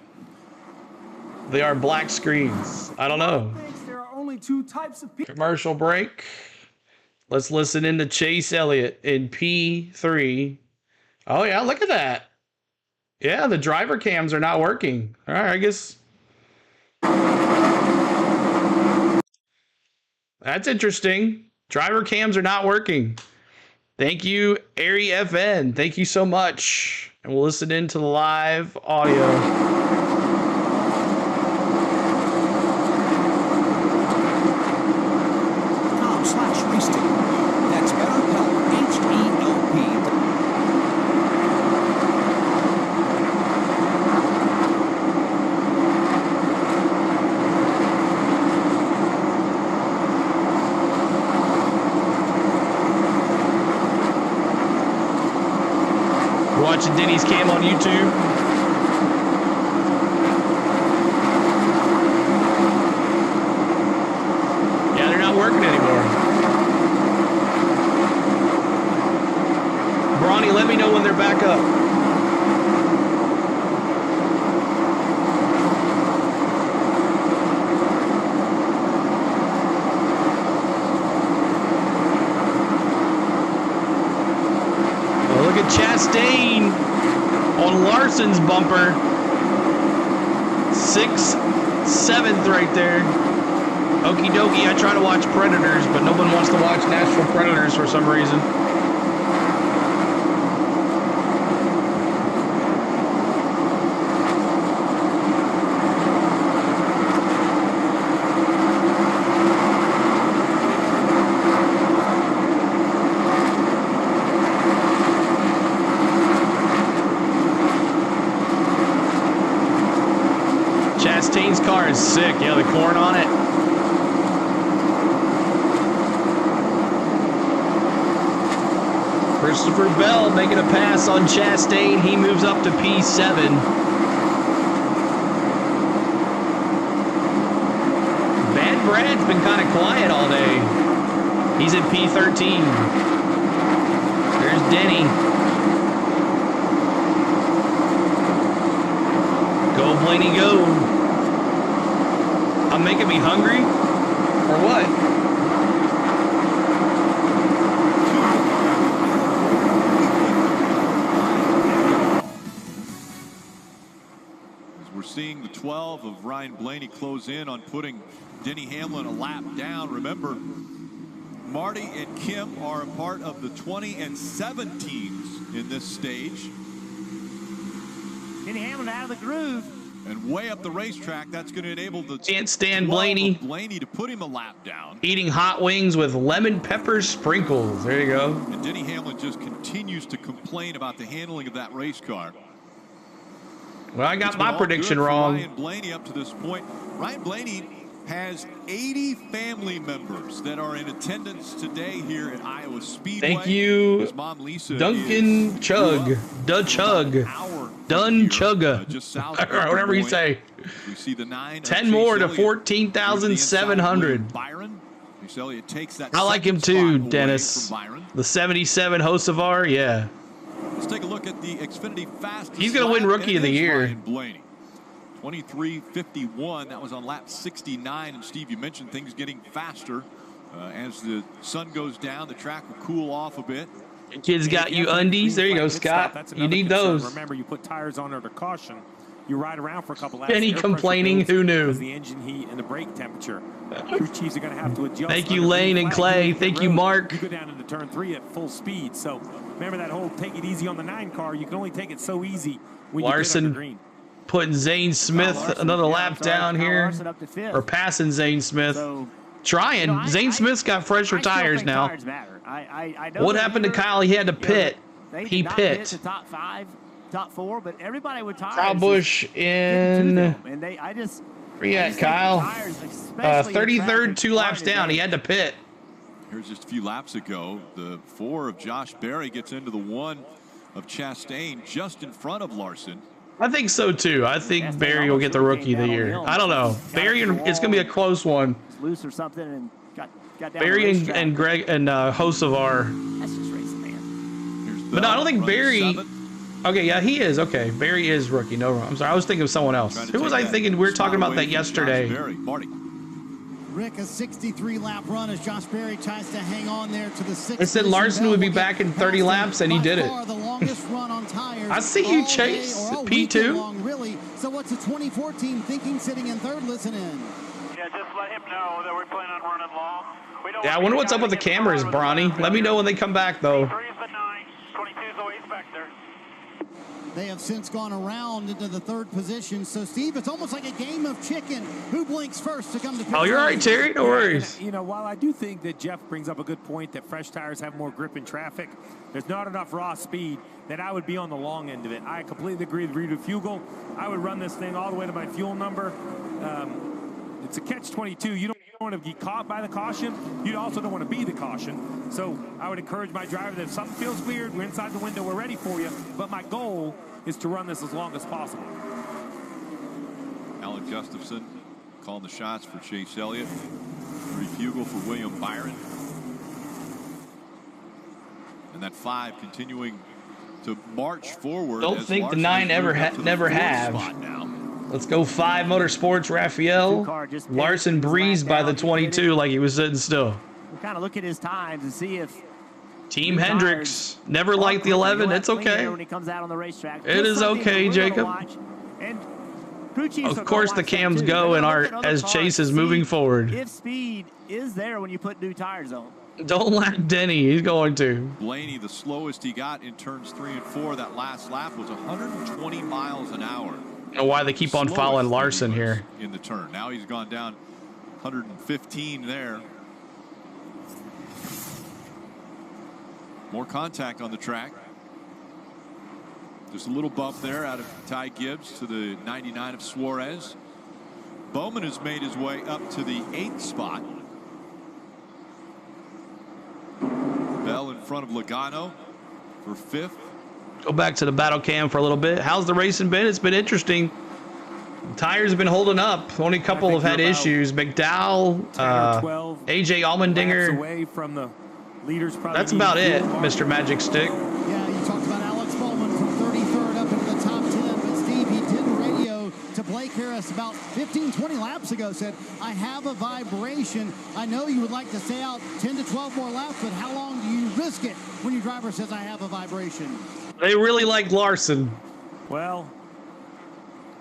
They are black screens. I don't know. There are only two types of people. Commercial break. Let's listen in to Chase Elliott in P3. Oh, yeah, look at that. Yeah, the driver cams are not working. All right, I guess. That's interesting. Driver cams are not working. Thank you, Ari FN. Thank you so much. And we'll listen into the live audio. That's BetterHelp, H-E-L-P. We're watching Denny's cam on YouTube. Yeah, they're not working anymore. Bronny, let me know when they're back up. Oh, look at Chastain on Larson's bumper. 6th, 7th right there. Okie dokie, I try to watch Predators, but no one wants to watch Nashville Predators for some reason. Chastain's car is sick. Yeah, the corn on it. Christopher Bell making a pass on Chastain. He moves up to P7. Bad Brad's been kind of quiet all day. He's at P13. There's Denny. Go, Blaney, go. I'm making me hungry? Or what? As we're seeing the 12 of Ryan Blaney close in on putting Denny Hamlin a lap down. Remember, Marty and Kim are a part of the 20 and 7 teams in this stage. Denny Hamlin out of the groove. And way up the racetrack, that's going to enable the can't stand Blaney to put him a lap down. Eating hot wings with lemon pepper sprinkles. There you go. And Denny Hamlin just continues to complain about the handling of that race car. Well, I got my prediction wrong. Ryan Blaney up to this point. Ryan Blaney has 80 family members that are in attendance today here at Iowa Speedway. Thank you, his mom, Lisa, Duncan Chug. Dun Chugga. Or whatever you say. We see the 9 10 more to 14,700. Byron. Elliott takes that. I like him too, Dennis. The 77 Hocevar, yeah. Let's take a look at the Xfinity fastest. He's going to win Rookie of the Year. Ryan Blaney. 23:51. That was on lap 69. And Steve, you mentioned things getting faster as the sun goes down. The track will cool off a bit. Kids got you undies. There you go, Scott. You need those. Remember, you put tires on under caution. You ride around for a couple laps. Any complaining? Who knew? The engine heat and the brake temperature. Crew chiefs are going to have to adjust. Thank you, Lane and Clay. Thank you, Mark. You go down into turn 3 at full speed. So remember that whole take it easy on the 9 car. You can only take it so easy when you get under green. Putting Zane Smith another lap down here, or passing Zane Smith. Trying. Zane Smith's got fresher tires now. What happened to Kyle? He had to pit. He pit. The top 5, top 4, but everybody with tires. Kyle Busch in. And I just. Where you at, Kyle? 33rd, 2 laps down. He had to pit. Here's just a few laps ago. The 4 of Josh Berry gets into the 1 of Chastain just in front of Larson. I think so too. I think Barry will get the rookie of the year. I don't know. Barry, it's gonna be a close one. Loose or something and got down. Barry and Greg and Hocevar. That's just racing, man. But no, I don't think Barry. Okay, yeah, he is. Okay, Barry is rookie. No, I'm sorry. I was thinking of someone else. Who was I thinking? We were talking about that yesterday. Marty. Rick, a 63-lap run as Josh Berry tries to hang on there to the 6th. It said Larson would be back in 30 laps, and he did it. The longest run on tires. I see you, Chase. P2. Long, really. So what's a 2014 thinking sitting in third? Listen in. Yeah, just let him know that we're planning on running long. Yeah, I wonder what's up with the cameras, Bronny. Let me know when they come back, though. 3 is the 9, 22 is always back there. They have since gone around into the 3rd position. So, Steve, it's almost like a game of chicken. Who blinks first to come to pit? Oh, you're right, Terry. No worries. You know, while I do think that Jeff brings up a good point that fresh tires have more grip in traffic, there's not enough raw speed that I would be on the long end of it. I completely agree with Reed Fugel. I would run this thing all the way to my fuel number. It's a catch-22. You don't want to get caught by the caution. You also don't want to be the caution. So I would encourage my driver that if something feels weird, we're inside the window, we're ready for you. But my goal is to run this as long as possible. Alan Gustafson calling the shots for Chase Elliott. Refugel for William Byron. And that 5 continuing to march forward. Don't think the 9 never have. Let's go 5 Motorsports, Raphael. Larson breezed by the 22 like he was sitting still. We'll kind of look at his times and see if Team Hendricks never liked the 11. It's okay. When he comes out on the racetrack. It is okay, Jacob. Of course, the cams go and as Chase is moving forward. If speed is there when you put new tires on. Don't laugh, Denny. He's going to. Blaney, the slowest he got in turns 3 and 4. That last lap was 120 miles an hour. I don't know why they keep on following Larson here. In the turn. Now he's gone down 115 there. More contact on the track. Just a little bump there out of Ty Gibbs to the 99 of Suarez. Bowman has made his way up to the 8th spot. Bell in front of Logano for 5th. Go back to the battle cam for a little bit. How's the racing been? It's been interesting. Tires have been holding up. Only a couple have had issues. McDowell, AJ Allmendinger. Away from the leaders. That's about it, Mr. Magic Stick. Yeah, you talked about Alex Bowman from 33rd up into the top 10. But Steve, he did radio to Blake Harris about 15, 20 laps ago. Said, I have a vibration. I know you would like to stay out 10 to 12 more laps, but how long do you risk it when your driver says, I have a vibration? They really like Larson. Well,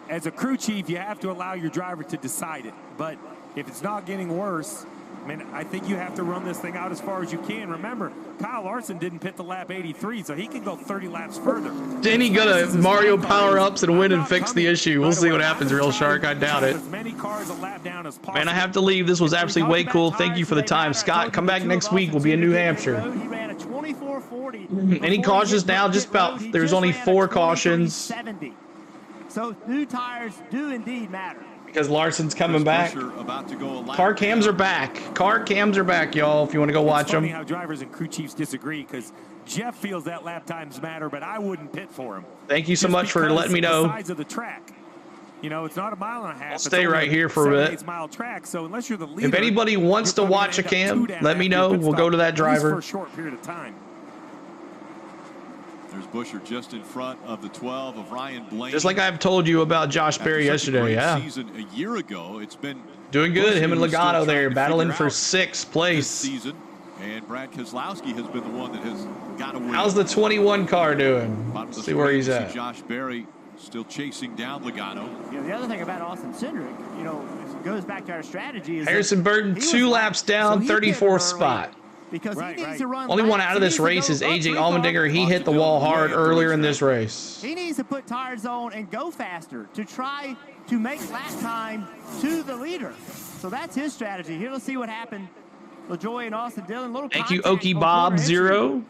as a crew chief, you have to allow your driver to decide it. But if it's not getting worse, I mean, I think you have to run this thing out as far as you can. Remember, Kye Larson didn't pit the lap 83, so he can go 30 laps further. Then he got a Mario power-ups and win and fix the issue. We'll see what happens, Real Shark. I doubt it. Man, I have to leave. This was absolutely way cool. Thank you for the time. Scott, come back next week. We'll be in New Hampshire. He ran a 24.40. Any cautions now? Just about. There's only 4 cautions. 70. So new tires do indeed matter. Because Larson's coming back. Car cams are back. Car cams are back, y'all, if you want to go watch them. It's funny how drivers and crew chiefs disagree, because Jeff feels that lap times matter, but I wouldn't pit for him. Thank you so much for letting me know. The size of the track. You know, it's not a mile and a half. I'll stay right here for a bit. Mile track, so unless you're the leader, if anybody wants to watch a cam, let me know. We'll go to that driver. For a short period of time. There's Busher just in front of the 12 of Ryan Blaney. Just like I've told you about Josh Berry yesterday, yeah. Season a year ago, it's been doing good. Him and Logano there battling for 6th place. Season, and Brad Keselowski has been the one that has got away. How's the 21 car doing? Let's see where he's at. Josh Berry still chasing down Logano. You know, the other thing about Austin Cindric, you know, it goes back to our strategy. Is Harrison Burton 2 laps down, 34th spot. Because he needs to run. Only one out of this race is AJ Allmendinger. He hit the wall hard earlier in this race. He needs to put tires on and go faster to try to make lap time to the leader. So that's his strategy. Here, let's see what happened. LaJoy and Austin Dillon. Thank you, Okie Bob 0.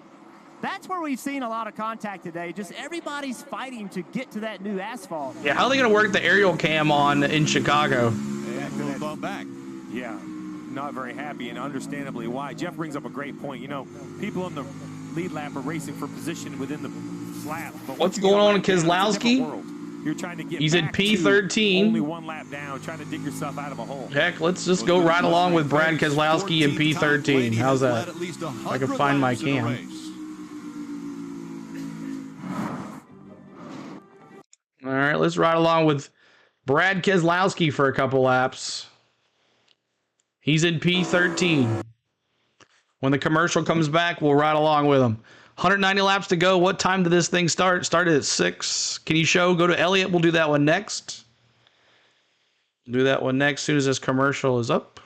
That's where we've seen a lot of contact today. Just everybody's fighting to get to that new asphalt. Yeah, how are they going to work the aerial cam on in Chicago? And we'll bump back. Yeah. not very happy, and understandably why. Jeff brings up a great point. You know, people in the lead lap are racing for position within the lap. But what's going on, Keselowski? You're trying to get He's in P13. Only one lap down, trying to dig yourself out of a hole. Heck, let's just go right along with Brad Keselowski in P13. How's that? If I can find my cam. All right, let's ride along with Brad Keselowski for a couple laps. He's in P13. When the commercial comes back, we'll ride along with him. 190 laps to go. What time did this thing start? Started at 6. Can you show? Go to Elliott. We'll do that one next. Do that one next as soon as this commercial is up.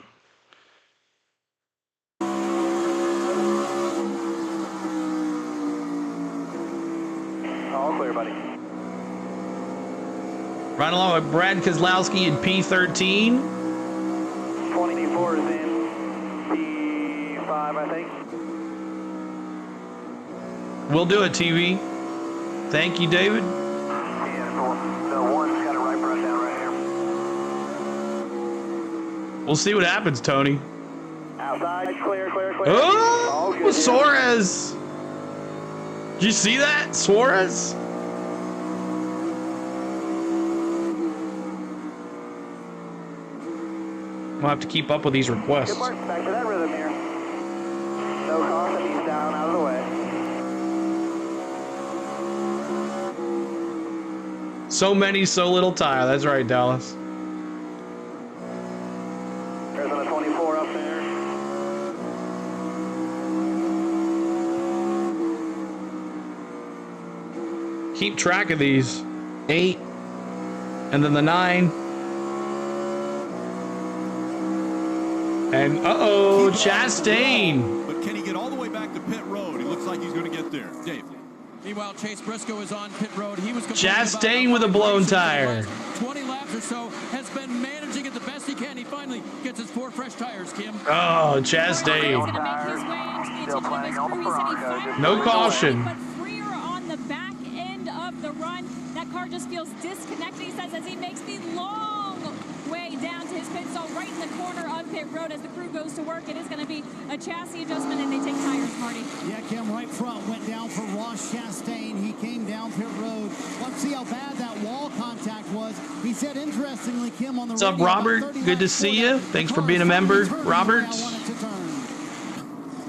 All clear, buddy. Right along with Brad Keselowski in P13. 24 is in P5, I think. We'll do it, TV. Thank you, David. Yeah, the one's got a right brush down right here. We'll see what happens, Tony. Outside, clear. Oh, Suarez. Did you see that? Suarez? I'll have to keep up with these requests. Good work. Back to that rhythm here. No caution. He's down out of the way. So many, so little tire. That's right, Dallas. There's a 24 up there. Keep track of these. 8. And then the 9. And uh-oh, Chastain. But can he get all the way back to pit road? He looks like he's going to get there. Dave. Meanwhile, Chase Briscoe is on pit road. He was Chastain with a blown tire. 20 laps or so, has been managing it the best he can. He finally gets his 4 fresh tires, Kim. Oh, Chastain. No caution. But freer on the back end of the run. That car just feels disconnected, he says, as he makes the long way down to his pit stall right in the corner of pit road as the crew goes to work. It is going to be a chassis adjustment, and they take tires, Marty. Yeah, Kim, right front went down for Ross Chastain. He came down pit road. Let's see how bad that wall contact was. He said, interestingly, Kim, on the What's up, Robert? Good to see you. Thanks for being a member, Robert.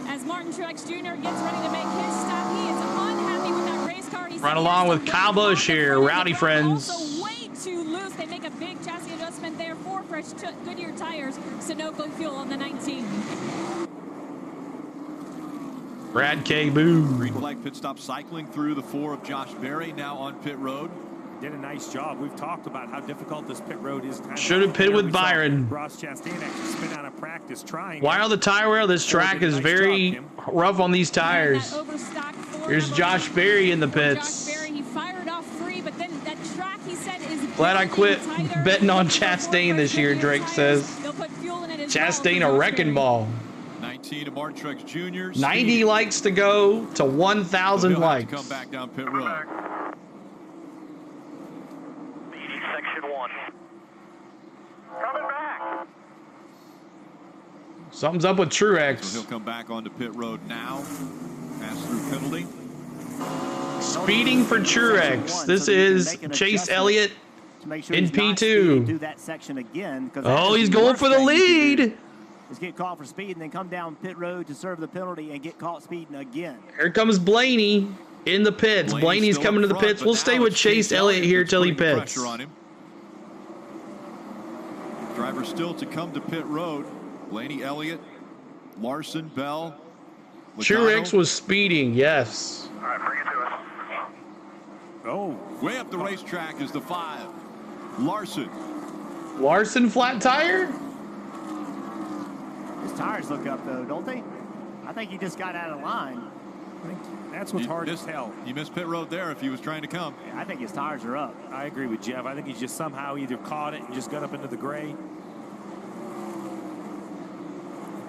As Martin Truex Jr. gets ready to make his stop, he is unhappy with that race car. Right along with Kyle Busch here, rowdy friends. Also way too loose. They make a big chassis adjustment there. 4 fresh Goodyear tires. Sunoco fuel on the 19. Brad K. Boo. Green flag pit stop cycling through the 4 of Josh Berry now on pit road. Did a nice job. We've talked about how difficult this pit road is. Should have pitted with Byron. Ross Chastain actually spent out of practice trying. Why are the tire wear? This track is very rough on these tires. Here's Josh Berry in the pits. Josh Berry, he fired off 3, but then that track, he said, is glad I quit betting on Chastain this year, Drake says. Chastain a wrecking ball. 19 to Martin Truex Jr. 90 likes to go to 1,000 likes. Come back down pit road. Section 1. Coming back. Something's up with Truex. So he'll come back onto pit road now. Pass through penalty. Speeding for Truex. This is Chase Elliott in P2. Do that section again. Oh, he's going for the lead. Is get caught for speed and then come down pit road to serve the penalty and get caught speeding again. Here comes Blaney in the pits. Blaney's coming to the pits. We'll stay with Chase Elliott here till he pits. Driver still to come to pit road. Blaney, Elliott, Larson, Bell. Truex was speeding, yes. All right, bring it to us. Oh, way up the racetrack is the 5. Larson. Larson flat tire? His tires look up, though, don't they? I think he just got out of line. I think that's what's hard to tell. He missed pit road there if he was trying to come. Yeah, I think his tires are up. I agree with Jeff. I think he's just somehow either caught it and just got up into the gray.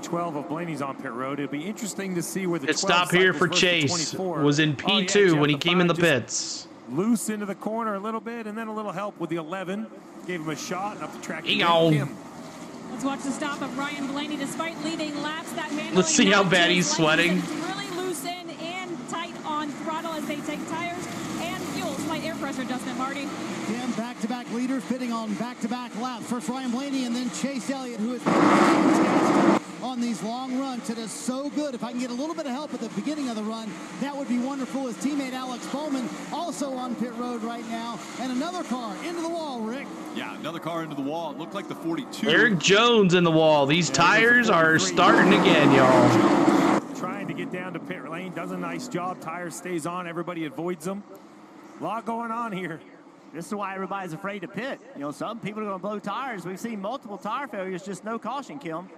12 of Blaney's on pit road. It'll be interesting to see where the stop here for Chase was in P2 when he came in the pits. Loose into the corner a little bit, and then a little help with the 11. Gave him a shot up the track. He gone. Let's watch the stop of Ryan Blaney. Despite leading laps, that handling. Let's see how bad he's sweating. It's really loose in and tight on throttle as they take tires and fuel. Slight air pressure adjustment, Marty. Tim, back-to-back leaders fitting on back-to-back laps. First Ryan Blaney and then Chase Elliott, who is fantastic on these long runs. It is so good. If I can get a little bit of help at the beginning of the run, that would be wonderful. His teammate Alex Bowman also on pit road right now. And another car into the wall, Rick. Yeah, another car into the wall. It looked like the 42. Eric Jones in the wall. These tires are starting again, y'all. Trying to get down to pit lane. Does a nice job. Tire stays on. Everybody avoids them. A lot going on here. This is why everybody's afraid to pit. You know, some people are going to blow tires. We've seen multiple tire failures, just no caution, Kim.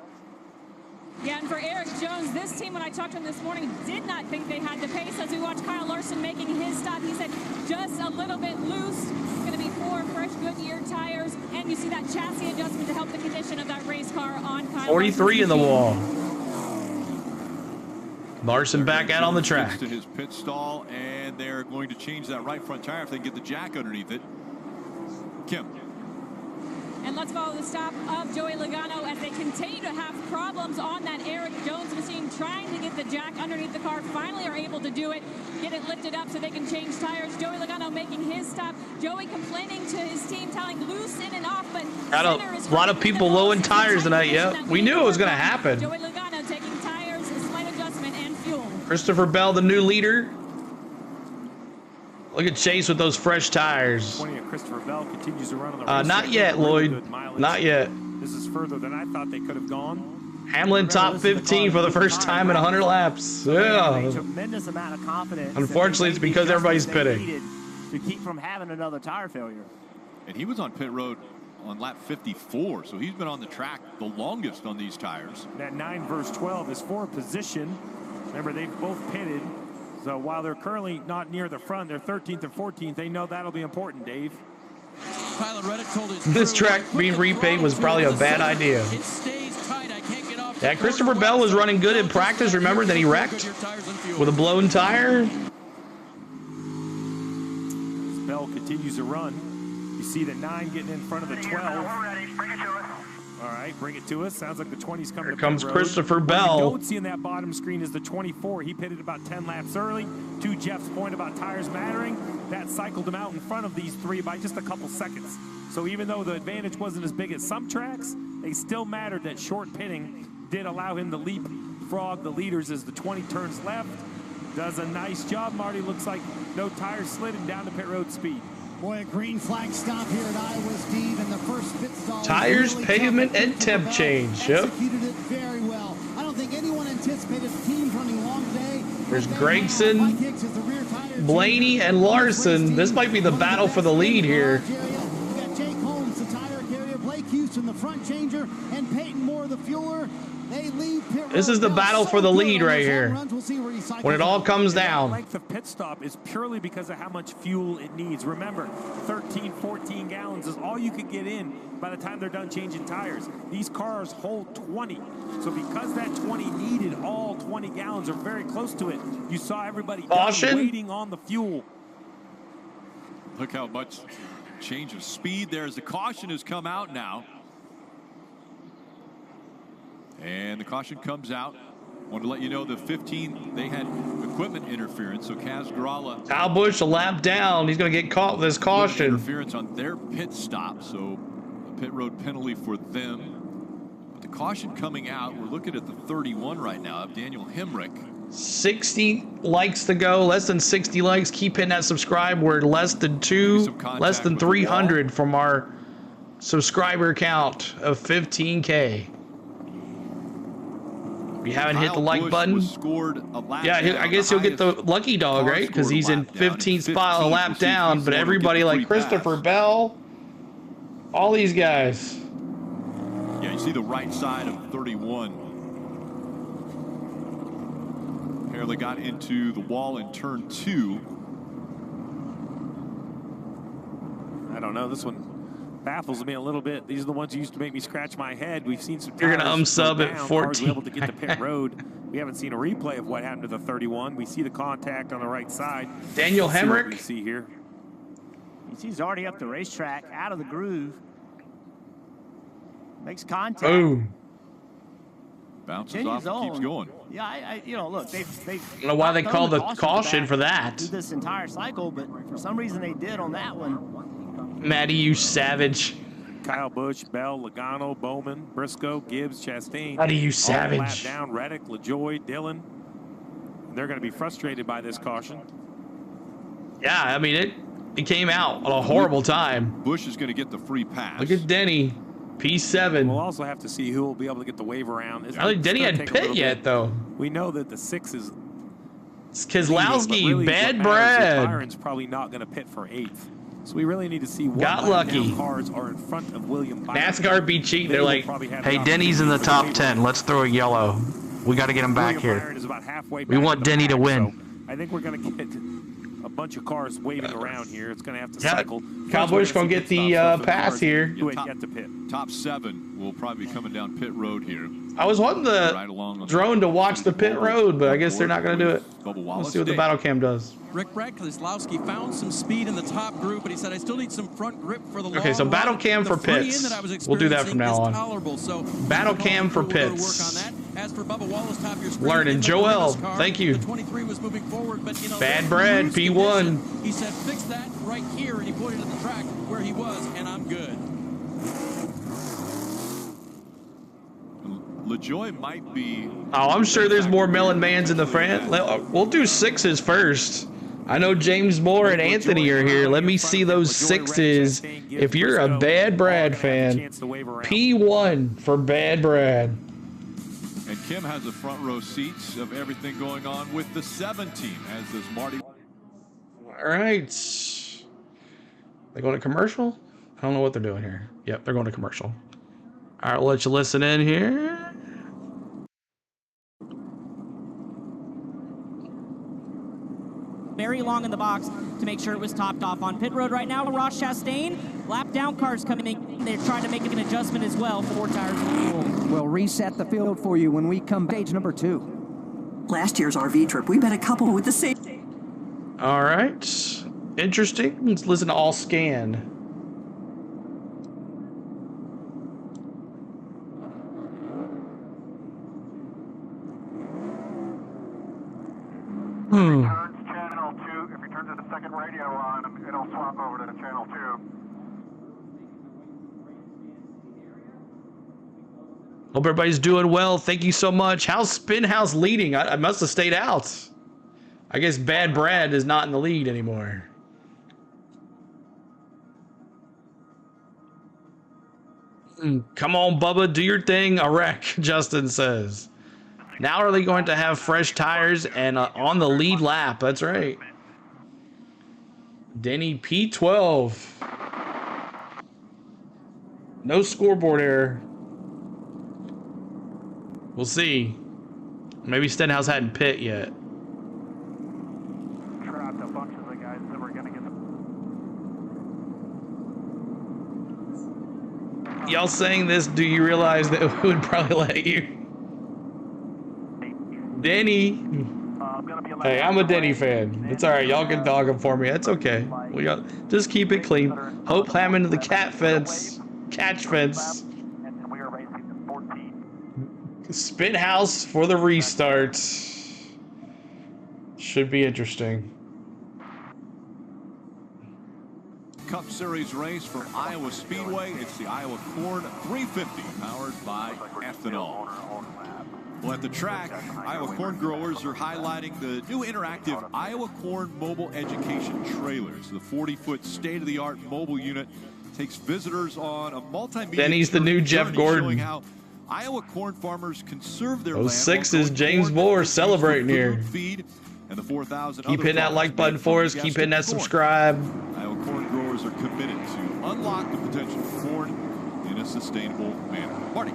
Yeah, and for Eric Jones, this team, when I talked to him this morning, did not think they had the pace. As we watched Kye Larson making his stop, he said just a little bit loose. It's going to be 4 fresh Goodyear tires, and you see that chassis adjustment to help the condition of that race car on Kye 43 in the wall. Larson back out on the track. To his pit stall, and they're going to change that right front tire if they can get the jack underneath it. Kim. And let's follow the stop of Joey Logano as they continue to have problems on that Eric Jones machine, trying to get the jack underneath the car. Finally are able to do it, get it lifted up so they can change tires. Joey Logano making his stop. Joey complaining to his team, telling loose in and off, but got a lot of people low in tires tonight. Yeah, we knew it was going to happen. Joey Logano taking tires, a slight adjustment, and fuel. Christopher Bell, the new leader. Look at Chase with those fresh tires. 20 of Christopher Bell continues to run on the race. Not yet, Lloyd. Not yet. This is further than I thought they could have gone. Hamlin top 15 for the first time in 100 laps. Yeah. Tremendous amount of confidence. Unfortunately, it's because everybody's pitting. To keep from having another tire failure. And he was on pit road on lap 54, so he's been on the track the longest on these tires. That 9 verse 12 is for position. Remember, they've both pitted. So while they're currently not near the front, they're 13th and 14th. They know that'll be important, Dave. This track being repaid was probably a bad idea. Yeah, Christopher Bell was running good in practice. Remember that he wrecked with a blown tire? As Bell continues to run. You see the 9 getting in front of the 12. All right, bring it to us. Sounds like the 20's coming. Here comes Christopher What Bell. you don't see in that bottom screen is the 24. He pitted about 10 laps early. To Jeff's point about tires mattering, that cycled him out in front of these 3 by just a couple seconds. So even though the advantage wasn't as big as some tracks, they still mattered. That short pitting did allow him to leapfrog the leaders as the 20 turns left. Does a nice job, Marty. Looks like no tires sliding down to pit road speed. Boy, a green flag stop here at Iowa, Steve, and the first pit stall. Tires, really pavement, and temp change. Yep. Executed it very well. I don't think anyone anticipated teams running long today. There's Gregson, Blaney, and Larson. This might be the battle for the lead here. We got Jake Holmes, the tire carrier, Blake Houston, the front changer, and Peyton Moore, the fueler. They leave pit road. This is the battle for the lead right here. When it all comes down. The length of pit stop is purely because of how much fuel it needs. Remember, 13, 14 gallons is all you could get in by the time they're done changing tires. These cars hold 20. So because that 20 needed all 20 gallons or very close to it, you saw everybody waiting on the fuel. Look how much change of speed there as the caution has come out now. And the caution comes out. Wanted to let you know the 15, they had equipment interference, so Kaz Gralla. Kyle Busch a lap down. He's going to get caught with this caution. Interference on their pit stop, so a pit road penalty for them. But the caution coming out, we're looking at the 31 right now of Daniel Hemrick. 60 likes to go, less than 60 likes. Keep hitting that subscribe. We're less than 300 from our subscriber count of 15K. If you haven't hit the like button, yeah, I guess he'll get the lucky dog, right? Because he's in 15th spot, a lap down. But everybody like Christopher Bell, all these guys. Yeah, you see the right side of 31. Apparently got into the wall in turn 2. I don't know. This one baffles me a little bit. These are the ones who used to make me scratch my head. We've seen some. You're gonna unsub at 14. Able to get to pit road. We haven't seen a replay of what happened to the 31. We see the contact on the right side. Daniel Hemrick. We see here. He's already up the racetrack, out of the groove. makes contact. Boom. Bounces off and keeps going. Yeah, you know, look, they I don't know why they call the caution for that. Through this entire cycle, but for some reason they did on that one. Maddie, you savage. Kyle Busch, Bell, Logano, Bowman, Briscoe, Gibbs, Chastain. Maddie, you savage. All lap down, Reddick, LaJoy, Dillon. They're going to be frustrated by this caution. Yeah, I mean, it came out on a horrible time. Busch is going to get the free pass. Look at Denny. P7. We'll also have to see who will be able to get the wave around. I don't think Denny hadn't pit yet, though. We know that the 6 is Keselowski, really bad Brad. Byron's probably not going to pit for 8th. So we really need to see what got lucky. Cars are in front of William Byron. NASCAR be cheating. They're like, hey, Denny's in the top 10. Let's throw a yellow. We got to get him back here. We want Denny to win. So I think we're going to get a bunch of cars waving around here. It's going to have to cycle. Cowboys going to get the pass here. Who ain't yet to pit. Top 7 will probably be coming down pit road here. I was wanting the drone to watch the pit road, but I guess they're not going to do it. Let's see what the battle cam does. Rick Brad Keselowski found some speed in the top group, but he said, I still need some front grip for the long Okay, so battle cam for pits. We'll do that from now on. Tolerable, so battle cam for pits. As for Bubba Wallace, top of your screen, learning. Joel, thank you. The 23 was moving forward, but, you know, bad Brad, P1. He said, fix that right here, and he pointed at the track where he was, and I'm good. LaJoy might be... Oh, I'm sure there's more Melon Mans in the front. We'll do 6s first. I know James Moore and Anthony are here. Let me see those 6s. If you're a Bad Brad fan, P1 for Bad Brad. And Kim has the front row seats of everything going on with the 17, as does Marty. All right. They going to commercial? I don't know what they're doing here. Yep, they're going to commercial. All right, we'll let you listen in here. Very long in the box to make sure it was topped off on pit road right now. Ross Chastain, lap down cars coming in. They're trying to make an adjustment as well. 4 tires in the We'll reset the field for you when we come back. Stage number 2. Last year's RV trip, we met a couple with the same. All right. Interesting. Let's listen to all scan. If he turns channel 2, if he turns the second radio on, it'll swap over to channel 2. Hope everybody's doing well. Thank you so much. How's Spinhouse leading? I must have stayed out. I guess Bad Brad is not in the lead anymore. Come on, Bubba, do your thing. A wreck, Justin says. Now are they going to have fresh tires and on the lead lap? That's right. Denny P12. No scoreboard error. We'll see. Maybe Stenhouse hadn't pit yet. Trapped a bunch of the guys that were going to get Y'all saying this, do you realize that we would probably let you? Denny. Hey, I'm a Denny fan. It's all right. Y'all can dog him for me. That's okay. We got just keep it clean. Hope Hammond to the catch fence. Spinhouse for the restart. Should be interesting. Cup Series race from Iowa Speedway. It's the Iowa Corn 350, powered by ethanol. Well, at the track, Iowa corn growers are highlighting the new interactive Iowa Corn Mobile Education Trailers. The 40-foot state-of-the-art mobile unit takes visitors on a multimedia. Denny's the new Jeff Gordon. Showing how Iowa corn farmers conserve their land. Those 6s, James Moore celebrating here. Feed, and the 4,000 keep hitting that like button for us. Keep hitting that subscribe. Iowa corn growers are committed to unlock the potential of corn in a sustainable manner. Marty.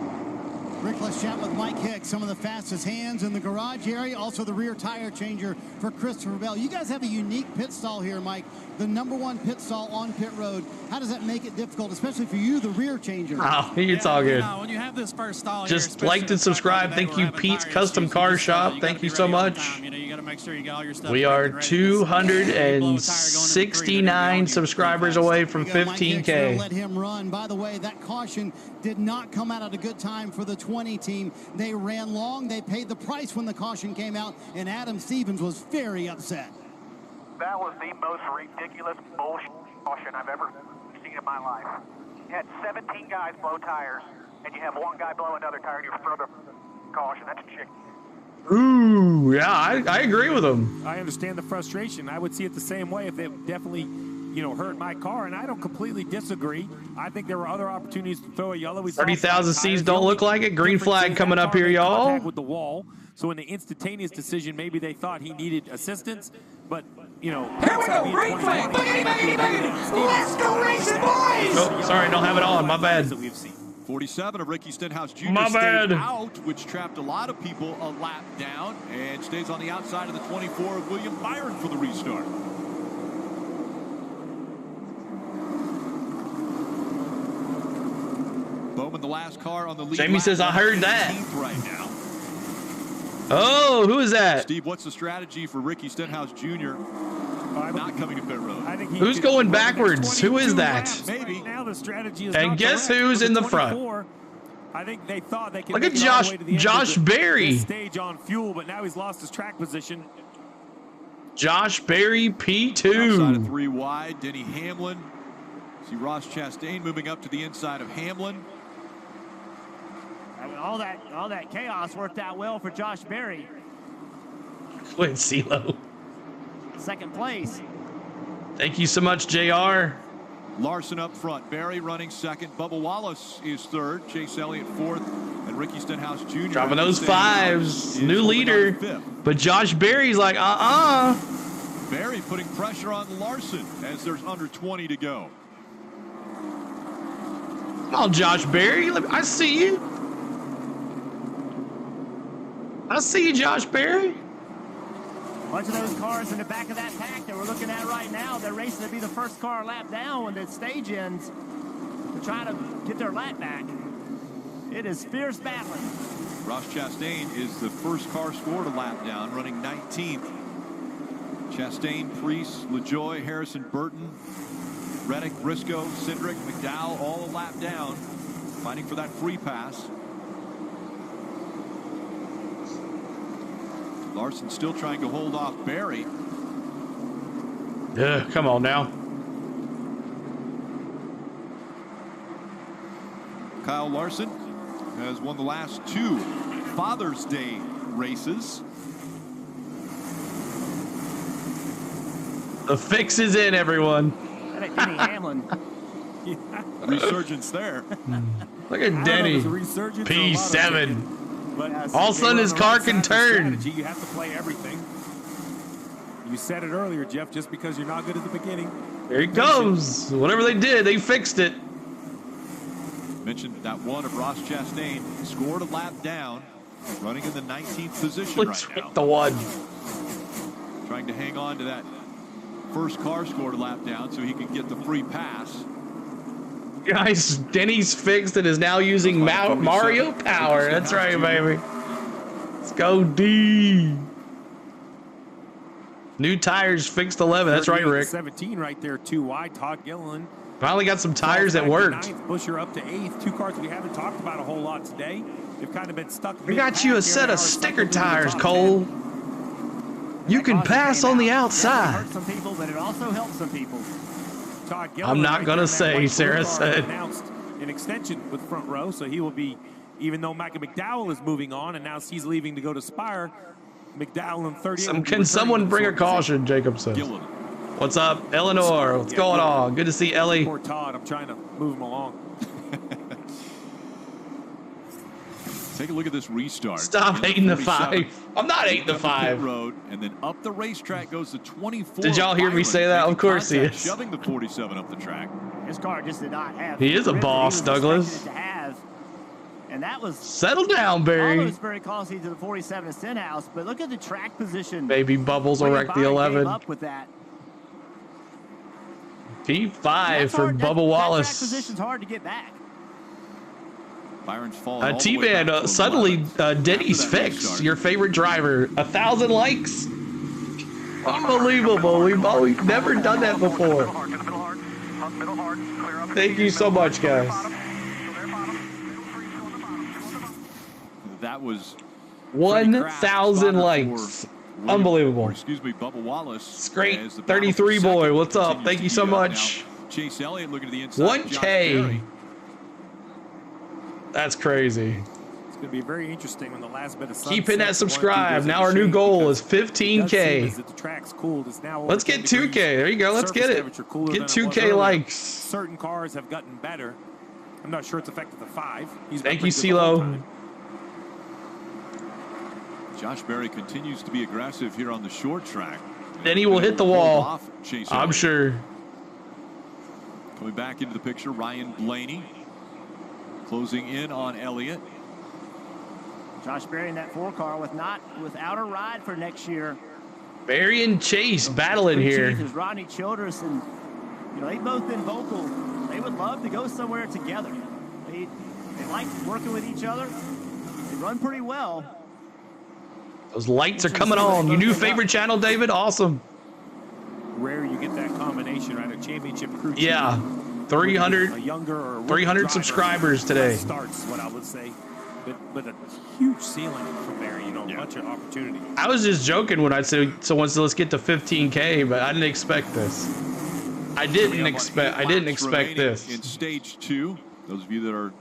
Rick, let's chat with Mike Hicks, some of the fastest hands in the garage area, also the rear tire changer for Christopher Bell. You guys have a unique pit stall here, Mike, the #1 pit stall on pit road. How does that make it difficult, especially for you, the rear changer? Oh, it's all good. You know, when you have this first stall just here, like and subscribe. Thank you, Pete's Custom Car Shop. Thank you so much. You know, you got to make sure you got all your stuff. We are 269 subscribers away from 15K. Let him run. By the way, that caution did not come out at a good time for the 20 team. They ran long. They paid the price when the caution came out, and Adam Stevens was very upset. That was the most ridiculous bullshit caution I've ever seen in my life. You had 17 guys blow tires, and you have one guy blow another tire, and you throw the caution. That's chicken. Ooh, yeah, I agree with him. I understand the frustration. I would see it the same way if it definitely, you know, hurt my car, and I don't completely disagree. I think there were other opportunities to throw a yellow. 30,000 C's don't look like it. Green flag coming up here, y'all. With the wall. So in the instantaneous decision, maybe they thought he needed assistance, but you know. Here we go, green flag. Boogity, boogity, boogity. Let's go racing, boys. Oh, sorry, don't have it on. My bad. 47 of Ricky Stenhouse Jr. My stayed bad. out, which trapped a lot of people a lap down, and stays on the outside of the 24 of William Byron for the restart. Bowman, the last car on the lead. Jamie says, I heard that. Right now. Oh, who is that? Steve, what's the strategy for Ricky Stenhouse Jr. not coming to pit road? Who's going backwards? Who is that? Maybe now the strategy is. And guess who's in the front? I think they thought they could. Look at Josh Berry. Stage on fuel, but now he's lost his track position. Josh Berry P2. Outside of 3 wide, Denny Hamlin. See Ross Chastain moving up to the inside of Hamlin. I mean, all that chaos worked out well for Josh Berry. Quinn CeeLo. Second place. Thank you so much, JR. Larson up front, Berry running second, Bubba Wallace is third, Chase Elliott fourth, and Ricky Stenhouse Jr. Dropping those fives, new leader. But Josh Berry's like, Berry putting pressure on Larson as there's under 20 to go. Come on, Josh Berry. I see you. I see you, Josh Berry. A bunch of those cars in the back of that pack that we're looking at right now, they're racing to be the first car lap down when the stage ends to try to get their lap back. It is fierce battling. Ross Chastain is the first car scored a lap down, running 19th. Chastain, Priest, LaJoie, Harrison Burton, Reddick, Briscoe, Cindric, McDowell, all a lap down, fighting for that free pass. Larson still trying to hold off Berry. Yeah, come on now. Kyle Larson has won the last 2 Father's Day races. The fix is in, everyone. Denny Hamlin. Resurgence there. Look at Denny. P7. But all of a sudden his car can turn. You have to play everything. You said it earlier, Jeff, just because you're not good at the beginning. There he comes. Whatever they did, they fixed it. Mentioned that one of Ross Chastain, scored a lap down, running in the 19th position right now. The one. Trying to hang on to that first car scored a lap down so he can get the free pass. Guys, Denny's fixed and is now using Mario Power. That's right, baby. Let's go, D. New tires fixed 11. That's right, Rick. 17 right there, 2 wide. Todd Gilliland. Finally got some tires that worked. 9th, Busher up to 8th. 2 cars we haven't talked about a whole lot today. They've kind of been stuck. We got you a set of sticker tires, Cole. You can pass on the outside. It hurts some people, but it also helps some people. I'm not going to say, Sarah said. Announced an extension with front row, so he will be, even though Micah McDowell is moving on and now he's leaving to go to Spire, McDowell in 38. Can someone bring a caution, Jacob says. What's up, Eleanor? What's going on? Good to see Ellie. Poor Todd, I'm trying to move him along. Take a look at this restart. Stop hating the 5. I'm not hating the 5. Road, and then up the racetrack goes the 24. Did y'all hear me say that? Of course he is. Shoving the 47 up the track. His car just did not have. He is a boss, Douglas. And that was. Settle down, Barry. Almost very costly to the 47 Stenhouse, but look at the track position. Baby Bubbles will wreck the 11. Up with that. P5 for Bubba Wallace. That track position's hard to get back. Byron's falling T-Man, suddenly Denny's fixed. Your favorite driver. 1,000 likes. Unbelievable. We've never done that before. Thank you so much, guys. That was 1,000 likes. Unbelievable. Or excuse me, Bubba Wallace. Straight 33 boy. What's up? Thank you so much. Chase Elliott looking to the inside. 1K. That's crazy. It's going to be very interesting when the last bit of sun Keep hitting that sets. subscribe. Now our new goal is 15K. The track's cooled. It's now Let's get 2K. There you go. Let's get it. Get 2K likes. Certain cars have gotten better. I'm not sure it's affected the 5. Thank you, CeeLo. Josh Berry continues to be aggressive here on the short track. Then he will hit the wall. I'm sure. Coming back into the picture, Ryan Blaney closing in on Elliott. Josh Berry in that 4 car without a ride for next year. Berry and Chase battling here. Is Rodney Childress, and they've both been vocal. They would love to go somewhere together. They like working with each other. They run pretty well. Those lights are coming on. Your new favorite channel, David? Awesome. Rare you get that combination, right? A championship crew. Yeah. 300 subscribers today. Starts what I would say. But a huge ceiling from there, a bunch of opportunity. I was just joking when I said, so let's get to 15K, but I didn't expect this. I didn't expect this. In stage 2, those of you that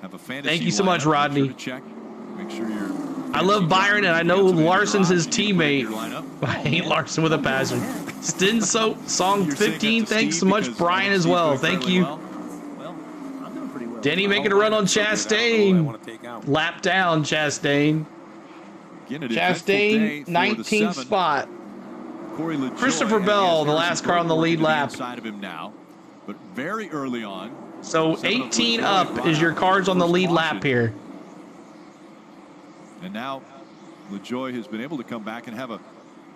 have a fantasy. Thank you so much, Rodney. Make sure you're. I love Byron, and I know Larson's his teammate. I hate Larson with a passion. Stin Song 15, thanks so much, Brian, as well. Thank you. Denny making a run on Chastain. Lap down, Chastain. Chastain, 19th spot. Christopher Bell, the last car on the lead lap. But very early on. So 18 up is your cars on the lead lap here. And now LaJoie has been able to come back and have a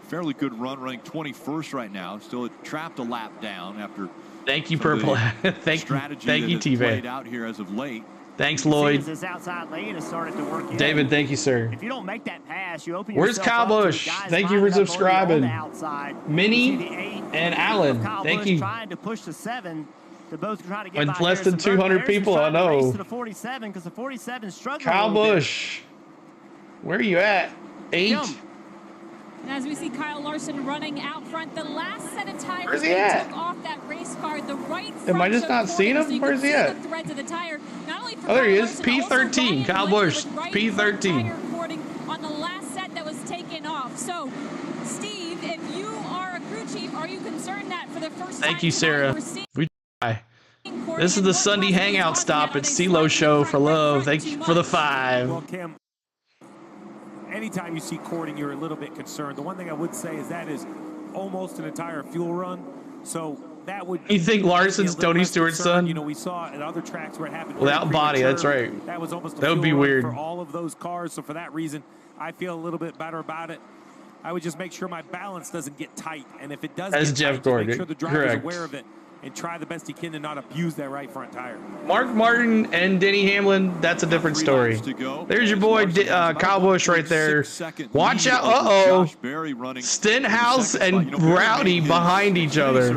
fairly good run, running 21st right now. Still trapped a lap down after. Thank you, Purple. thank you, T-Van. Out here as of late. Thanks, Lloyd. This outside lane has started to work. David, thank you, sir. If you don't make that pass, you open. Where's Kyle Busch? Thank you for subscribing. Minnie and Alan, thank you. Trying to push the 7. They're both trying to get when less than 200 people, I know. To the 47 because the 47 is struggling. Kyle Busch. Where are you at? 8. And as we see Kye Larson running out front, the last set of tires Where's he at? took off that race car, the right front. Am I just not seeing him? Where's he at? The threads of the tire. Not only for oh, there he Kye is. Larson, P13. Kyle Busch. P13. On the last set that was taken off. So, Steve, if you are a crew chief, are you concerned that for the first time? Thank you, Sarah. We try. This is the Sunday hangout stop at CeeLo Show for love. Thank you for the 5. Well, Cam, anytime you see cording, you're a little bit concerned. The one thing I would say is that is almost an entire fuel run. So that would. You think Larson's Tony Stewart's son? We saw at other tracks where it happened. Without body, that's right. That was almost. That would be weird for all of those cars. So for that reason, I feel a little bit better about it. I would just make sure my balance doesn't get tight, and if it does, as Jeff Gordon, make sure the driver's aware of it and try the best he can to not abuse that right front tire. Mark Martin and Denny Hamlin, that's a different story. There's your boy Kyle Busch right there. Watch out. Uh-oh. Stenhouse and Rowdy behind each other.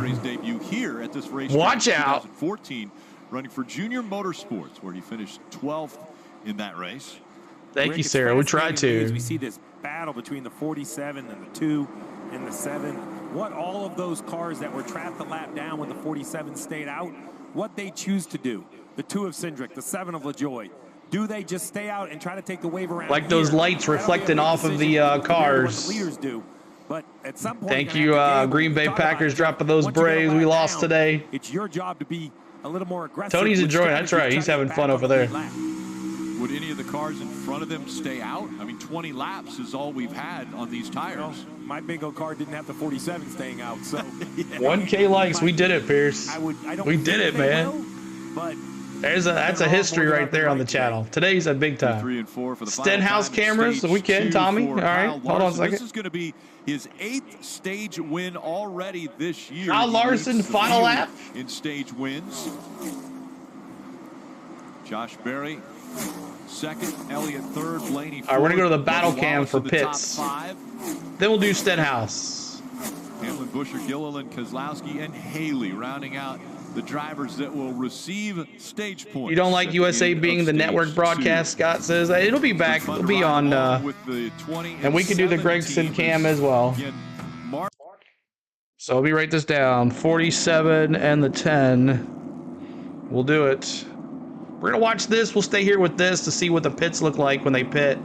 Watch out. 2014, running for Junior Motorsports, where he finished 12th in that race. Thank you, Sarah. We tried to. We see this battle between the 47 and the 2 and the 7. What all of those cars that were trapped the lap down when the 47 stayed out, what they choose to do. The 2 of Cindric, the 7 of LaJoie. Do they just stay out and try to take the wave around? Like those lights reflecting off of the cars. Leaders do. But at some point, thank you, Green Bay Packers, dropping those Braves. We lost today. It's your job to be a little more aggressive. Tony's enjoying. That's right. He's having fun over there. Would any of the cars in front of them stay out? I mean, 20 laps is all we've had on these tires. Well, my bingo card didn't have the 47 staying out, so. 1K likes. We did it, Pierce. We did it, man. But that's a history right there on the channel. Today's a big time. 3 and 4 for the Stenhouse cameras. The weekend, Tommy. All right, hold on a second. This is going to be his 8th stage win already this year. Kyle Larson, final lap in stage wins. Josh Berry. 2nd, Elliott 3rd, Blaney 4th. All right, we're going to go to the battle cam for pits. Then we'll do Stenhouse. Hamlin, Buscher, Gilliland, Kozlowski, and Haley rounding out the drivers that will receive stage points. You don't like USA being the network broadcast, Scott says. It'll be back. It'll be on, and we can do the Gregson cam as well. So let me write this down. 47 and the 10. We'll do it. We're going to watch this. We'll stay here with this to see what the pits look like when they pit.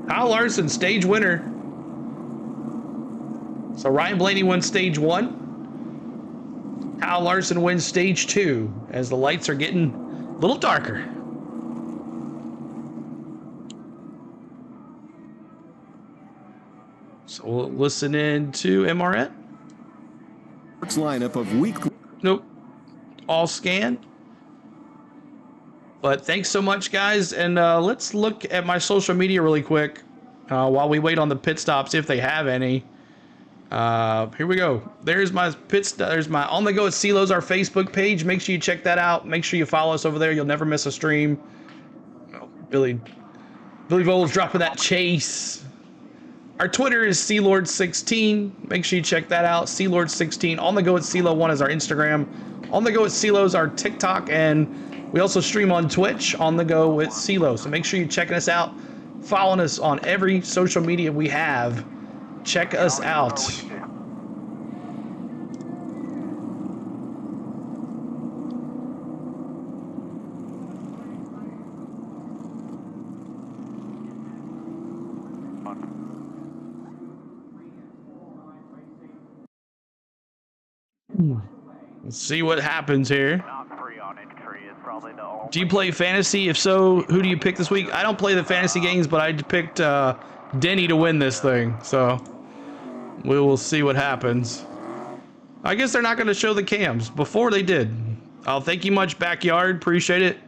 Kye Larson, stage winner. So Ryan Blaney wins stage 1. Kye Larson wins stage 2 as the lights are getting a little darker. So we'll listen in to MRN. Lineup of week. Nope. All scan. But thanks so much, guys. And let's look at my social media really quick while we wait on the pit stops, if they have any. Here we go. There's my there's my On The Go at CeeLo's, our Facebook page. Make sure you check that out. Make sure you follow us over there. You'll never miss a stream. Oh, Billy Vogel's dropping that chase. Our Twitter is CLord16. Make sure you check that out. CLord16. On The Go at CeeLo1 is our Instagram. On The Go at CeeLo is our TikTok, and we also stream on Twitch, On The Go with CeeLo. So make sure you're checking us out, following us on every social media we have. Check us out. Let's see what happens here. Do you play fantasy? If so, who do you pick this week? I don't play the fantasy games, but I picked Denny to win this thing. So we will see what happens. I guess they're not going to show the cams. Before they did. I'll thank you much, Backyard. Appreciate it.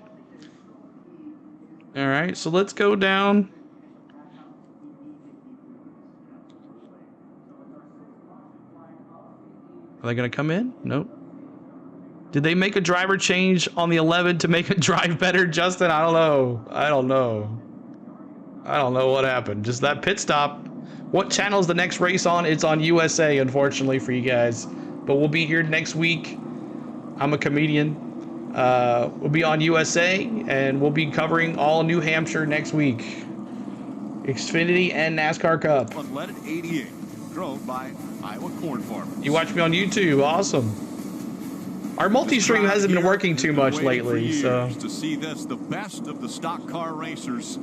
All right, so let's go down. Are they going to come in? Nope. Did they make a driver change on the 11 to make it drive better, Justin? I don't know. I don't know what happened. Just that pit stop. What channel is the next race on? It's on USA, unfortunately, for you guys. But we'll be here next week. I'm a comedian. We'll be on USA, and we'll be covering all New Hampshire next week. Xfinity and NASCAR Cup. Unleaded 88, drove by Iowa Corn Farmers. You watch me on YouTube. Awesome. Our multi-stream hasn't been working too much lately, so. To see this, the best of the stock car racers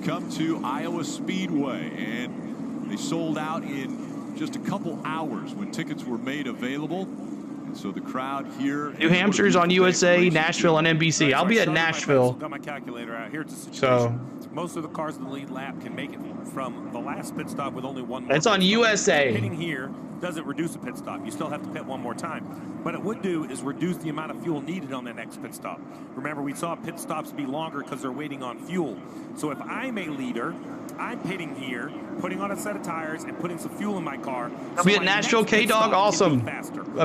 come to Iowa Speedway, and they sold out in just a couple hours when tickets were made available. And so the crowd here. New Hampshire's on USA, Nashville on NBC. I'll be at Nashville. Got my calculator out. Here's the situation. So most of the cars in the lead lap can make it from the last pit stop with only one. It's on USA. Pitting here doesn't reduce a pit stop. You still have to pit one more time. What it would do is reduce the amount of fuel needed on the next pit stop. Remember, we saw pit stops be longer because they're waiting on fuel. So if I'm a leader, I'm pitting here, putting on a set of tires, and putting some fuel in my car. I'll be at Nashville, K-Dog. Awesome.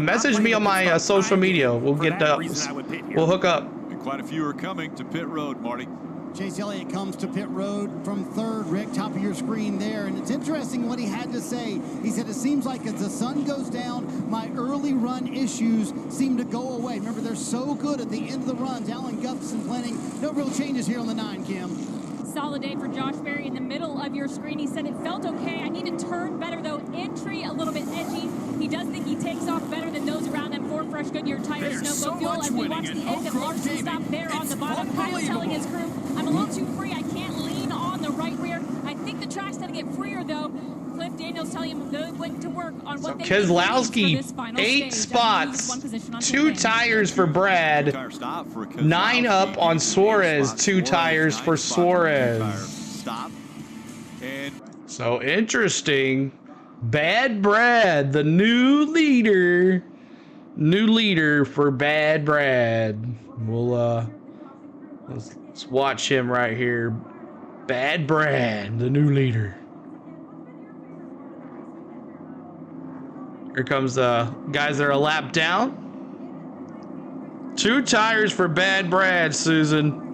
Message me on my social media. We'll get we'll hook up. And quite a few are coming to pit road, Marty. Chase Elliott comes to pit road from third. Rick, top of your screen there. And it's interesting what he had to say. He said, it seems like as the sun goes down, my early run issues seem to go away. Remember, they're so good at the end of the runs. Alan Gustafson planning. No real changes here on the 9, Kim. Solid day for Josh Berry in the middle of your screen. He said it felt okay. I need to turn better, though. Entry a little bit edgy. He does think he takes off better than those around him. 4 fresh Goodyear tires, no fuel. As we watch the end of Larson's stop there on the bottom, Kyle telling his crew, I'm a little too free. I can't lean on the right rear. I think the track's going to get freer, though. Cliff Daniels telling him they went to work on what they Kozlowski, 8 spots, 2 tires for Brad, 9 up on Suarez, 2 tires for Suarez. So interesting. Bad Brad, the new leader for Bad Brad. We'll let's watch him right here. Bad Brad, the new leader. Here comes the guys that are a lap down. 2 tires for Bad Brad, Susan.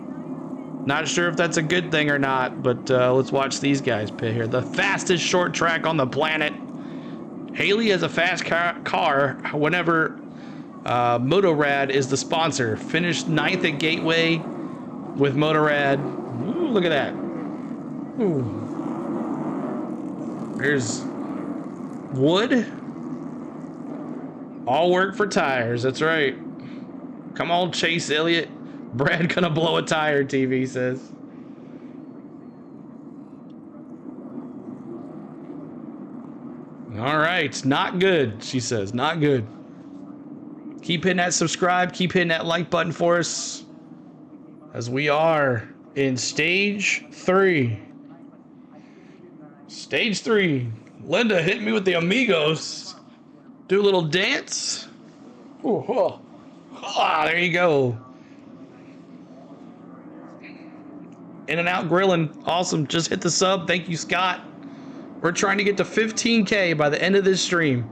Not sure if that's a good thing or not, but let's watch these guys pit here. The fastest short track on the planet. Haley has a fast car whenever Motorrad is the sponsor. Finished 9th at Gateway with Motorrad. Ooh, look at that. Ooh. There's wood. All work for tires. That's right. Come on, Chase Elliott. Brad gonna blow a tire, TV says. All right, not good, she says, not good. Keep hitting that subscribe, keep hitting that like button for us, as we are in stage 3. Stage 3. Linda hit me with the amigos. Do a little dance. Ooh, oh. Ah, there you go. In and Out Grilling, awesome. Just hit the sub. Thank you, Scott. We're trying to get to 15K by the end of this stream.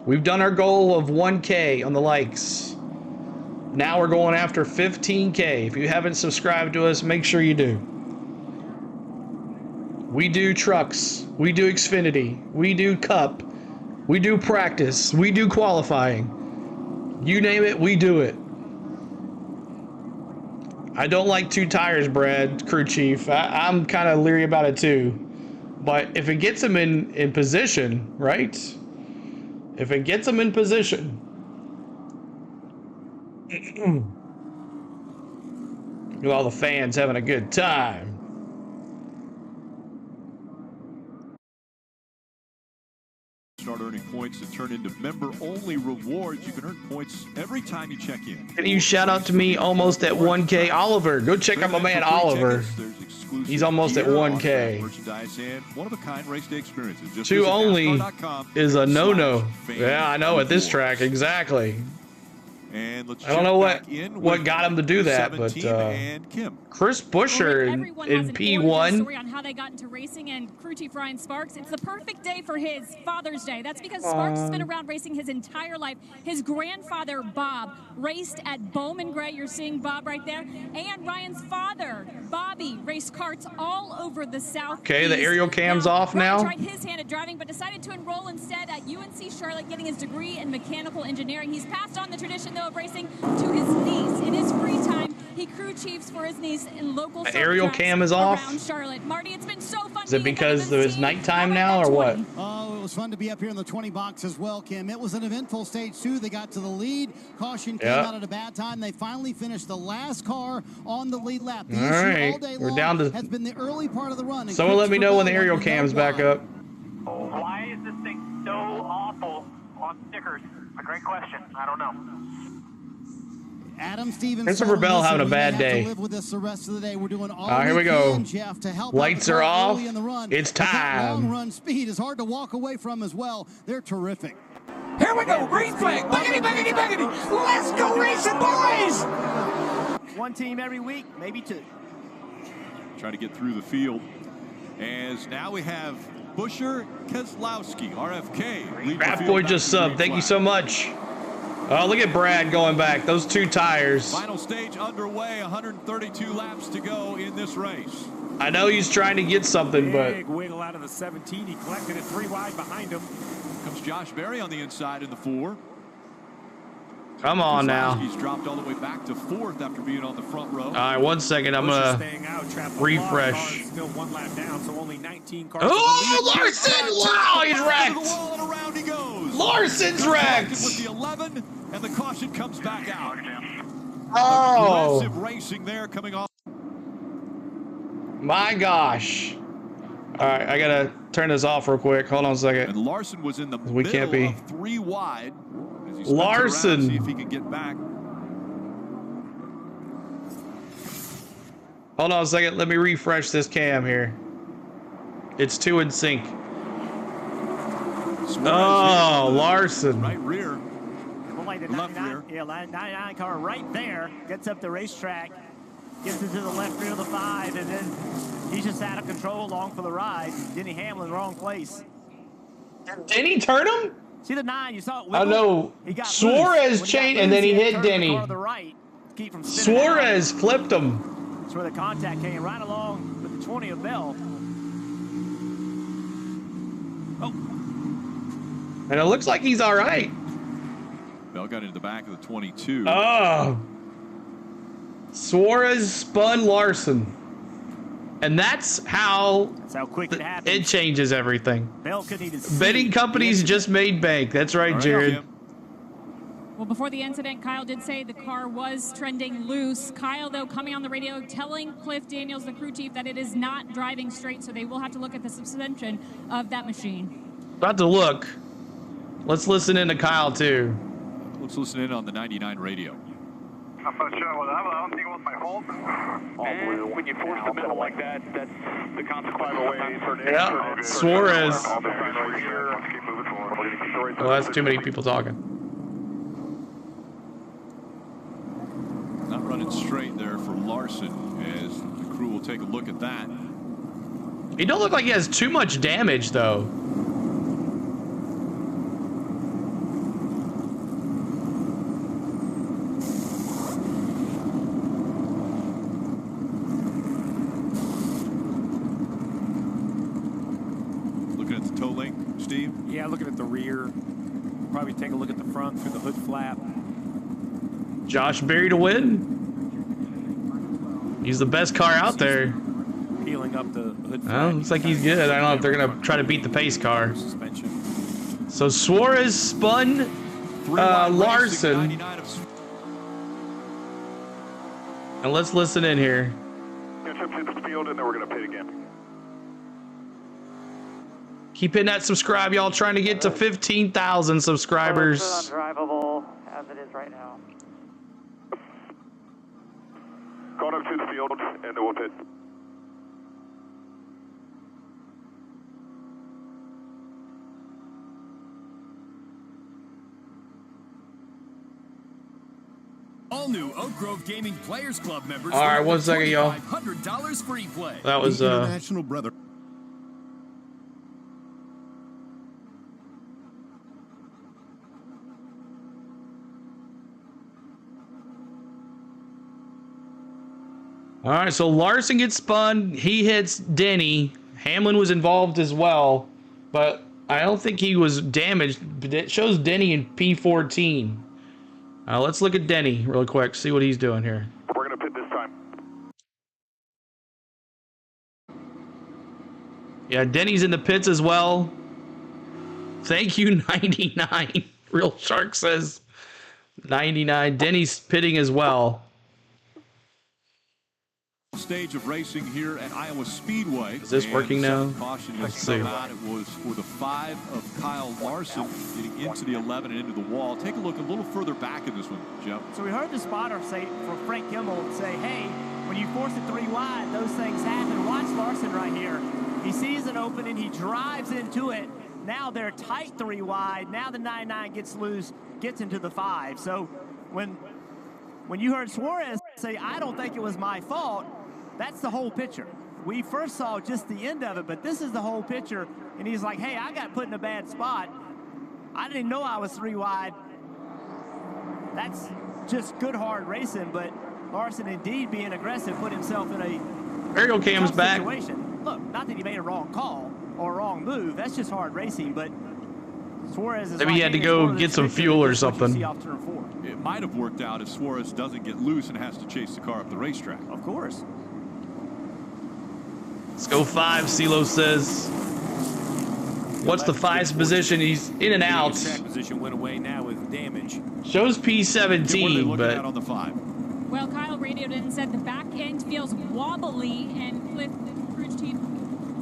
We've done our goal of 1K on the likes. Now we're going after 15K. If you haven't subscribed to us, make sure you do. We do trucks. We do Xfinity. We do Cup. We do practice. We do qualifying. You name it, we do it. I don't like 2 tires, Brad, crew chief. I'm kind of leery about it too. But if it gets them in position, right? If it gets them in position. Look at all the fans having a good time. Start earning points to turn into member-only rewards. You can earn points every time you check in. Can you shout out to me almost at 1K? Oliver, go check out my man Oliver. He's almost at 1K. Merchandise and one-of-a-kind race day experiences. Just 2 only is a no-no. /fan Yeah, I know at this track, exactly. And let's I don't know what with got him to do that, but Chris Busher in P1. Story on how they got into racing, and crew chief Ryan Sparks. It's the perfect day for his Father's Day. That's because Sparks has been around racing his entire life. His grandfather Bob raced at Bowman Gray. You're seeing Bob right there, and Ryan's father Bobby raced karts all over the South. Okay, the aerial cam's off now. Ryan tried his hand at driving, but decided to enroll instead at UNC Charlotte, getting his degree in mechanical engineering. He's passed on the tradition, though, of racing to his niece. In his free time, he crew chiefs for his niece in local The aerial cam is off. around Charlotte. Marty, it's been so fun. Is it because it's nighttime now or what? Oh, it was fun to be up here in the 20 box as well, Kim. It was an eventful stage 2. They got to the lead. Caution came out at a bad time. They finally finished the last car on the lead lap. The issue all day long down to. has been the early part of the run. Someone let me know when the aerial cam's back up. Why is this thing so awful on stickers? A great question. I don't know. Adam Stevens. Christopher Bell having a bad day. Live with this the rest of the day. We're doing all here we go. Jeff, to help Lights are off. It's time. Long run speed is hard to walk away from as well. They're terrific. Here we go, green flag, buggity, buggity, buggity. Let's go racing, boys! 1 team every week, maybe 2. Try to get through the field. As now we have Busher Keselowski, RFK. Craft Boy just subbed. Thank you so much. Oh, look at Brad going back. Those 2 tires. Final stage underway. 132 laps to go in this race. I know he's trying to get something, but Big wiggle out of the 17. He collected it 3 wide behind him. Comes Josh Berry on the inside in the 4. Come on now. He's dropped all the way back to 4th after being on the front row. All right, 1 second. I'm going to refresh. Still 1 lap down, so only 19 cars. Oh, Larson! Wow, he's wrecked. And around he goes. Larson's wrecked. With the 11, and the caution comes back out. Oh. Aggressive racing there coming off. My gosh. All right, I got to turn this off real quick. Hold on a second. And Larson was in the we can't be. Of 3 wide. Larson. See if he can get back. Hold on a second. Let me refresh this cam here. It's 2 in sync. Oh, Larson. Right rear. Well, like the 99, yeah, 99 car right there gets up the racetrack, gets into the left rear of the 5, and then he's just out of control along for the ride. Denny Hamlin, wrong place. Did he turn him? See the 9, you saw it wiggle? I know. Suarez changed, and then he hit Denny. Suarez flipped him. That's where the contact came, right along with the 20 of Bell. Oh. And it looks like he's all right. Bell got into the back of the 22. Oh. Suarez spun Larson. And that's how quick it happens. It changes everything. Bell couldn't even Betting companies just made bank. That's right, Jared. Well, before the incident, Kyle did say the car was trending loose. Kyle, though, coming on the radio, telling Cliff Daniels, the crew chief, that it is not driving straight, so they will have to look at the suspension of that machine. About to look. Let's listen in to Kyle, too. Let's listen in on the 99 radio. I'm not sure what I don't think it was my fault. And when you force the middle like that, that's the consequence. Yeah, Suarez. Well, that's too many people talking. Not running straight there for Larson as the crew will take a look at that. He don't look like he has too much damage, though. Yeah, looking at the rear. Probably take a look at the front through the hood flap. Josh Berry to win. He's the best car out there. Peeling up the hood flap. Well, looks like he's good. I don't know if they're going to try to beat the pace car. So Suarez spun Larson. And let's listen in here. Catch up to the field, and then we're going to pit again. Keep hitting that subscribe, y'all. Trying to get to 15,000 subscribers. Undrivable as it is right now. Going up to the field, and then we'll pit. All new Oak Grove Gaming Players Club members. All right, 1 second, y'all. $500 free play. That was International Brother. All right, so Larson gets spun. He hits Denny. Hamlin was involved as well, but I don't think he was damaged. But it shows Denny in P14. Let's look at Denny real quick, see what he's doing here. We're going to pit this time. Yeah, Denny's in the pits as well. Thank you, 99. Real Shark says 99. Denny's pitting as well. Stage of racing here at Iowa Speedway. Is this working now? Let's see. It was for the 5 of Kye Larson getting into the 11 and into the wall. Take a look a little further back in this one, Joe. So we heard the spotter say, for Frank Kimmel, say, hey, when you force it 3 wide, those things happen. Watch Larson right here. He sees an opening, he drives into it. Now they're tight 3 wide. Now the 99 gets loose, gets into the 5. So when you heard Suarez say, I don't think it was my fault, that's the whole picture. We first saw just the end of it, but this is the whole picture. And he's like, hey, I got put in a bad spot. I didn't know I was 3 wide. That's just good, hard racing, but Larson indeed being aggressive put himself in a Aerial cam's back. situation. Look, not that he made a wrong call or a wrong move. That's just hard racing, but Suarez is maybe he had to go get some fuel or something. It might have worked out if Suarez doesn't get loose and has to chase the car up the racetrack. Of course. Let's go 5, CeeLo says. What's the 5's position? He's in and out. Track position went away now with damage. Shows P17, but on the 5. Well, Kyle radioed in and said the back end feels wobbly, and Cliff, the crew chief,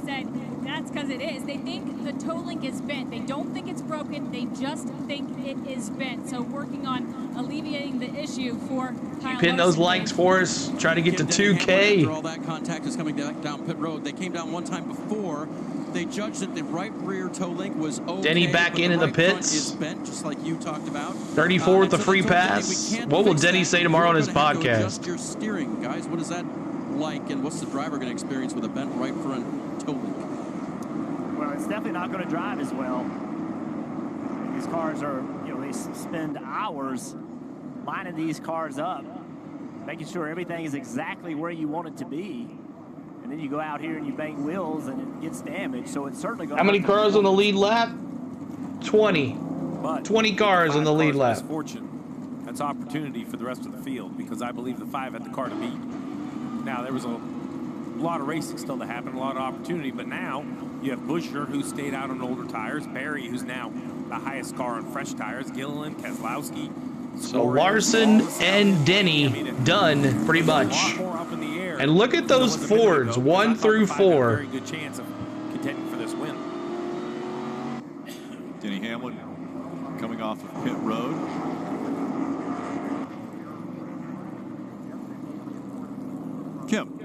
said that's because it is. They think the toe link is bent. They don't think it's broken. They just think it is bent. So working on alleviating the issue for Kyle Pin those Larson. likes for us. Try to get to 2K. After all that contact is coming down pit road. They came down one time before. They judged that the right rear toe link was okay. Denny back in the right pits. Is bent, just like you talked about. 34 with the free pass. What will Denny say tomorrow on his podcast? Adjust your steering, guys. What is that like, and what's the driver going to experience with a bent right front toe link? Well, it's definitely not going to drive as well. These cars are, they spend hours lining these cars up, making sure everything is exactly where you want it to be. And then you go out here and you bang wheels and it gets damaged. So it's certainly going How many cars on the lead lap? 20 cars in the lead lap. Misfortune. That's opportunity for the rest of the field because I believe the 5 had the car to beat. Now, there was a lot of racing still to happen, a lot of opportunity, but now you have Buscher, who stayed out on older tires, Barry, who's now the highest car on fresh tires, Gilliland, Keselowski. So Larson and Denny done pretty much. And look at those Fords, 1 through 4. Very good chance of contending for this win. Denny Hamlin coming off of pit road. Kim.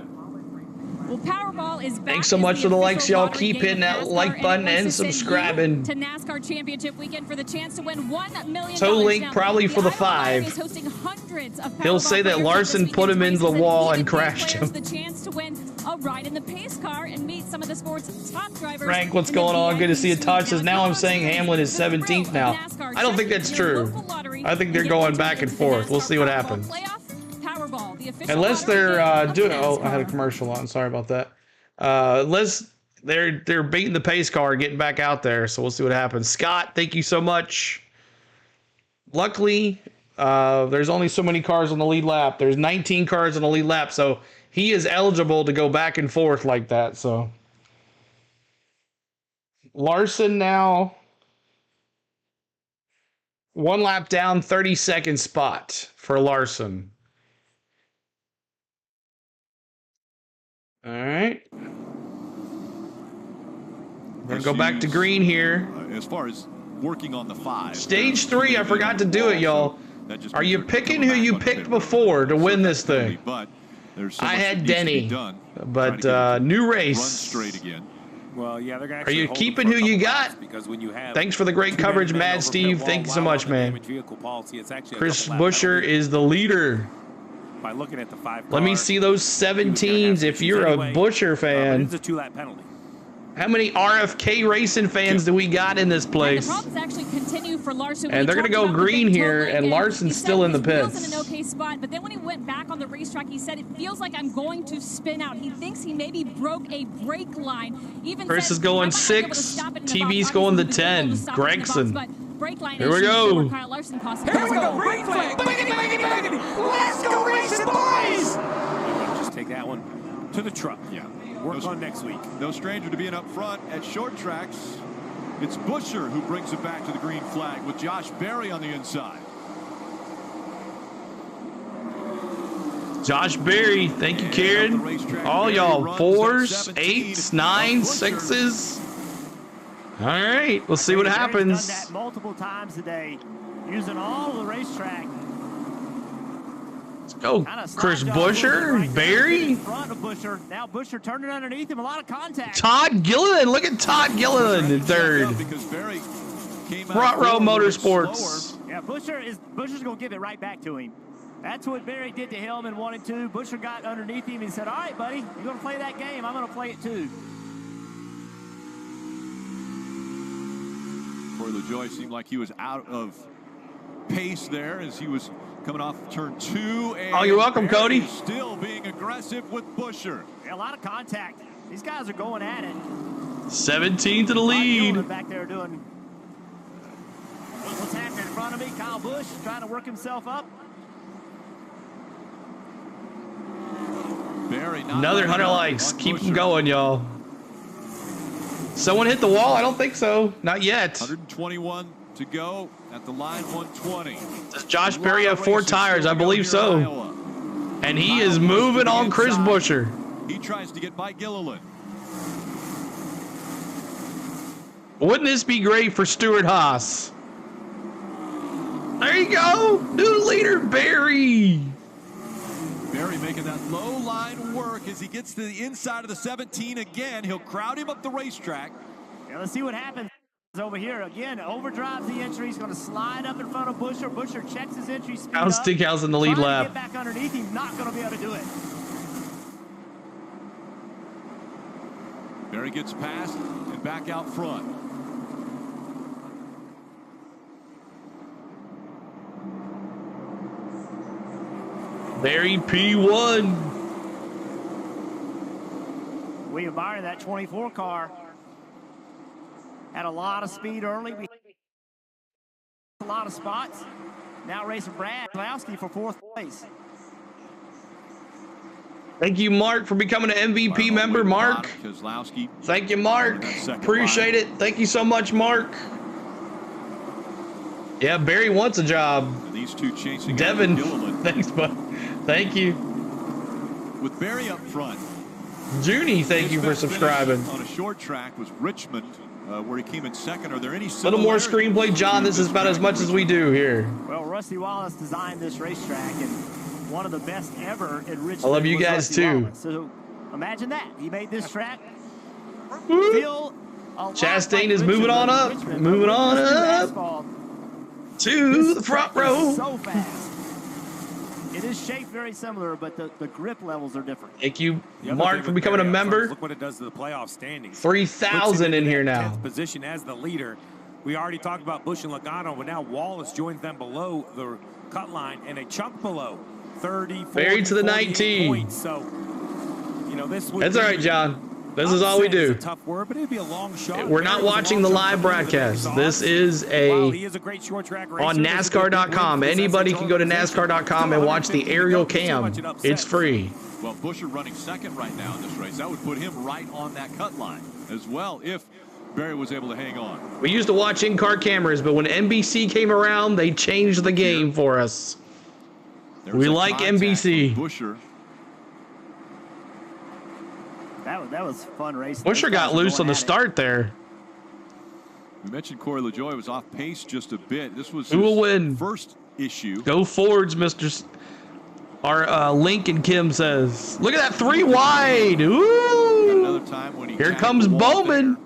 Well, Powerball is back. Thanks so much for the likes, y'all. Keep hitting that like button and subscribing. To NASCAR Championship Weekend for the chance to win $1 million. So link probably for the 5. He'll say that Larson put him in the wall and crashed him. The chance to win a ride in the pace car and meet some of the sport's top drivers. Frank, what's going on? Good to see you. Todd says now I'm saying Hamlin is 17th now. I don't think that's true. I think they're going back and forth. We'll see what happens. Unless they're doing. Oh, I had a commercial on. Sorry about that. Unless they're beating the pace car, getting back out there. So we'll see what happens. Scott, thank you so much. Luckily, there's only so many cars on the lead lap. There's 19 cars on the lead lap, so he is eligible to go back and forth like that. So Larson now 1 lap down, 32nd spot for Larson. All right. We're going to go back to green here. As far as working on the 5. Stage 3, I forgot to do it, y'all. Are you picking who you picked before to win this thing? I had Denny, but new race. Run straight again. Well, yeah, they're Are you keeping who you got? Because when you have Thanks for the great coverage, Mad Steve. Thank you so much, man. Chris Buscher is the leader. By looking at the 5 Let me see those 17s if you're a Buscher fan. It's a 2-lap penalty. How many RFK racing fans do we got in this place? And the problems actually continue for Larson. And they're going to go green here, and Larson's still in the pits. He was in an okay spot, but then when he went back on the racetrack, he said, it feels like I'm going to spin out. He thinks he maybe broke a brake line. Even Chris is going 6. TV's going to 10. Gregson. Here we go. Here we go. Green flag. Biggity, biggity, biggity. Let's go racing, boys. Just take that one to the truck. Yeah. Work on next week. No stranger to being up front at short tracks. It's Buscher who brings it back to the green flag with Josh Berry on the inside. Josh Berry, thank you, Karen. All y'all 4s, 8s, 9s, 6s. All right, we'll see what happens. Done that multiple times today, using all of the racetrack. Let's go, Chris Buscher, Barry. Front of Buscher. Now Buscher turning underneath him, a lot of contact. Todd Gilliland, look at Todd Gilliland in 3rd. Front Row Motorsports. Yeah, Buscher's going to give it right back to him. That's what Barry did to him in 1 and 2. Buscher got underneath him and said, all right, buddy, you're going to play that game. I'm going to play it too. Corey LaJoie seemed like he was out of pace there as he was coming off turn 2. And oh, you're welcome, Cody. Still being aggressive with Buscher. Yeah, a lot of contact. These guys are going at it. 17 to the lead. Back there doing what's happening in front of me. Kyle Busch trying to work himself up. Barry, another 100 likes. Keep them going, y'all. Someone hit the wall? I don't think so. Not yet. 121 to go at the line. 120. Does Josh Berry have 4 tires? I believe so. And he is moving on Chris Buscher. He tries to get by Gilliland. Wouldn't this be great for Stuart Haas? There you go. New leader, Barry. Barry making that low line work as he gets to the inside of the 17 again. He'll crowd him up the racetrack. Yeah, let's see what happens over here. Again, overdrives the entry. He's going to slide up in front of Buscher. Buscher checks his entry speed How's Stickhouse in the lead lap? Get back underneath him. Not going to be able to do it. Barry gets past and back out front. Barry P1. William Byron, that 24 car, had a lot of speed early. a lot of spots. Now racing Brad Keselowski for 4th place. Thank you, Mark, for becoming an MVP member. Mark. Thank you, Mark. Appreciate it. Thank you so much, Mark. Yeah, Barry wants a job. These two chasing Devin. Thanks, bud. Thank you. With Barry up front. Junie, thank you for subscribing. On a short track was Richmond, where he came in second. Are there any little more screenplay, John? This is about as much as we do here. Well, Rusty Wallace designed this racetrack, and one of the best ever at Richmond. I love you guys too. Wallace. So imagine that. He made this track feel Chastain is moving on up. Moving on up to the front row. So fast. It is shaped very similar, but the grip levels are different. Thank you, Mark, for becoming a member. Look what it does to the playoff standings. 3,000 in here now. 10th position as the leader. We already talked about Busch and Logano, but now Wallace joins them below the cut line and a chunk below. 30, 40, Buried to the 19. Points. So, you know, this would That's all right, John. This is all we do. A tough word, but it'd be a long shot. We're not watching the live broadcast. This is on NASCAR.com. Anybody can go to NASCAR.com and watch the aerial cam. It's free. Well, Buescher running second right now in this race. That would put him right on that cut line as well if Barry was able to hang on. We used to watch in-car cameras, but when NBC came around, they changed the game for us. We like NBC. Buescher. That was fun racing. Buescher got loose on the start there. We mentioned Corey LaJoie was off pace just a bit. This was who will win? First issue. Go Fords, Mr. Our Lincoln Kim says. Look at that 3 wide. Ooh. Another time when he here comes Bowman. There.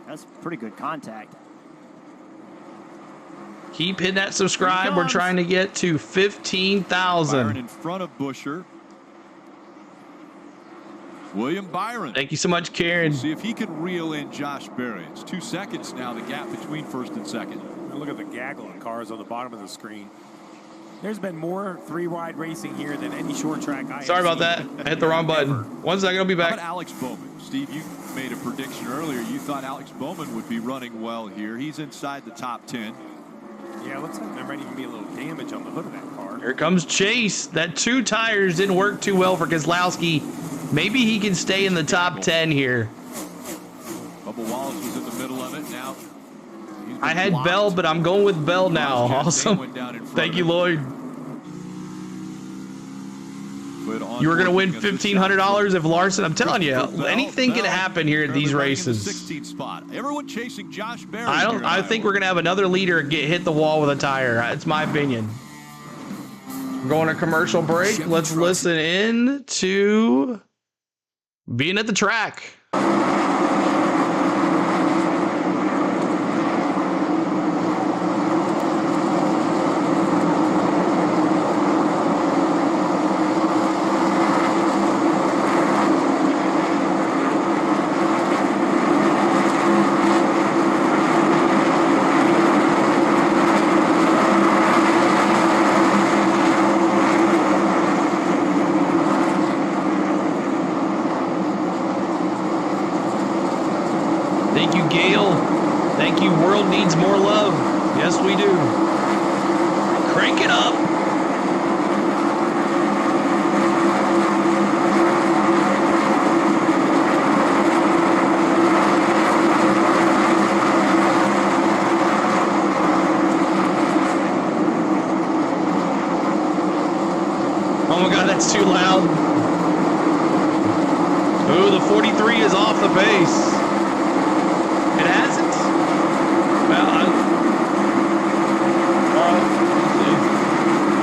That's pretty good contact. Keep hitting that subscribe. We're trying to get to 15,000. In front of Buescher. William Byron. Thank you so much, Karen. We'll see if he can reel in Josh Berry. It's 2 seconds now, the gap between first and second. Look at the gaggle of cars on the bottom of the screen. There's been more 3-wide racing here than any short track I Sorry about that. I hit the wrong button. 1 second, I'll be back. How about Alex Bowman? Steve, you made a prediction earlier. You thought Alex Bowman would be running well here. He's inside the top 10. Yeah, looks like there might even be a little damage on the hood of that car. Here comes Chase. That 2 tires didn't work too well for Keselowski. Maybe he can stay in the top 10 here. Bubba Wallace was in the middle of it. Now I had Bell, but I'm going with Bell now. Awesome. Thank you, Lloyd. You were going to win $1,500 if Larson. I'm telling you, anything can happen here at these races. 16th spot. Everyone chasing Josh Berry. I think we're going to have another leader hit the wall with a tire. It's my opinion. We're going to commercial break. Let's listen in to being at the track. Needs more love. Yes, we do. Crank it up. Oh my God, that's too loud. Ooh, the 43 is off the pace. It hasn't. Well,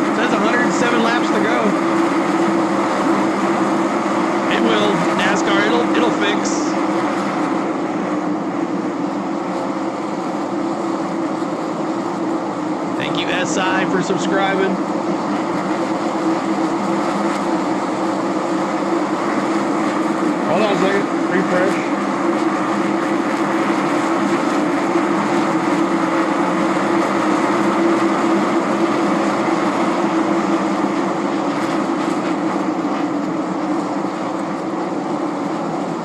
it says 107 laps to go. It will. NASCAR, it'll fix. Thank you, SI, for subscribing. Hold on a second. Refresh.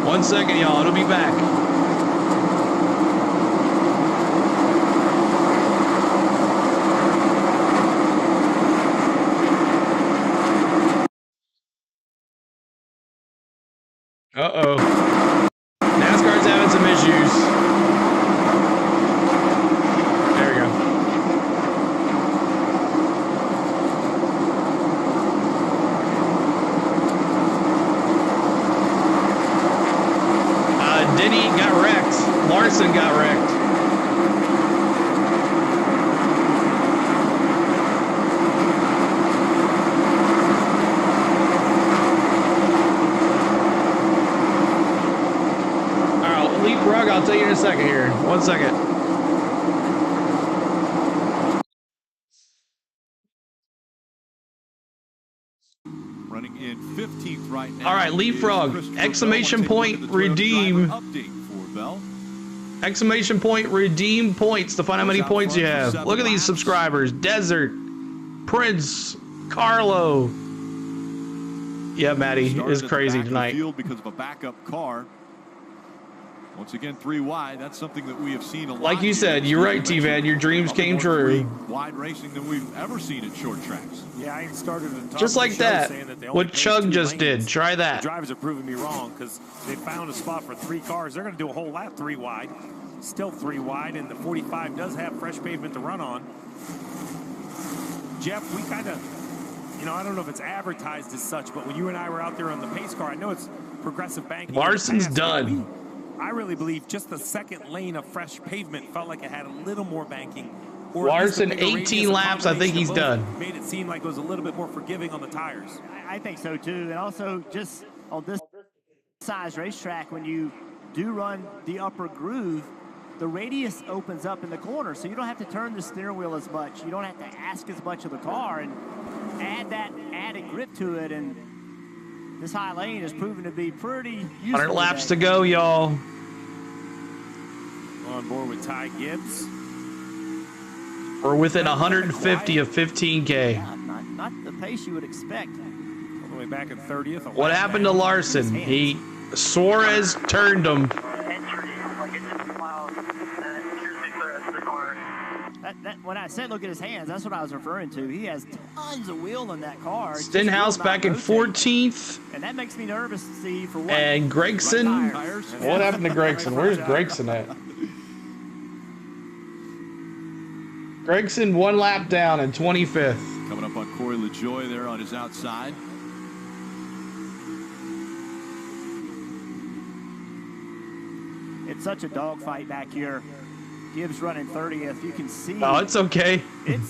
One second, y'all. It'll be back. Larson got wrecked. All right, leapfrog, I'll tell you in a second here. 1 second. Running in 15th right now. All right, leapfrog, exclamation point, redeem. Exclamation point, redeem points to find out how many points you have. Look at these subscribers. Desert, Prince, Carlo. Yeah, Maddie, it's crazy tonight. Because of a backup car. Once again, 3 wide. That's something that we have seen a lot. Like you said, you're right, T-Van. Your dreams came true. Wide racing than we've ever seen at short tracks. Yeah, I started at the top Just of like the show that. saying that they What only Chug pace 2 just lanes. did. Try that. The drivers are proving me wrong because they found a spot for 3 cars. They're going to do a whole lap 3 wide. Still 3 wide, and the 45 does have fresh pavement to run on. Jeff, we kind of, I don't know if it's advertised as such, but when you and I were out there on the pace car, I know it's progressive banking. Larson's done. I really believe just the second lane of fresh pavement felt like it had a little more banking. Larson, 18 laps, I think he's done. Made it seem like it was a little bit more forgiving on the tires. I think so too, and also just on this size racetrack, when you do run the upper groove, the radius opens up in the corner, so you don't have to turn the steering wheel as much. You don't have to ask as much of the car and add that added grip to it, and this high lane has proven to be pretty useful. 100 laps to go, y'all. On board with Ty Gibbs. We're within 150 of 15K. Yeah, not the pace you would expect. All the way back at 30th. What happened to Larson? Suarez turned him. When I said look at his hands, that's what I was referring to. He has tons of wheel in that car. Stenhouse back in 14th. And that makes me nervous to see for what. And Gregson. What happened to Gregson? Where's Gregson at? Gregson 1 lap down in 25th. Coming up on Corey LaJoie there on his outside. It's such a dogfight back here. Gibbs running 30th. You can see. Oh, it's okay. It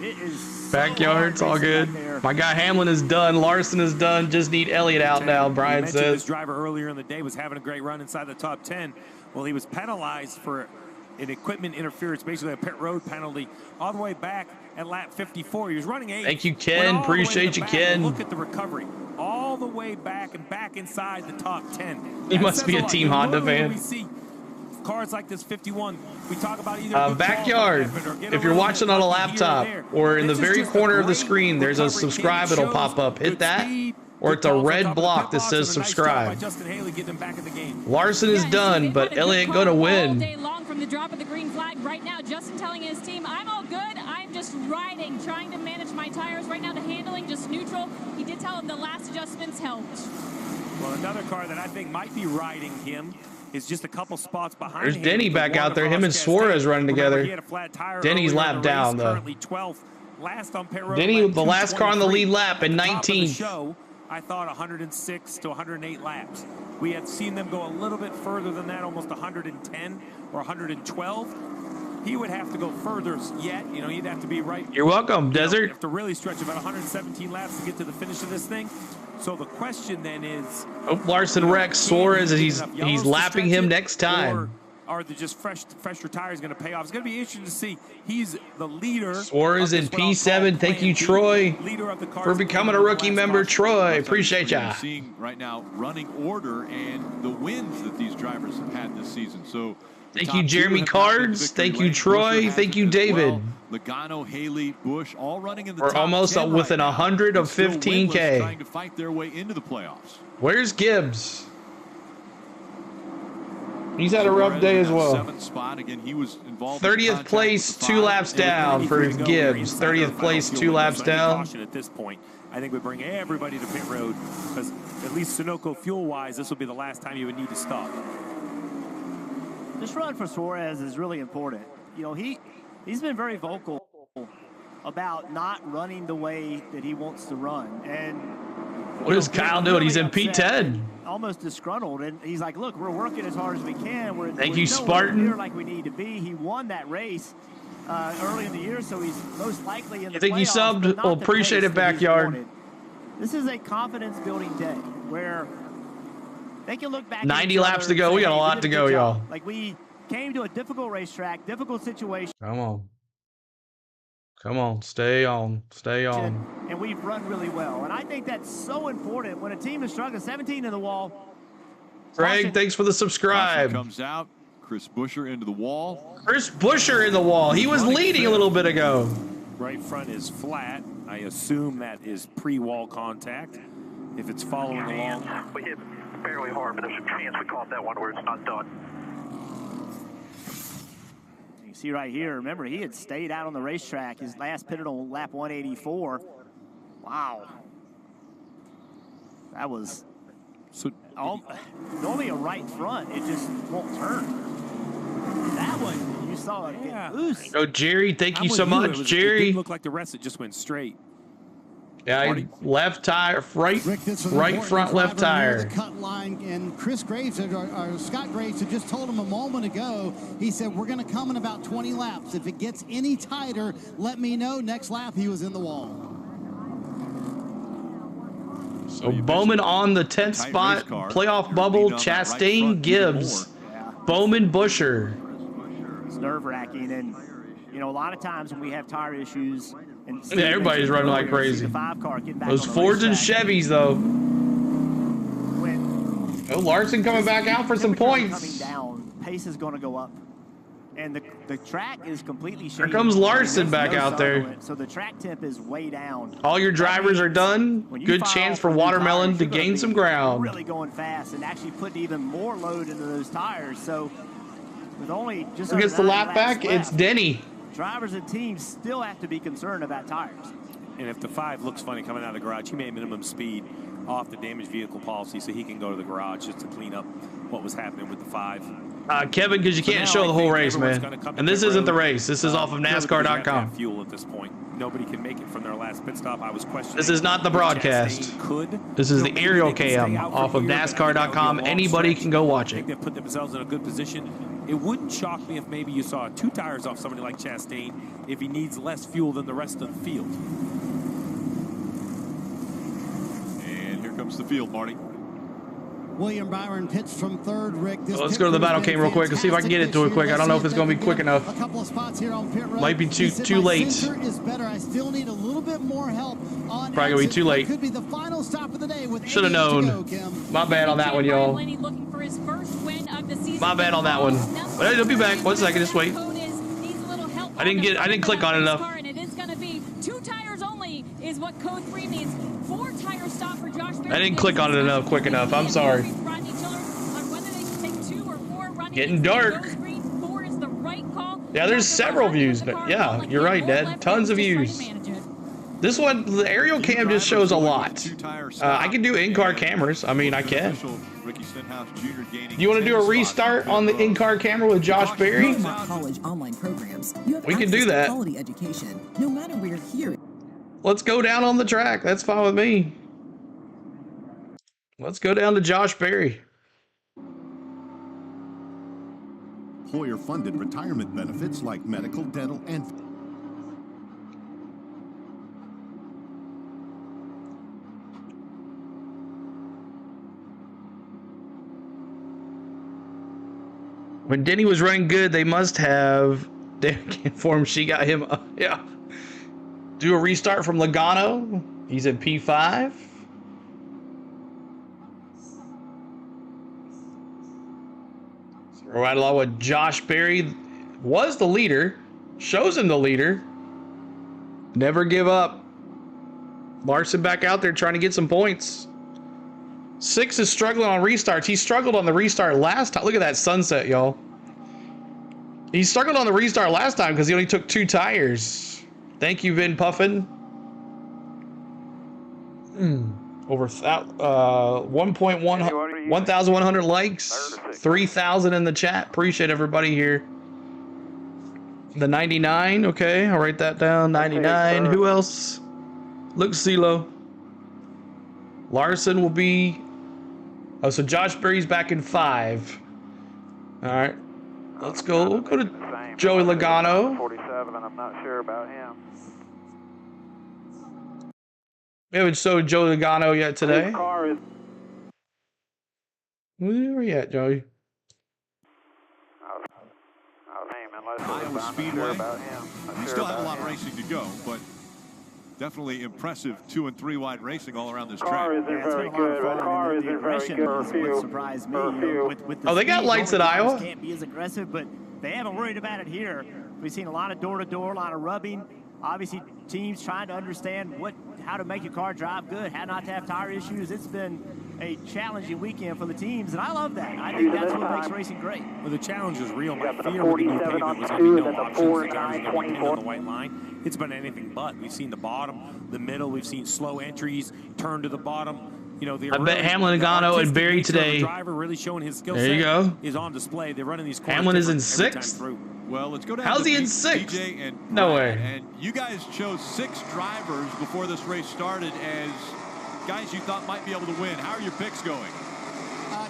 is. Backyard, it's all good. My guy Hamlin is done. Larson is done. Just need Elliott out now, Brian says. This driver earlier in the day was having a great run inside the top 10. Well, he was penalized for an equipment interference, basically a pit road penalty, all the way back at lap 54. He was running 8th. Thank you, Ken. Appreciate you, Ken. Look at the recovery. All the way back and back inside the top 10. He must be a Team Honda fan. We see cars like this 51. We talk about either backyard. If you're watching on a laptop or in the very corner of the screen, there's a subscribe. It'll pop up. Hit that, or it's a red block that says subscribe. Larson is done, but Elliott going to win. All day long from the drop of the green flag. Right now, Justin telling his team, I'm all good. I'm just riding, trying to manage my tires. Right now, the handling just neutral. He did tell him the last adjustments helped. Well, another car that I think might be riding him is just a couple spots behind There's him. Denny back out there. Him and Suarez running together. Denny's lap down, though. Currently 12th, last on pit road. Denny, the last car on the lead lap in 19th. I thought 106 to 108 laps. We had seen them go a little bit further than that, almost 110 or 112. He would have to go further yet. He'd have to be right. You're welcome, Desert. Have to really stretch about 117 laps to get to the finish of this thing. So the question then is, hope Larson wrecks Suarez as he's lapping him next time. Or are the just fresher tires going to pay off? It's going to be interesting to see. He's the leader. Suarez in P7. Thank you, Troy, for becoming a rookie member. Troy, appreciate ya. Seeing right now running order and the wins that these drivers have had this season. So thank you, Jeremy Cards. Thank you, Troy. Thank you, David. Logano, Haley, Busch, all running in the We're top almost 10 within right 100 of 15K. Trying to fight their way into the playoffs. Where's Gibbs? He's had a rough day as well. 7th spot. Again, he was involved 30th place, 2 laps down for Gibbs. 30th place, 2 laps down. At this point, I think we bring everybody to pit road because at least Sunoco fuel-wise, this will be the last time you would need to stop. This run for Suarez is really important. He's been very vocal about not running the way that he wants to run. And What is Kyle doing? He's in P10. Almost disgruntled, and he's like, "Look, we're working as hard as we can. Thank you, nowhere Spartan. near like we need to be." He won that race early in the year, so he's most likely in the You think he playoffs, but subbed? not Well, the appreciate pace it, that he's backyard. wanted. This is a confidence-building day where they can look back. 90 at each laps other to go. and We say, got a "Hey, lot did to a go, good y'all. job." Like, we came to a difficult racetrack, difficult situation. Come on. Come on. Stay on. Stay on. And we've run really well. And I think that's so important when a team is struggling. 17 in the wall. Greg, thanks for the subscribe. Comes out. Chris Buescher into the wall. Chris Buescher in the wall. He was leading a little bit ago. Right front is flat. I assume that is pre-wall contact. If it's following along. We hit fairly hard, but there's a chance we caught that one where it's not done. You see right here, remember, he had stayed out on the racetrack. His last pitted on lap 184. Wow. That was normally a right front. It just won't turn. That one, you saw it get loose. Oh, Jerry, thank you so It much, Jerry. It didn't look like the rest. It just went straight. Yeah, left tire, right front left tire. The cut line, and Chris Graves, or Scott Graves, had just told him a moment ago. He said, "We're going to come in about 20 laps. If it gets any tighter, let me know." Next lap, he was in the wall. So Bowman on the 10th spot, playoff bubble, Chastain, Gibbs, Bowman, Buescher. It's nerve-wracking, and you know, a lot of times when we have tire issues, and Yeah, everybody's running like crazy. the 5-car getting back Those on the Fords and racetrack. Chevys, though. Oh, Larson coming back out for some Coming points. down, pace is going to go up, and the track is completely Here shaded. comes Larson There's back no out sun there. on it, so the track temp is way down. All your drivers are done. Good chance for Watermelon to gain some ground. Really going fast and actually putting even more load into those tires. So with only just Who gets the under lap 9 back? laps It's left, Denny. drivers and teams still have to be concerned about tires. And if the 5 looks funny coming out of the garage, he made minimum speed off the damaged vehicle policy so he can go to the garage just to clean up what was happening with the 5. Kevin, because you can't show the whole race, man. And this isn't the race. This is off of NASCAR.com. Fuel at this point. Nobody can make it from their last pit stop. I was questioning. This is not the broadcast. This is the aerial cam off of NASCAR.com. Anybody can go watch I think it. they've put themselves in a good position. It wouldn't shock me if maybe you saw 2 tires off somebody like Chastain if he needs less fuel than the rest of the field. And here comes the field, Marty. William Byron pits from third, Rick. Let's go to the battle cam real quick and see if I can get into it quick. I don't know if it's going to be quick enough. A couple of spots here on pit road. Might be too late. Center is better. I still need a little bit more help on Probably going to be too late. Could be the final stop of the day with Should have known. My bad on that one, y'all. Looking for his first win of the season. My bad on that one. But he'll be back. 1 second, just wait. I didn't click on it enough. And it is going to be 2 tires only is what code 3 means. 4 tire stop for Josh Berry. I didn't click on it enough, quick enough. I'm sorry. Getting dark. Yeah, there's several views. Yeah, you're right, Ned. Tons of views. This one, the aerial cam just shows a lot. I can do in-car cameras. I mean, I can. You want to do a restart on the in-car camera with Josh Berry? College online programs. You have We can do access to that. Quality education, no matter where you're here. Let's go down on the track. That's fine with me. Let's go down to Josh Berry. Employer-funded retirement benefits like medical, dental, and When Denny was running good, they must have informed she got him. Yeah. Do a restart from Logano. He's at P5. Right along with Josh Berry, was the leader, shows him the leader. Never give up. Larson back out there trying to get some points. 6 is struggling on restarts. He struggled on the restart last time. Look at that sunset, y'all. He struggled on the restart last time because he only took 2 tires. Thank you, Vin Puffin. Over 1,100 likes, 3,000 in the chat. Appreciate everybody here. The 99, okay, I'll write that down. 99. Who else? Look, CeeLo. Larson will be... Oh, so Josh Berry's back in 5. All right. Let's go. We'll go to Joey Logano. 47, I'm not sure about him. We haven't showed Joey Logano yet today. His car is... Where are you at, Joey? Iowa Speedway. We still have a lot of racing to go, but definitely impressive 2 and 3 wide racing all around this track. Car isn't very good. The car isn't very good. What surprised me, with the they got lights at Iowa? Can't be as aggressive, but they haven't worried about it here. We've seen a lot of door-to-door, a lot of rubbing. Obviously, teams trying to understand how to make your car drive good, how not to have tire issues. It's been a challenging weekend for the teams, and I love that. I think that's what makes racing great. Well, the challenge is real. My fear with the new pavement was having no options. The drivers are going to on the white line. It's been anything but. We've seen the bottom, the middle. We've seen slow entries, turn to the bottom. You know, I bet Hamlin, Logano, and Berry today. Driver really showing his skill there you go. Is on display. They're running these. Hamlin is in 6th. Well, let's go down. How's to he in 6th? DJ and no Brad, way. And you guys chose 6 drivers before this race started as guys you thought might be able to win. How are your picks going?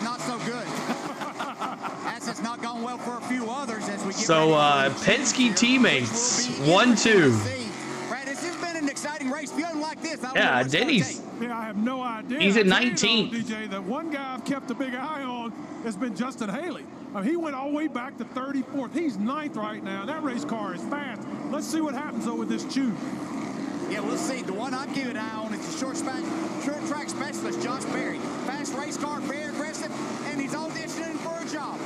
Not so good. As it's not gone well for a few others as we get Penske teammates 1-2. Brad, this has been an exciting race. Feeling like this. Yeah, Denny's. Yeah, I have no idea. He's at 19th. DJ, the one guy I've kept a big eye on has been Justin Haley. He went all the way back to 34th. He's 9th right now. That race car is fast. Let's see what happens though with this tube. Yeah, we'll see. The one I'm keeping an eye on is the short track specialist, Josh Berry. Fast race car, very aggressive, and he's auditioning for a job.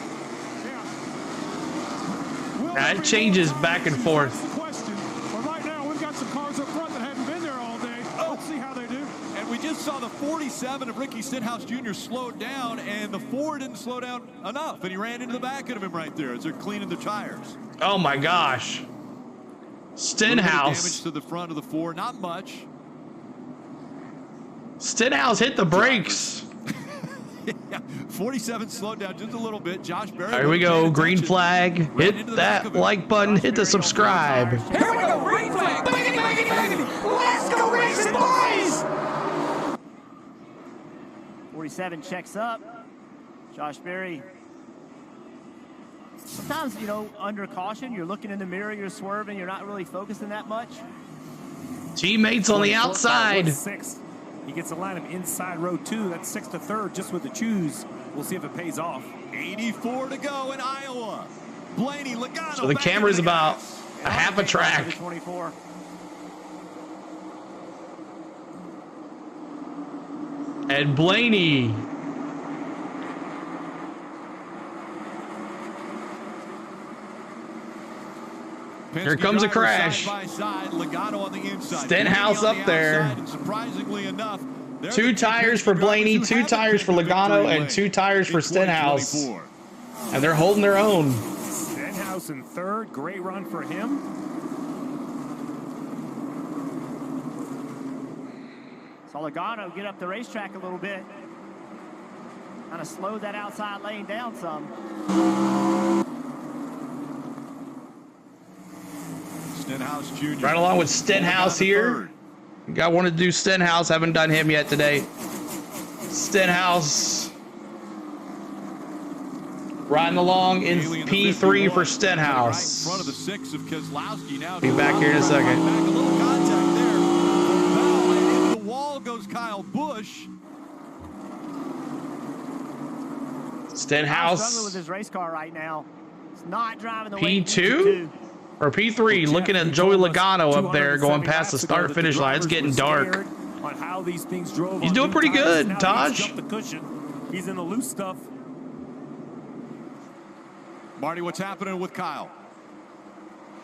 Yeah. That changes back and forth. That's the question. But right now, we've got some cars up front that haven't been there all day. Let's see how they do. And we just saw the 47 of Ricky Stenhouse Jr. slowed down, and the 4 didn't slow down enough, and he ran into the back of him right there as they're cleaning the tires. Oh my gosh. Stenhouse. Damage to the front of the 4, not much. Stenhouse hit the brakes. Yeah, 47 slowed down just a little bit. Josh Berry. Here we go. Green flag. Hit that like button. Hit the subscribe. Here we go. Green flag. Biggity, biggity, biggity. Let's go racing, boys. 47 checks up. Josh Berry. Sometimes, you know, under caution, you're looking in the mirror, you're swerving, you're not really focusing that much. Teammates on the outside. 6th. He gets a line of inside row 2. That's 6th to 3rd just with the choose. We'll see if it pays off. 84 to go in Iowa. Blaney, Logano. So the camera's about a half a track. 24. And Blaney. Here comes a crash. Side by side, Logano on the inside. Stenhouse up there. And surprisingly enough, 2 tires for Blaney, 2 tires for Logano, and 2 tires for Stenhouse. And they're holding their own. Stenhouse in 3rd. Great run for him. So Logano get up the racetrack a little bit. Kind of slowed that outside lane down some. Stenhouse Jr. Right along with Stenhouse here. Got wanted to do Stenhouse. Haven't done him yet today. Stenhouse riding along in P3 for Stenhouse. Right in front of the 6 of Keselowski now. Be back here in a second. Back, a little contact there. Bell, and into the wall goes Kyle Busch. Stenhouse. Struggling with his race car right now. It's not driving the P2 or P3. Looking at Joey Logano up there going past the start finish line. It's getting dark. On how these things drove. He's doing pretty good, Taj. He's in the loose stuff. Marty, what's happening with Kyle?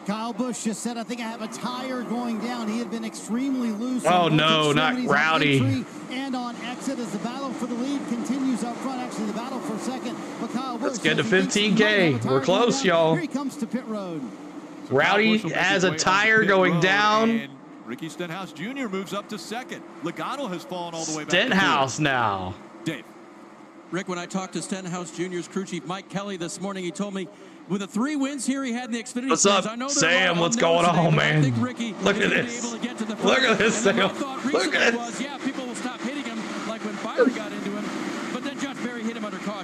Kyle Busch just said, I think I have a tire going down. He had been extremely loose. Oh, no, not Rowdy. And on exit as the battle for the lead continues up front. Actually, the battle for second. But Kyle Busch. Let's get to 15K. We're close, y'all. Here he comes to pit road. Rowdy has a tire going down. Ricky Stenhouse Jr. moves up to 2nd. Logano has fallen all the way back. Stenhouse now. Dave. Rick, when I talked to Stenhouse Jr.'s crew chief Mike Kelly this morning, he told me with the 3 wins here he had in the Xfinity What's Series, up, I know Sam? What's going on, man? Look at this. Look at this, Sam. Look at was, yeah, people will stop hitting him like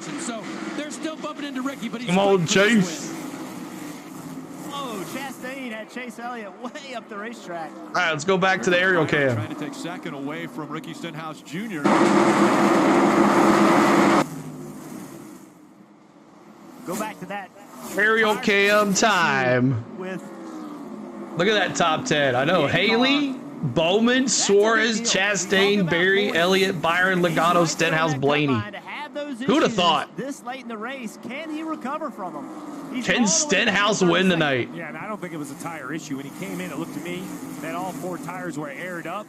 mentioned. So they're still bumping into Ricky, but he's come on, Chase. Oh, Chastain had Chase Elliott way up the racetrack. All right, let's go back to the aerial cam. Trying to take second away from Ricky Stenhouse Jr. Go back to that Aerial cam time. Look at that top 10. I know Haley, Bowman, Suarez, Chastain, Berry, Elliott, Byron, Logano, Stenhouse, Blaney. Who'd have thought? This late in the race, can he recover from them? Can Stenhouse win tonight? Yeah, and I don't think it was a tire issue. When he came in, it looked to me that all 4 tires were aired up,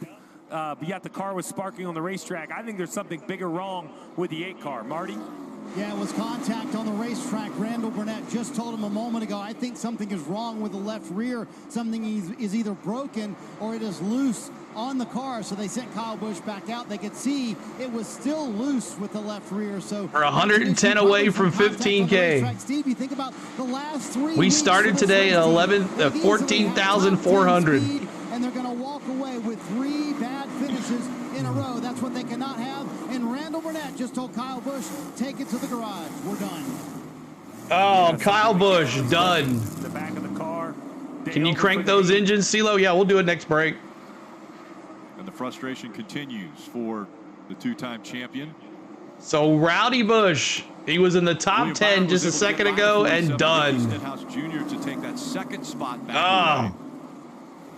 but yet the car was sparking on the racetrack. I think there's something bigger wrong with the 8 car. Marty? Yeah, it was contact on the racetrack. Randall Burnett just told him a moment ago, I think something is wrong with the left rear. Something is either broken or it is loose on the car. So they sent Kyle Busch back out. They could see it was still loose with the left rear. So we're 110 away from 15K. Steve, you think about the last 3 we started today at 14,400. And they're going to walk away with 3 bad finishes in a row. That's what they cannot have. And Randall Burnett just told Kyle Busch, take it to the garage. We're done. Oh, Kyle Busch, done. The back of the car. Can you crank those engines, CeeLo? Yeah, we'll do it next break. And the frustration continues for the 2-time champion. So Rowdy Busch, he was in the top 10 just a second ago and done. Stenhouse Jr. to take that second spot back.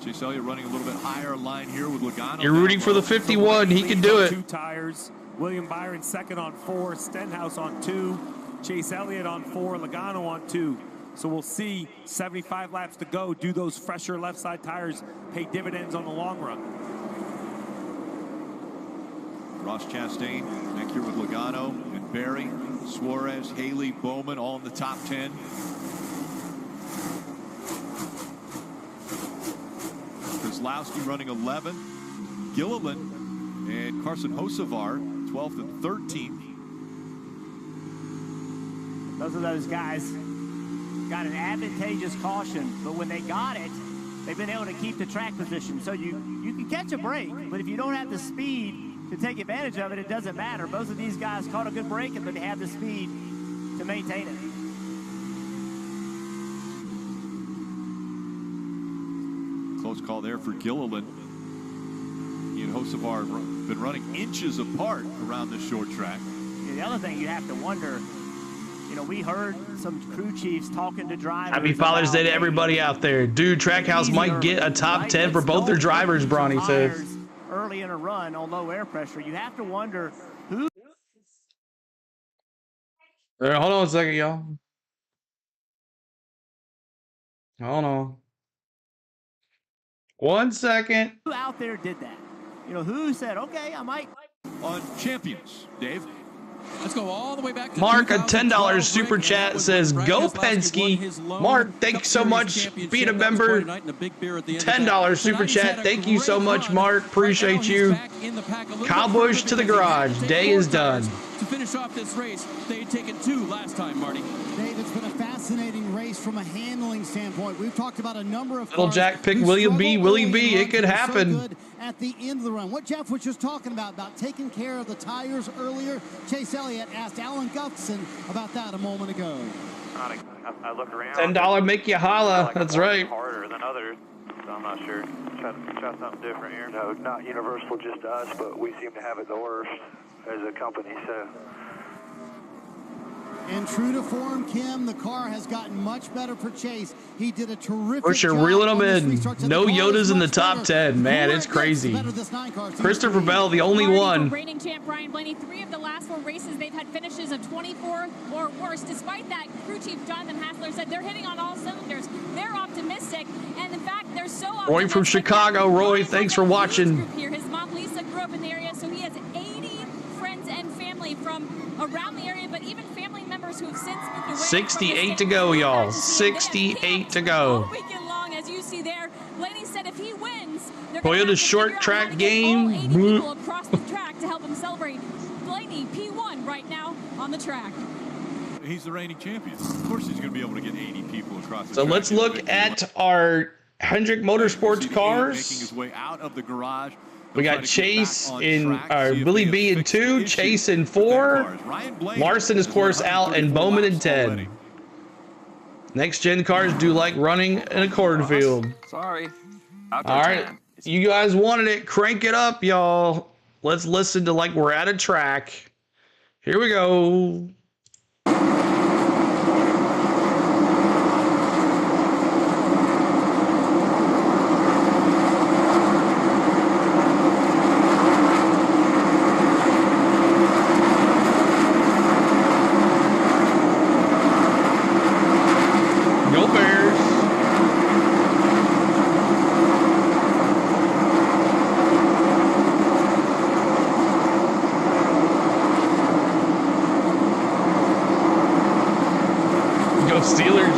Chase Elliott running a little bit higher line here with Logano. You're rooting for the 51. He can do it. 2 tires. William Byron second on 4. Stenhouse on 2. Chase Elliott on 4. Logano on 2. So we'll see 75 laps to go. Do those fresher left side tires pay dividends on the long run? Ross Chastain back here with Logano and Berry, Suarez, Haley, Bowman all in the top 10. Kozlowski running 11, Gilliland and Carson Hocevar 12th and 13th. Those are those guys got an advantageous caution, but when they got it, they've been able to keep the track position. So you can catch a break, but if you don't have the speed to take advantage of it, it doesn't matter. Both of these guys caught a good break, but they have the speed to maintain it. Close call there for Gilliland. He and Hocevar have been running inches apart around this short track. Yeah, the other thing you have to wonder, you know, we heard some crew chiefs talking to drivers. Happy Father's Day to everybody out there. Dude, Trackhouse might get a top 10 for both their drivers, Bronny says. Early in a run on low air pressure, you have to wonder who. Hold on a second, y'all. Hold on. 1 second. Who out there did that? You know, who said, okay, I might. On champions, Dave. Let's go all the way back to Mark, a $10 super chat says, go Penske. Mark, thanks so much being a member. $10 super chat. Thank you so much, Mark. Appreciate you. Kyle Busch to the garage. Day is done. To finish off this race, they had taken 2 last time, Marty. Dave, it's been a fascinating race from a handling standpoint. We've talked about a number of Little Jack picked William B. Willie B. It could happen. So at the end of the run. What Jeff was just talking about taking care of the tires earlier. Chase Elliott asked Alan Gustafson about that a moment ago. I look around. $10 make you holla. That's right. Harder than others, so I'm not sure. Try something different here. No, not universal, just us, but we seem to have it the worst as a company. So. And true to form, Kim, the car has gotten much better for Chase. He did a terrific Busch are job reeling them on this in. restart. No Yodas in the top 10. Man, it's crazy. Christopher Bell, the only one. Reigning champ Brian Blaney, 3 of the last 4 races, they've had finishes of 24 or worse. Despite that, crew chief Jonathan Hassler said they're hitting on all cylinders. They're optimistic, and in fact, they're so optimistic. Roy from Chicago. Roy, thanks for watching. Here. His mom, Lisa, grew up in the area, so he has 80 friends and family from around the area, but even family members who have since moved away. 68 to go, y'all. 68 to go. All weekend long, as you see there. Blaney said if he wins, they're Toyota's short track game. people across the track to help him celebrate. Blaney, P1 right now on the track. He's the reigning champion. Of course he's going to be able to get 80 people across the So track. let's look at our Hendrick Motorsports cars. Making his way out of the garage. We got Chase in, Billy B in 2, Chase in 4, Larson is course out, and Bowman in 10. Next gen cars do like running in a cornfield. Sorry. All right, you guys wanted it. Crank it up, y'all. Let's listen to like we're at a track. Here we go. Steelers.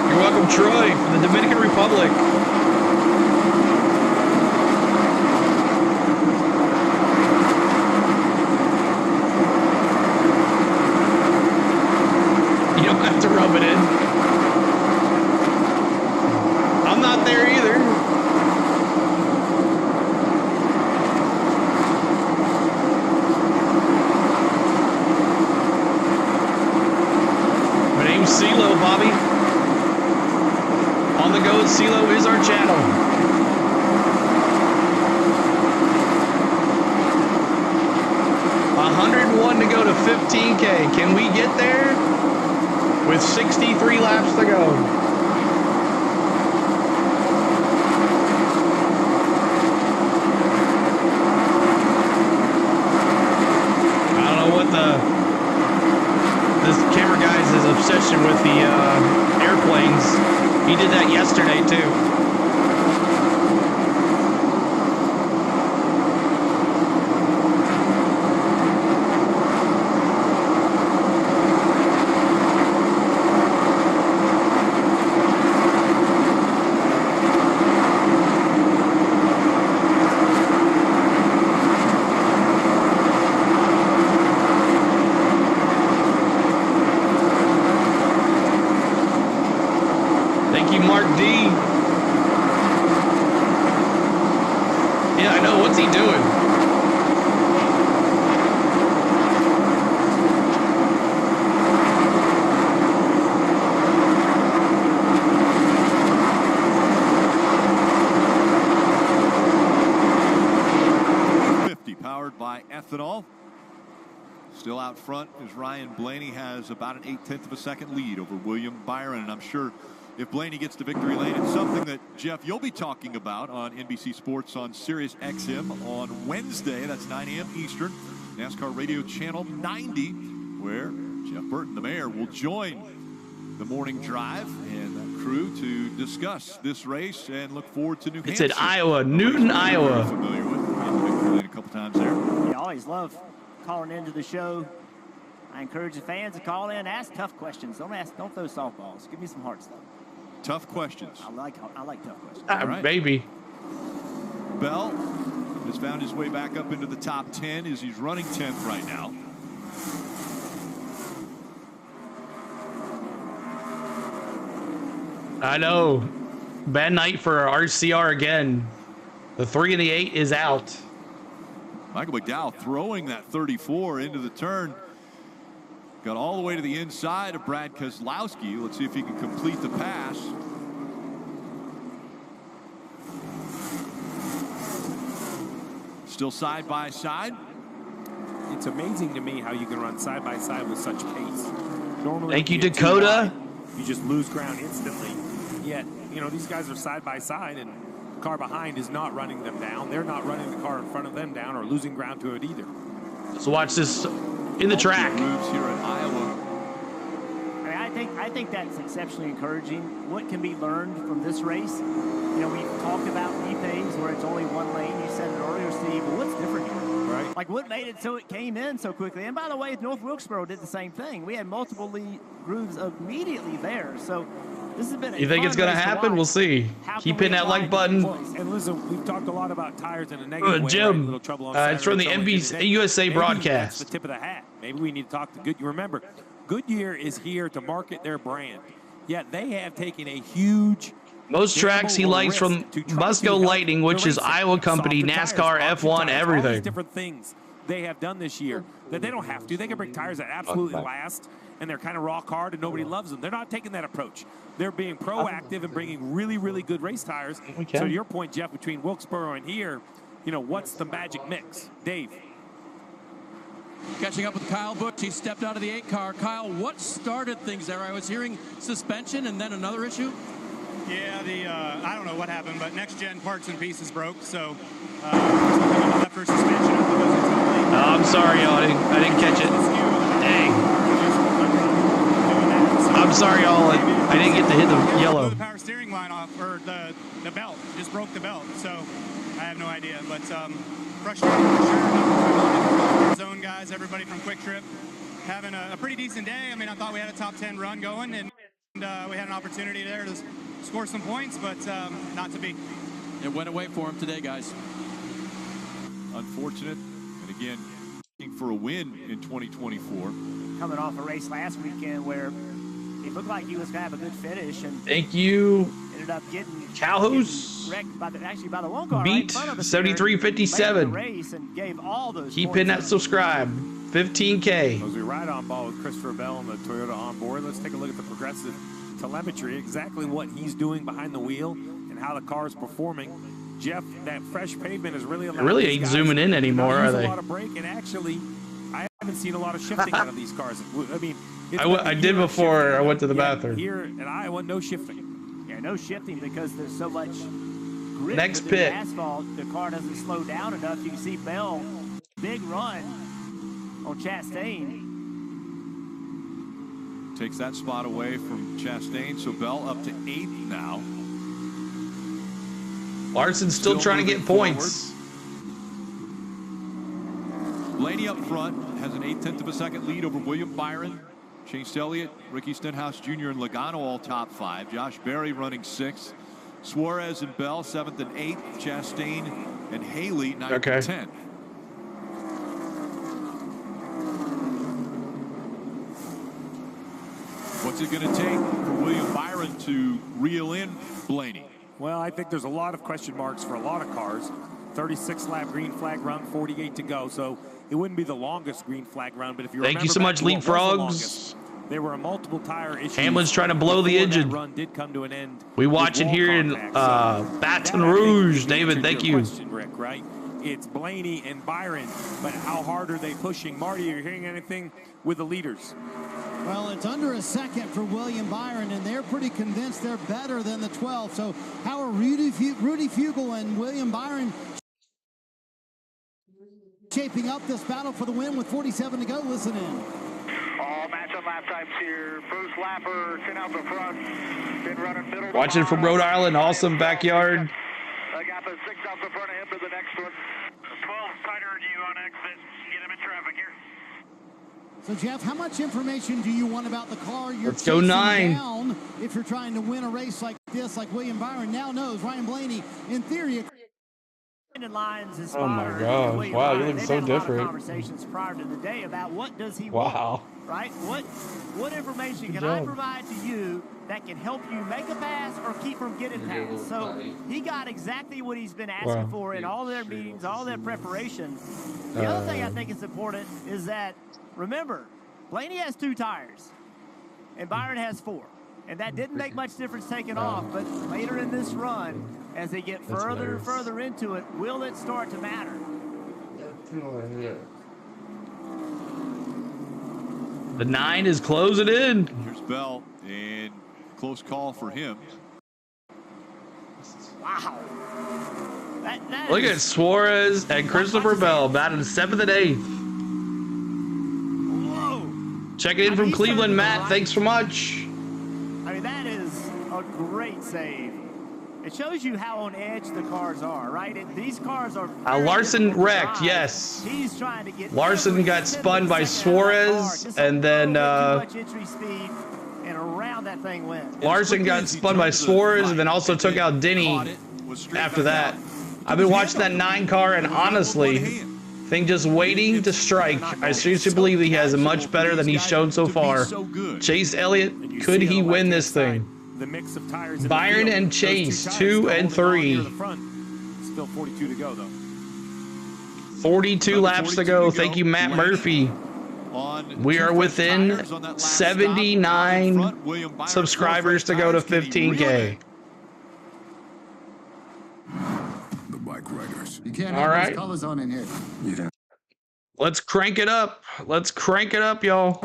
You're welcome, Troy, from the Dominican Republic. You don't have to rub it in. I'm not there either. CeeLo, Bobby. On the go, CeeLo is our channel. $101 to go to 15K. Can we get there? With 63 laps to go. I don't know what this camera guy's obsession with the airplanes. He did that yesterday too. Mark D. Yeah, I know. What's he doing? Powered by ethanol. Still out front is Ryan Blaney, has about an 0.8 of a second lead over William Byron, and I'm sure if Blaney gets to victory lane, it's something that, Jeff, you'll be talking about on NBC Sports on Sirius XM on Wednesday. That's 9 a.m. Eastern, NASCAR Radio Channel 90, where Jeff Burton, the mayor, will join the morning drive and that crew to discuss this race and look forward to New Hampshire. It's in Iowa, Newton, Iowa. Familiar with. Been to victory lane a couple times there. I always love calling into the show. I encourage the fans to call in, ask tough questions. Don't throw softballs. Give me some hard stuff. Tough questions. I like tough questions. All right. Baby. Bell has found his way back up into the top 10 as he's running 10th right now. I know. Bad night for RCR again. The 3 and the 8 is out. Michael McDowell throwing that 34 into the turn. Got all the way to the inside of Brad Keselowski. Let's see if he can complete the pass. Still side by side. It's amazing to me how you can run side by side with such pace. Normally, thank you, Dakota. You just lose ground instantly. Yet, you know, these guys are side by side, and the car behind is not running them down. They're not running the car in front of them down or losing ground to it either. Let's watch this in the track. Moves here in Iowa. I think that's exceptionally encouraging. What can be learned from this race? You know, we've talked about repays where it's only one lane. You said it earlier, Steve. But what's different here? Right. Like, what made it so it came in so quickly? And by the way, North Wilkesboro did the same thing. We had multiple lead grooves immediately there. So this has been a You think it's going to happen? We'll see. Keep hitting that like button. And listen, we've talked a lot about tires in a negative way. Jim, right? Little trouble on it's from the NBC USA broadcast. That's the tip of the hat. Maybe we need to talk to Goodyear. Remember, Goodyear is here to market their brand. Yet they have taken a huge Most tracks he likes from Musco Lightning, which is Iowa company, NASCAR, F1, everything. All these different things they have done this year that they don't have to. They can bring tires that absolutely last, and they're kind of rock hard, and nobody loves them. They're not taking that approach. They're being proactive and bringing really, really good race tires. So to your point, Jeff, between Wilkesboro and here, you know, what's the magic mix? Dave. Catching up with Kyle Busch, he stepped out of the 8 car. Kyle, what started things there? I was hearing suspension and then another issue. Yeah, I don't know what happened, but next gen parts and pieces broke, so left for suspension. I'm sorry, y'all. I didn't catch it. Dang. I'm sorry, y'all. I didn't get to hit the yellow. The power steering line off, or the belt, just broke the belt, so I have no idea, but frustrating for sure. Zone guys, everybody from Quick Trip, having a pretty decent day. I mean, I thought we had a top 10 run going, and we had an opportunity there to score some points, but not to be. It went away for him today, guys. Unfortunate, and again, looking for a win in 2024. Coming off a race last weekend where he looked like he was going to have a good finish, and thank you. Ended up getting Calhouse by the one car beat right 7357. Race and gave all those keep hitting that subscribe. 15K. As we ride on ball with Christopher Bell and the Toyota on board, let's take a look at the progressive telemetry, exactly what he's doing behind the wheel and how the car is performing. Jeff, that fresh pavement is really allowing. They really ain't zooming in anymore, are they? A lot of brake, and actually, I haven't seen a lot of shifting out of these cars. I mean, I did before I went to the bathroom. Here at Iowa, no shifting. Yeah, no shifting because there's so much grip next within pit. The asphalt. The car doesn't slow down enough. You can see Bell, big run on Chastain. Takes that spot away from Chastain, so Bell up to 8th now. Larson's still trying to get points. Blaney up front has an 1/8 of a second lead over William Byron. Chase Elliott, Ricky Stenhouse Jr. and Logano all top 5. Josh Berry running 6th. Suarez and Bell 7th and 8th. Chastain and Haley 9th and 10th. What's it going to take for William Byron to reel in Blaney? Well, I think there's a lot of question marks for a lot of cars. 36 lap green flag run, 48 to go. So it wouldn't be the longest green flag run, but if you thank you so much, Leapfrogs. There were multiple tire issues. Hamlin's trying to blow the engine. Run did come to an end. We watching here in Baton Rouge, David. Thank you. Question, Rick, right? It's Blaney and Byron, but how hard are they pushing? Marty, are you hearing anything with the leaders? Well, it's under a second for William Byron, and they're pretty convinced they're better than the 12. So how are Rudy Fugle and William Byron shaping up this battle for the win with 47 to go? Listen in. All match-up lap times here. First lapper, 10 out the front. Been running middle. Watching from Rhode Island, awesome backyard. I got the 6 out the front of him to the next one. 12 tighter than you on exit. Get him in traffic here. So, Jeff, how much information do you want about the car you're Let's go 9. down if you're trying to win a race like this, like William Byron now knows? Ryan Blaney, in theory. Lines oh my God! Wow, you look so different. Conversations prior to the day about what does he want, right? What information can I provide to you that can help you make a pass or keep from getting past? So he got exactly what he's been asking for in all their meetings, all their preparation. The other thing I think is important is that, remember, Blaney has 2 tires and Byron has 4. And that didn't make much difference taking off, but later in this run, as they get further and further into it, will it start to matter? The 9 is closing in. Here's Bell, and close call for him. Wow. Look at Suarez and Christopher Bell batting 7th and 8th. Whoa. Checking in from Cleveland, Matt. Thanks so much. I mean, that is a great save. It shows you how on edge the cars are, right? These cars are. Larson wrecked, yes. He's trying to get. Larson got spun by Suarez, and then. Too much entry speed, and around that thing went. Larson got spun by Suarez, and then also took out Denny after that. I've been watching that 9 car, and honestly, thing just waiting to strike. I seriously believe he has a much better than he's shown so far. Chase Elliott, could he win this thing? the mix of tires. In Byron the field. and Chase, 2 and 3. Still 42 to go, though. 42 laps to go. Thank you, Matt Murphy. We are within 79 subscribers to go to 15K. The bike riders. You can't All have right. those colors on in here. Let's crank it up. Let's crank it up, y'all.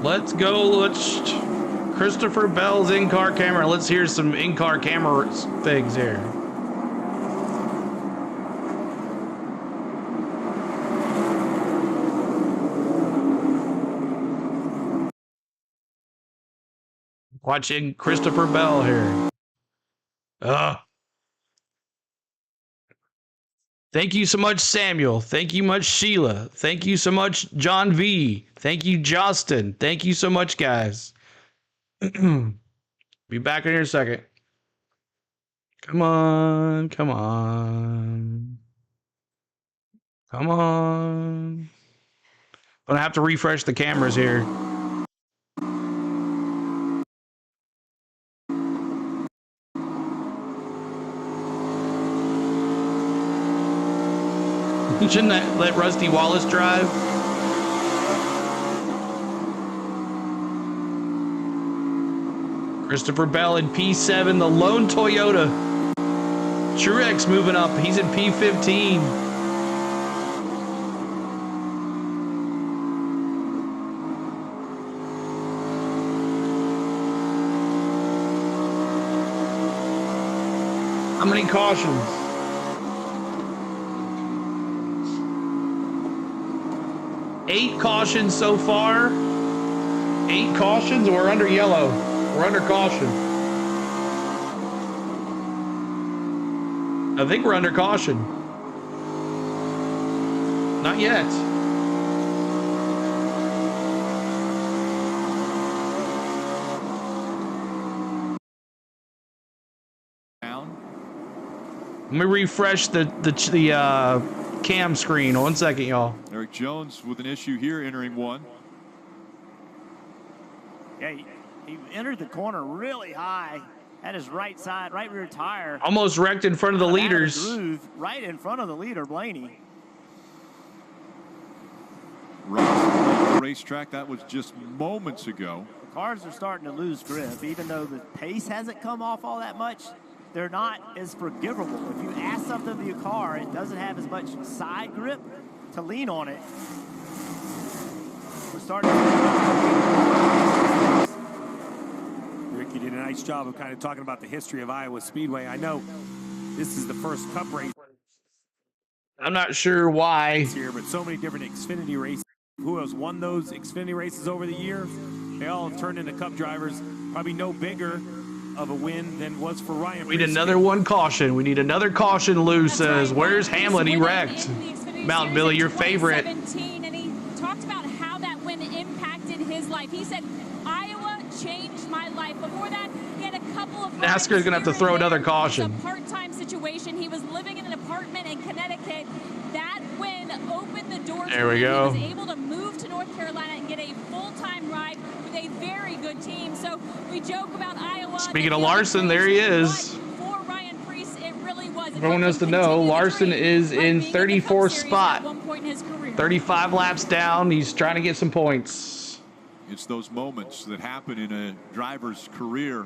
Let's go. Let's Christopher Bell's in-car camera. Let's hear some in-car camera things here. Watching Christopher Bell here. Thank you so much, Samuel. Thank you much, Sheila. Thank you so much, John V. Thank you, Justin. Thank you so much, guys. Be back in here in a second. Come on, come on. Come on. I'm gonna have to refresh the cameras here. Shouldn't I let Rusty Wallace drive? Christopher Bell in P7, the lone Toyota. Truex moving up. He's in P15. How many cautions? 8 cautions so far. 8 cautions. We're under yellow. We're under caution. I think we're under caution. Not yet. Let me refresh the cam screen. 1 second, y'all. Eric Jones with an issue here, entering one. Yeah, he entered the corner really high. Had his right side, right rear tire. Almost wrecked in front of the leaders. Groove, right in front of the leader, Blaney. Right. Racetrack, that was just moments ago. The cars are starting to lose grip, even though the pace hasn't come off all that much. They're not as forgivable. If you add something to your car, it doesn't have as much side grip to lean on it. We're starting to... Ricky did a nice job of kind of talking about the history of Iowa Speedway. I know this is the first Cup race. I'm not sure why. Here, but so many different Xfinity races. Who has won those Xfinity races over the years? They all have turned into Cup drivers. Probably no bigger of a win than was for Ryan. We need another one caution. We need another caution, Lou says. Where's Hamlin? He wrecked. Mountain Billy, your favorite. And he talked about how that win impacted his life. He said, Iowa changed my life. Before that, he had a couple of... NASCAR's going to have to throw another caution. It was a part-time situation. He was living in an apartment in Connecticut. That win opened the doors. There we go. He was able to move to North Carolina and get a full-time ride with a very good team. So we joke about Iowa. Speaking of Larson, there he is. For Ryan Preece, it really was. Everyone knows to know Larson is in 34th spot. 35 laps down. He's trying to get some points. It's those moments that happen in a driver's career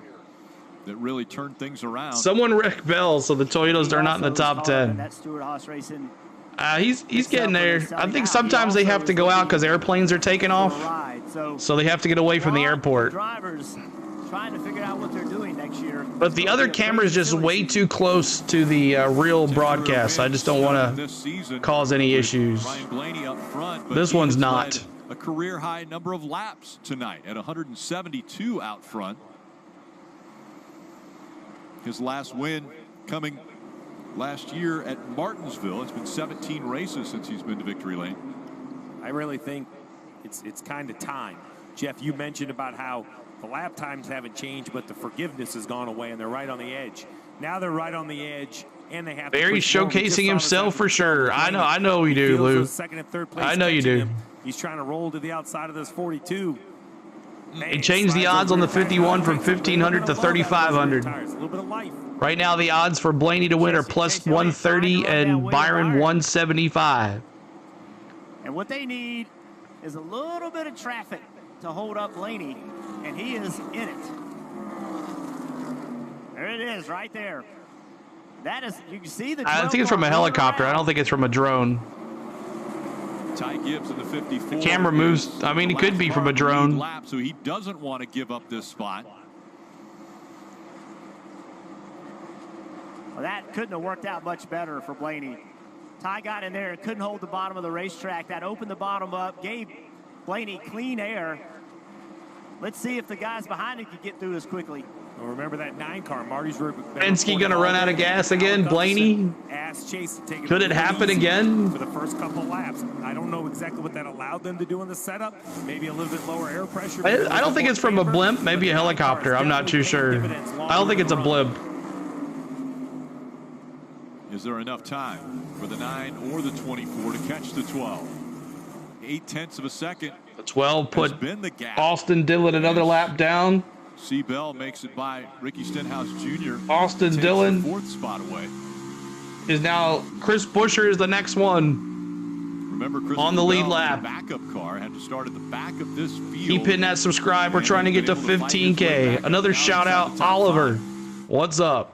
that really turn things around. Someone wrecked Bell, so the Toyotas are not in the top 10. That Stewart-Haas racing He's getting there. I think sometimes they have to go out because airplanes are taking off, so they have to get away from the airport. Drivers trying to figure out what they're doing next year. But the other camera is just way too close to the real broadcast. I just don't want to cause any issues. This one's not. A career high number of laps tonight at 172 out front. His last win coming last year at Martinsville. It's been 17 races since he's been to victory lane. I really think it's kind of time. Jeff, you mentioned about how the lap times haven't changed, but the forgiveness has gone away, and they're right on the edge. Now they're right on the edge, and they have Barry showcasing himself for sure. I know you do, Lou. Second and third place I know you do. him. He's trying to roll to the outside of this 42. He changed the odds on the 51 from 1,500 to 3,500. Right now, the odds for Blaney to win are plus 130 and Byron 175. And what they need is a little bit of traffic to hold up Blaney, and he is in it. There it is, right there. That is, you can see the. I think it's from a helicopter. I don't think it's from a drone. Ty Gibbs in the 54. The camera moves. I mean, it could be from a drone. Lap, so he doesn't want to give up this spot. Well, that couldn't have worked out much better for Blaney. Ty got in there and couldn't hold the bottom of the racetrack. That opened the bottom up, gave Blaney clean air. Let's see if the guys behind him could get through as quickly. Well, remember that 9 car, Marty's Penske gonna run out of gas again, Blaney? Could it happen again? For the first couple laps. I don't know exactly what that allowed them to do in the setup. Maybe a little bit lower air pressure. I don't think it's from a blimp, maybe a helicopter. I'm not too sure. I don't think it's a blimp. Is there enough time for the 9 or the 24 to catch the 12? 0.8 of a second. The 12 put Austin Dillon another lap down. C. Bell makes it by Ricky Stenhouse Jr. Austin Dillon the 4th spot away. Is now Chris Buescher is the next one. Remember, Chris on the lead lap. Backup car had to start at the back of this field. Keep hitting that subscribe. We're trying to get to 15K. Another shout out, Oliver. What's up?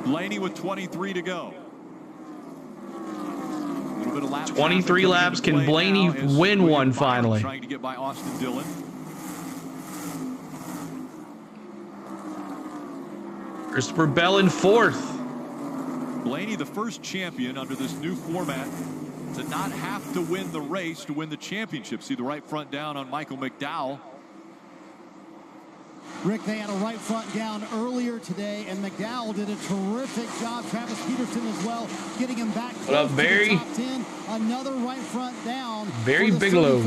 Blaney with 23 to go. 23 laps. Can Blaney win one finally? Trying to get by Austin Dillon. Christopher Bell in 4th. Blaney, the first champion under this new format to not have to win the race to win the championship. See the right front down on Michael McDowell. Rick, they had a right front down earlier today, and McDowell did a terrific job. Travis Peterson as well, getting him back what up, Barry? to the top 10. Another right front down. Barry Bigelow.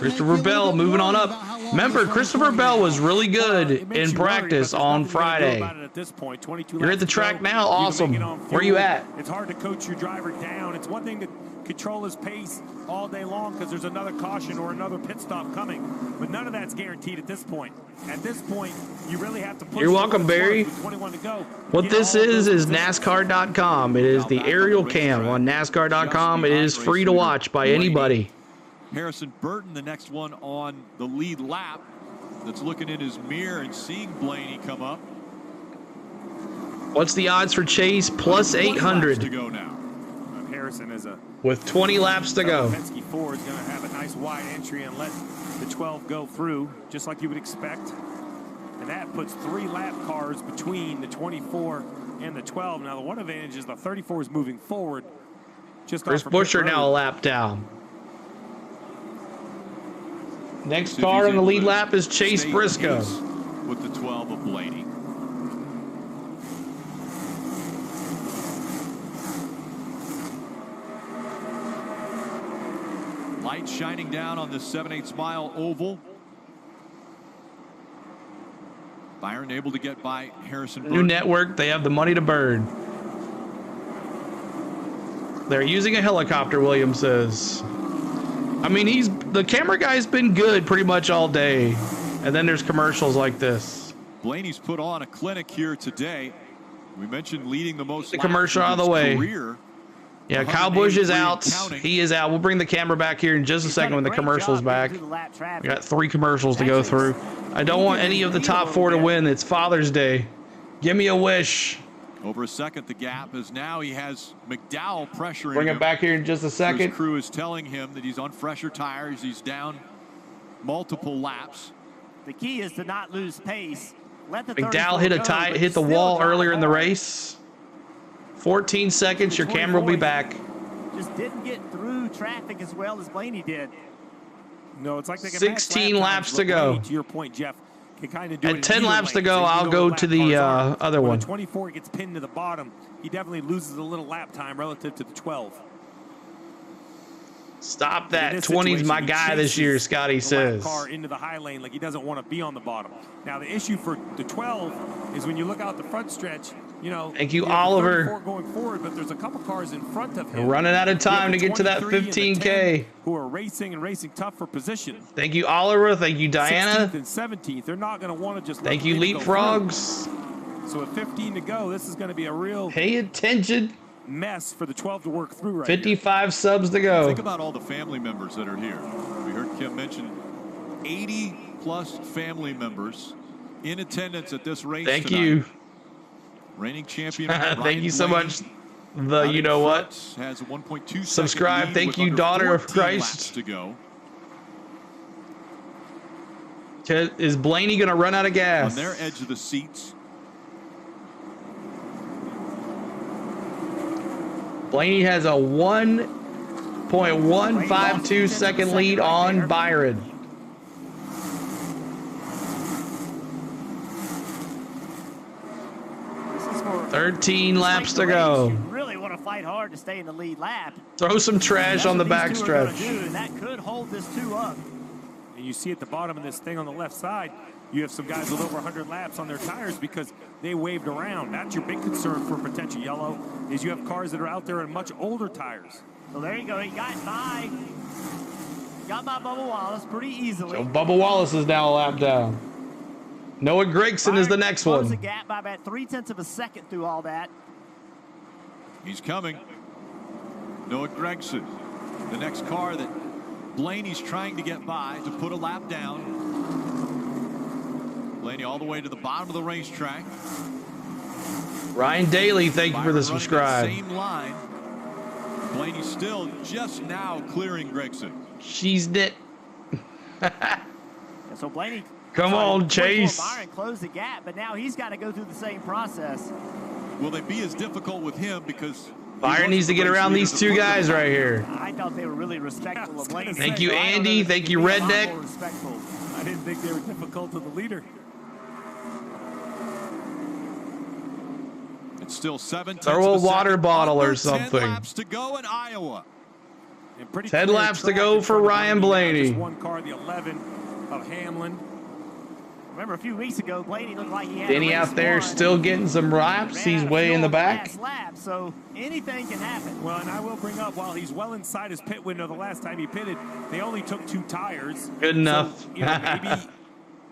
Christopher Bell moving on up. Remember, Christopher Bell was really good in practice on Friday. You're at the track now. Awesome. Where you at? It's hard to coach your driver down. It's one thing to control his pace all day long because there's another caution or another pit stop coming, but none of that's guaranteed at this point. At this point, you really have to push. You're welcome, Barry. 21 to go. What this is NASCAR.com. It is the aerial cam on NASCAR.com. It is free to watch by anybody. Harrison Burton, the next one on the lead lap, that's looking in his mirror and seeing Blaney come up. What's the odds for Chase? Plus 800. To go now. Harrison is with 20 laps to go. Penske Ford is going to have a nice wide entry and let the 12 go through, just like you would expect. And that puts 3 lap cars between the 24 and the 12. Now, the one advantage is the 34 is moving forward. Just Chris Buescher now a lap down. Next car on the lead lap is Chase Briscoe. With the 12 of Blaney. Light shining down on the 7/8 mile oval. Byron able to get by Harrison Burton. New network, they have the money to burn. They're using a helicopter, Williams says. I mean, the camera guy's been good pretty much all day. And then there's commercials like this. Blaney's put on a clinic here today. We mentioned leading the most. The commercial out of the way. Career. Yeah, Kyle Busch is out. He is out. We'll bring the camera back here in just a second when the commercial's back. We got 3 commercials to go through. I don't want any of the top 4 to win. It's Father's Day. Give me a wish. Over a second, the gap is now he has McDowell pressuring Bring him. it back here in just a second. His crew is telling him that he's on fresher tires. He's down multiple laps. The key is to not lose pace. Let the McDowell hit the wall earlier in the race. 14 seconds, your camera will be back. Just didn't get through traffic as well as Blaney did. No, it's like they can 16 laps to go. To your point, Jeff, can kind of do At 10 laps to go, I'll go to the other one. The 24 gets pinned to the bottom. He definitely loses a little lap time relative to the 12. Stop that. 20's my guy this year, Scotty says. Car into the high lane like he doesn't want to be on the bottom. Now, the issue for the 12 is when you look out the front stretch, you know. Thank you, Oliver. Going forward, but there's a couple cars in front of him. We're running out of time to get to that 15K. Who are racing and racing tough for position. Thank you, Oliver. Thank you, Diana. 16th and 17th. They're not going to want to just. Thank you, Leapfrogs. So at 15 to go, this is going to be a real. Pay attention. Mess for the 12 to work through right 55 here. Subs to go. Think about all the family members that are here. We heard Kim mention 80 plus family members in attendance at this race Thank tonight. you. Reigning champion. Thank you so much. The you know what? Has a 1.2 subscribe. Thank you, daughter of Christ. To go. Is Blaney going to run out of gas? On their edge of the seats. Blaney has a 1.152 second lead on Byron. This is for 13 laps to go. You really want to fight hard to stay in the lead lap. Throw some trash on the backstretch. And that could hold this 2 up. And you see at the bottom of this thing on the left side, you have some guys with over 100 laps on their tires because they waved around. That's your big concern for potential yellow, is you have cars that are out there in much older tires. So there you go. He got by Bubba Wallace pretty easily. So Bubba Wallace is now a lap down. Noah Gragson is the next one. Closed the gap by about 0.3 of a second through all that. He's coming. Noah Gragson, the next car that Blaney's trying to get by to put a lap down. Blaney all the way to the bottom of the racetrack. Ryan Daly, thank you for the subscribe. Same line. Blaney still just now clearing Gragson. She's it. So Blaney. Come on, Chase. Byron closed the gap, but now he's got to go through the same process. Will they be as difficult with him because Byron needs to get around these two guys right here. I thought they were really respectful of Blaney. Thank you, Andy. Thank you, Redneck. I didn't think they were difficult to the leader. It's still 7 Throw a water bottle or something. 10 laps to go in Iowa. 10 laps to go for Ryan Blaney. Just one car, the 11 of Hamlin. Remember a few weeks ago, Blaney looked like he had Denny out there still getting some laps. He's way in the back. Lap, so anything can happen. Well, and I will bring up, while he's well inside his pit window the last time he pitted, they only took 2 tires. Good enough. So, you know, maybe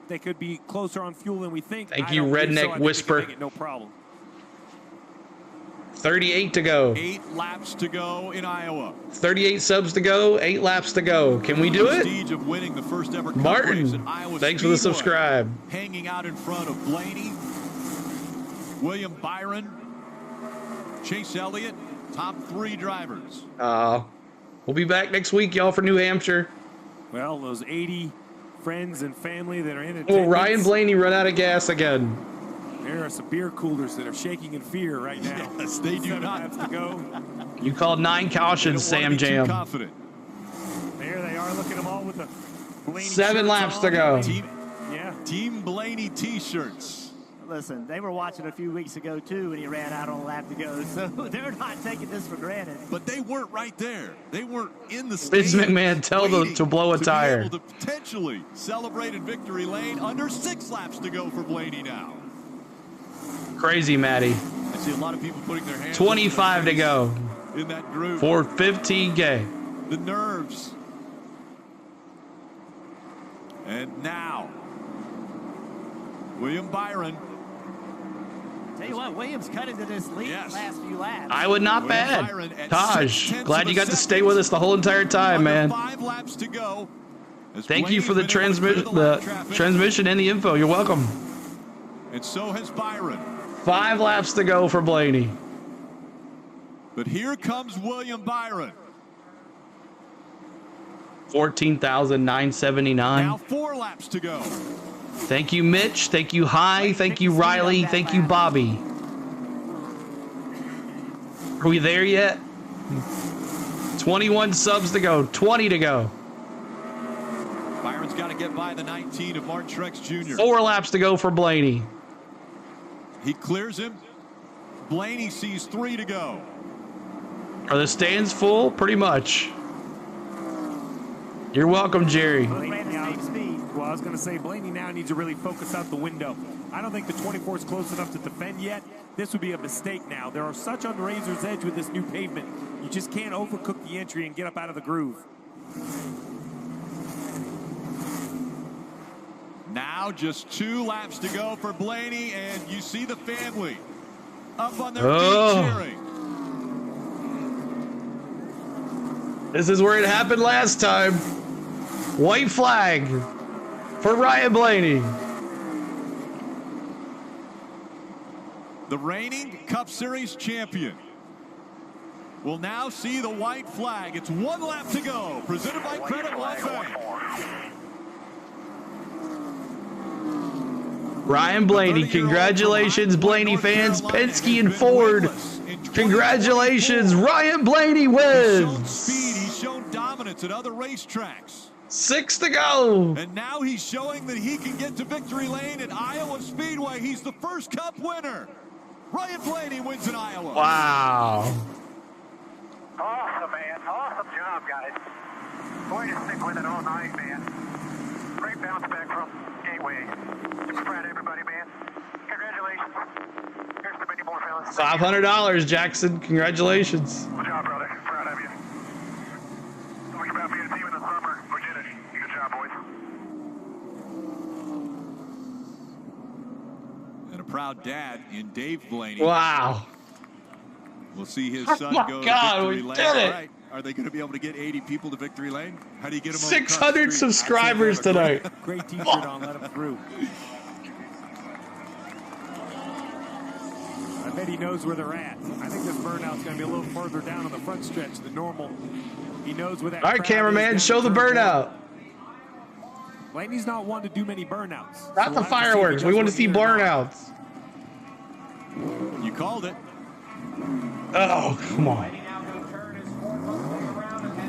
they could be closer on fuel than we think. Thank you, Redneck Whisper. No problem. 38 to go. 8 laps to go in Iowa. 38 subs to go. 8 laps to go. Can we do it? Prestige of winning the first ever Cup Martin, race at Iowa thanks for the Speedway. subscribe. Hanging out in front of Blaney, William Byron, Chase Elliott, top 3 drivers. We'll be back next week, y'all, for New Hampshire. Well, those 80 friends and family that are in attendance. Will Ryan Blaney run out of gas again? There are some beer coolers that are shaking in fear right now. Yes, they do not. Laps to go. You called 9 cautions, Sam Jam. Confident. There they are. Look at them all with the Blaney 7 laps to go. Team Blaney t-shirts. Listen, they were watching a few weeks ago, too, when he ran out on a lap to go. So they're not taking this for granted. But they weren't right there. They weren't in the Vince stand. McMahon, tell them to blow a tire. Be able to potentially celebrate in victory lane. Under 6 laps to go for Blaney now. Crazy, Matty. I see a lot of people putting their hands 25 to go in that group for 15K. The nerves. And now, William Byron. Tell you what, Williams cut into this lead last few laps. I would not bad. Taj, glad you got to stay with us the whole entire time, man. 5 laps to go. Thank you for the transmission and the info. You're welcome. And so has Byron. 5 laps to go for Blaney. But here comes William Byron. 14,979. Now 4 laps to go. Thank you, Mitch. Thank you, Hi. Thank you, Riley. Thank you, Bobby. Are we there yet? 21 subs to go. 20 to go. Byron's got to get by the 19 of Martin Truex Jr. 4 laps to go for Blaney. He clears him. Blaney sees 3 to go. Are the stands full? Pretty much. You're welcome, Jerry. Well, I was going to say, Blaney now needs to really focus out the window. I don't think the 24 is close enough to defend yet. This would be a mistake now. There are such on the razor's edge with this new pavement. You just can't overcook the entry and get up out of the groove. Now just 2 laps to go for Blaney, and you see the family up on their feet cheering. This is where it happened last time. White flag for Ryan Blaney. The reigning Cup Series champion will now see the white flag. It's 1 lap to go. Presented by Credit One Bank. Ryan Blaney, congratulations, Blaney fans. Penske and Ford, congratulations. Ryan Blaney wins. He's shown speed. He's shown dominance at other racetracks. 6 to go. And now he's showing that he can get to victory lane at Iowa Speedway. He's the first Cup winner. Ryan Blaney wins in Iowa. Wow. Awesome, man. Awesome job, guys. Way to stick with it all night, man. Great bounce back from Gateway. Super proud of everybody, man. Congratulations. Here's to many more, fellas. $500, Jackson. Congratulations. Good job, brother. Proud of you. Talking about being a team in the summer. We did it. Good job, boys. And a proud dad in Dave Blaney. Wow. We'll see his Oh son my go God, to we victory lane. did it. All right. Are they going to be able to get 80 people to victory lane? How do you get them 600 subscribers tonight. Great t-shirt on, let him through. I bet he knows where they're at. I think this burnout's going to be a little further down on the front stretch than normal. He knows where that. All right, cameraman, show the burnout. Blaney's not one to do many burnouts. Not the fireworks. We want to see burnouts. You called it. Oh, come on.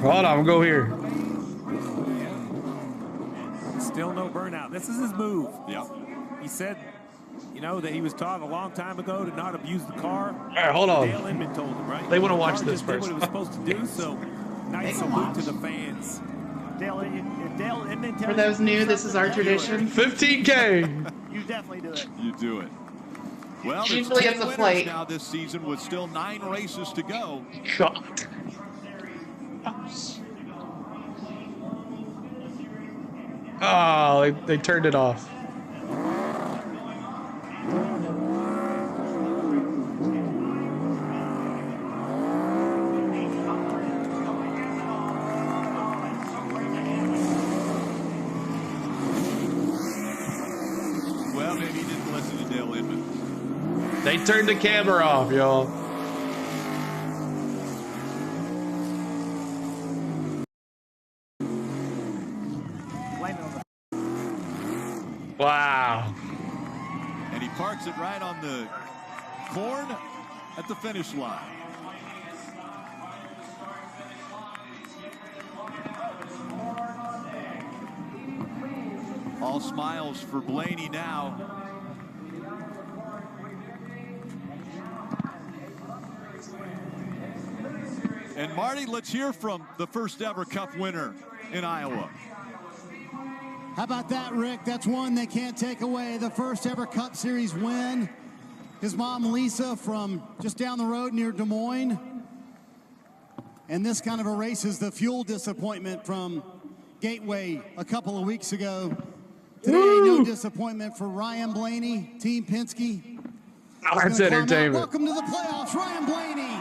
Hold on, we'll go here. Still no burnout. This is his move. Yep. He said, you know, that he was taught a long time ago to not abuse the car. All right, hold on. Dale Inman told him, right? They want to watch The car this just did first. what it was supposed to do, so nice salute to the fans. Dale Inman tells For those you to do new, this is our something, do it. tradition. 15K. You definitely do it. You do it. Well, there's Usually 10 it's a winners plate. now this season with still 9 races to go. God. Oh, they turned it off. Well, maybe he didn't listen to Dale Inman. They turned the camera off, y'all. Wow. And he parks it right on the corn at the finish line. All smiles for Blaney now. And Marty, let's hear from the first ever Cup winner in Iowa. How about that, Rick? That's one they can't take away. The first ever Cup Series win. His mom, Lisa, from just down the road near Des Moines. And this kind of erases the fuel disappointment from Gateway a couple of weeks ago. Today, no disappointment for Ryan Blaney, Team Penske. That's entertainment. Welcome to the playoffs, Ryan Blaney.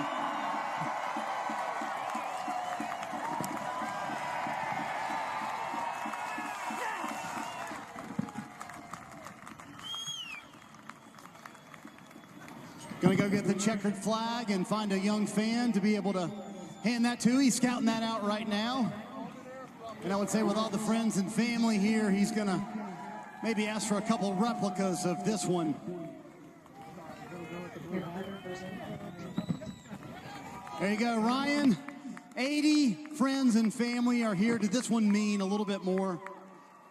Gonna go get the checkered flag and find a young fan to be able to hand that to. He's scouting that out right now. And I would say with all the friends and family here, he's gonna maybe ask for a couple replicas of this one. There you go, Ryan. 80 friends and family are here. Did this one mean a little bit more?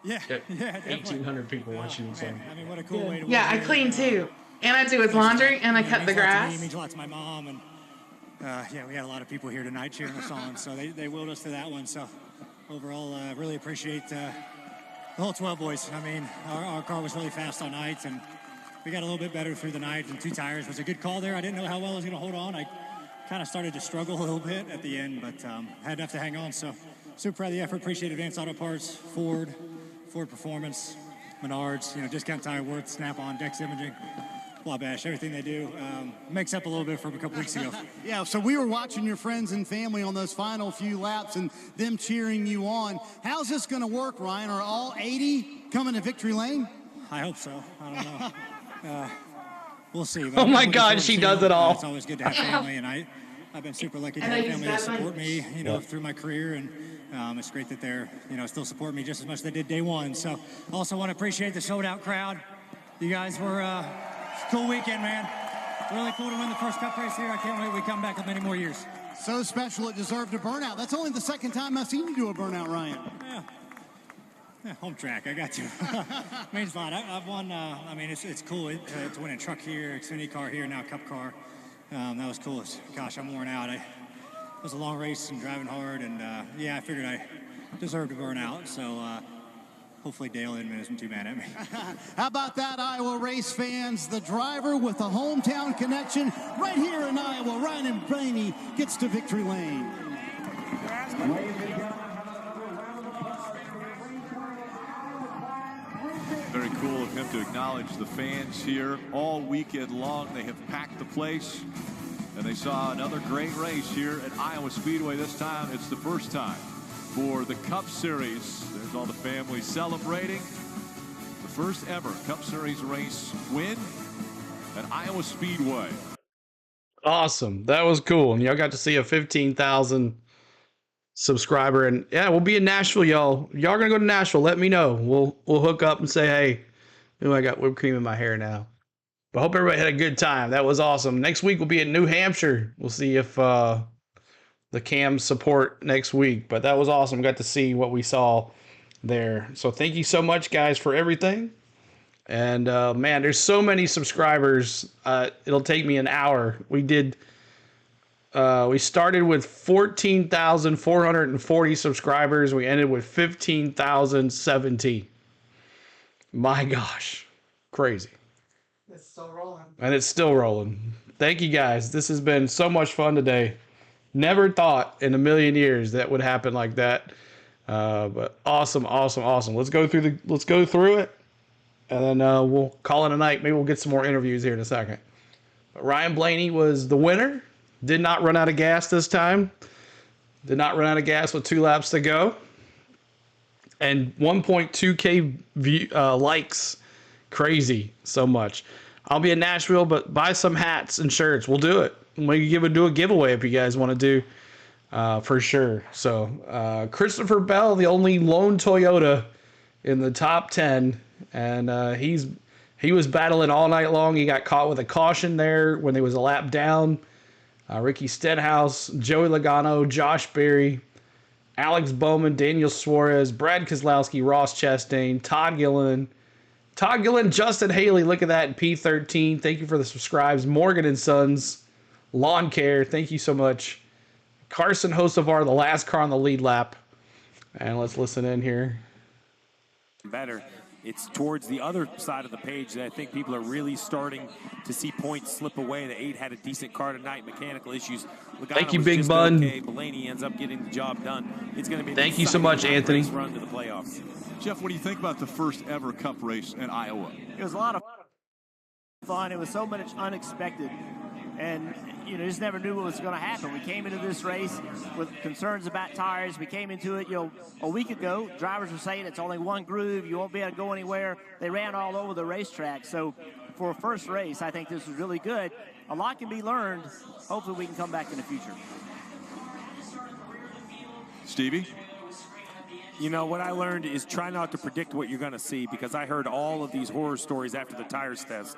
Yeah, 1,800 people watching. So. I mean, what a cool way to Yeah, I clean too. And I do his laundry, and I cut the grass. It means a lot to my mom, and yeah, we had a lot of people here tonight cheering us on, so they willed us to that one. So overall, really appreciate the whole 12 boys. I mean, our car was really fast all night, and we got a little bit better through the night, and 2 tires was a good call there. I didn't know how well I was going to hold on. I kind of started to struggle a little bit at the end, but had enough to hang on. So super proud of the effort. Appreciate Advanced Auto Parts, Ford Performance, Menards, Discount Tire, Worth, Snap-on, Dex Imaging, Wabash, everything they do makes up a little bit from a couple weeks ago. Yeah, so we were watching your friends and family on those final few laps and them cheering you on. How's this going to work, Ryan? Are all 80 coming to victory lane? I hope so. I don't know. We'll see. Oh my God, she does it all. It's always good to have family, and I've been super lucky to have family that support me, through my career, and it's great that they're, still support me just as much as they did day one. So also want to appreciate the sold-out crowd. You guys were a cool weekend, man. Really cool to win the first Cup race here. I can't wait we come back with many more years. So special it deserved a burnout. That's only the second time I've seen you do a burnout, Ryan. Yeah, home track, I got you. Means a lot. I've won, it's cool to win a truck here, Xfinity car here, now Cup car. That was cool. Gosh, I'm worn out. It was a long race and driving hard, and I figured I deserved to burn out. So hopefully Dale isn't too mad at me. How about that, Iowa race fans? The driver with a hometown connection right here in Iowa, Ryan Blaney, gets to victory lane. Very cool of him to acknowledge the fans here all weekend long. They have packed the place, and they saw another great race here at Iowa Speedway. This time, it's the first time for the Cup Series. There's all the family celebrating the first ever Cup Series race win at Iowa Speedway. Awesome. That was cool. And y'all got to see a 15,000 subscriber, and yeah, we'll be in Nashville, y'all. Y'all gonna go to Nashville, let me know. We'll hook up and say, hey, I got whipped cream in my hair now. But hope everybody had a good time. That was awesome. Next week we'll be in New Hampshire. We'll see if the cams support next week. But that was awesome. Got to see what we saw there. So thank you so much, guys, for everything. And man, there's so many subscribers. It'll take me an hour. We started with 14,440 subscribers. We ended with 15,070. My gosh, crazy. It's still rolling. And it's still rolling. Thank you, guys. This has been so much fun today. Never thought in a million years that would happen like that. But awesome. Let's go through it, and then we'll call it a night. Maybe we'll get some more interviews here in a second. But Ryan Blaney was the winner. Did not run out of gas this time. Did not run out of gas with 2 laps to go. And 1.2K likes. Crazy. So much. I'll be in Nashville, but buy some hats and shirts. We'll do it. We can do a giveaway if you guys want to do, for sure. So Christopher Bell, the only lone Toyota in the top 10. And he was battling all night long. He got caught with a caution there when there was a lap down. Ricky Stenhouse, Joey Logano, Josh Berry, Alex Bowman, Daniel Suarez, Brad Keselowski, Ross Chastain, Todd Gilliland, Justin Haley, look at that, P13, thank you for the subscribes, Morgan and Sons, Lawn Care, thank you so much, Carson Hocevar, the last car on the lead lap, and let's listen in here. Better. It's towards the other side of the page that I think people are really starting to see points slip away. The 8 had a decent car tonight, mechanical issues. Logano Thank you, Big Bun. Okay. Blaney ends up getting the job done. It's going to be Thank you so much, Anthony. Run to the playoffs. Jeff, what do you think about the first ever Cup race in Iowa? It was a lot of fun. It was so much unexpected. And, just never knew what was going to happen. We came into this race with concerns about tires. We came into it, a week ago. Drivers were saying it's only one groove. You won't be able to go anywhere. They ran all over the racetrack. So for a first race, I think this was really good. a lot can be learned. Hopefully we can come back in the future. Stevie? You know, what I learned is try not to predict what you're going to see, because I heard all of these horror stories after the tires test,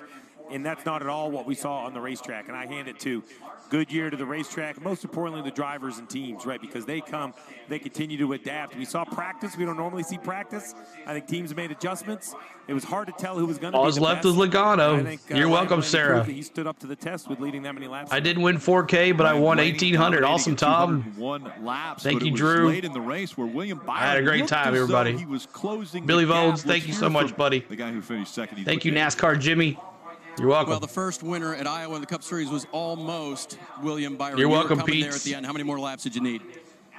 and that's not at all what we saw on the racetrack. And I hand it to Goodyear, to the racetrack, most importantly the drivers and teams, right? Because they continue to adapt. We saw practice. We don't normally see practice. I think teams made adjustments. It was hard to tell who was going to be All that's left is Logano. You're welcome, Sarah. He stood up to the test with leading that many laps. I didn't win 4K, but I won 1,800. Awesome, Tom. Laps, thank but you, it was Drew. late in the race where William Byron I had a great time, everybody. He was closing Billy the gap. Voles, thank you so much, buddy. The guy who finished second. Thank you, NASCAR Jimmy. You're welcome. Well, the first winner at Iowa in the Cup Series was almost William Byron. You're welcome, coming Pete. there at the end. How many more laps did you need?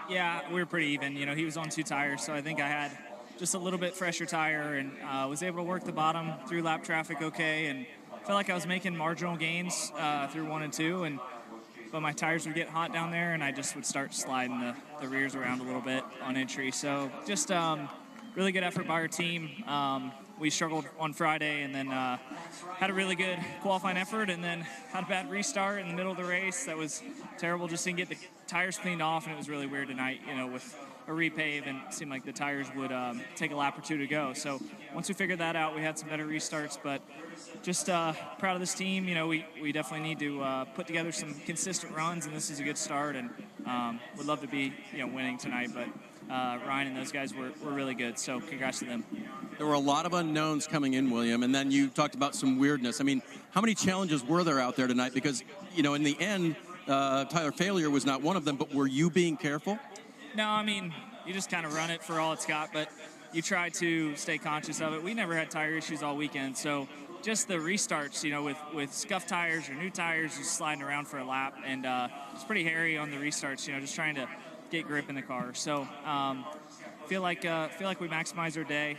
Yeah, we were pretty even. You know, he was on 2 tires, so I think I had just a little bit fresher tire and was able to work the bottom through lap traffic okay, and felt like I was making marginal gains through 1 and 2, but my tires would get hot down there, and I just would start sliding the rears around a little bit on entry. So just really good effort by our team. We struggled on Friday, and then had a really good qualifying effort, and then had a bad restart in the middle of the race. That was terrible. Just didn't get the tires cleaned off, and it was really weird tonight, you know, with a repave, and it seemed like the tires would take a lap or 2 to go. So once we figured that out, we had some better restarts, but just proud of this team. You know, we definitely need to put together some consistent runs, and this is a good start, and would love to be, you know, winning tonight, but Ryan and those guys were really good, so congrats to them. There were a lot of unknowns coming in, William, and then you talked about some weirdness. I mean, how many challenges were there out there tonight? Because, you know, in the end, Tyler Failure was not one of them, but were you being careful? No, I mean, you just kind of run it for all it's got, but you try to stay conscious of it. We never had tire issues all weekend, so just the restarts, you know, with scuffed tires or new tires, just sliding around for a lap, and it's pretty hairy on the restarts, you know, just trying to get grip in the car. So feel like we maximize our day.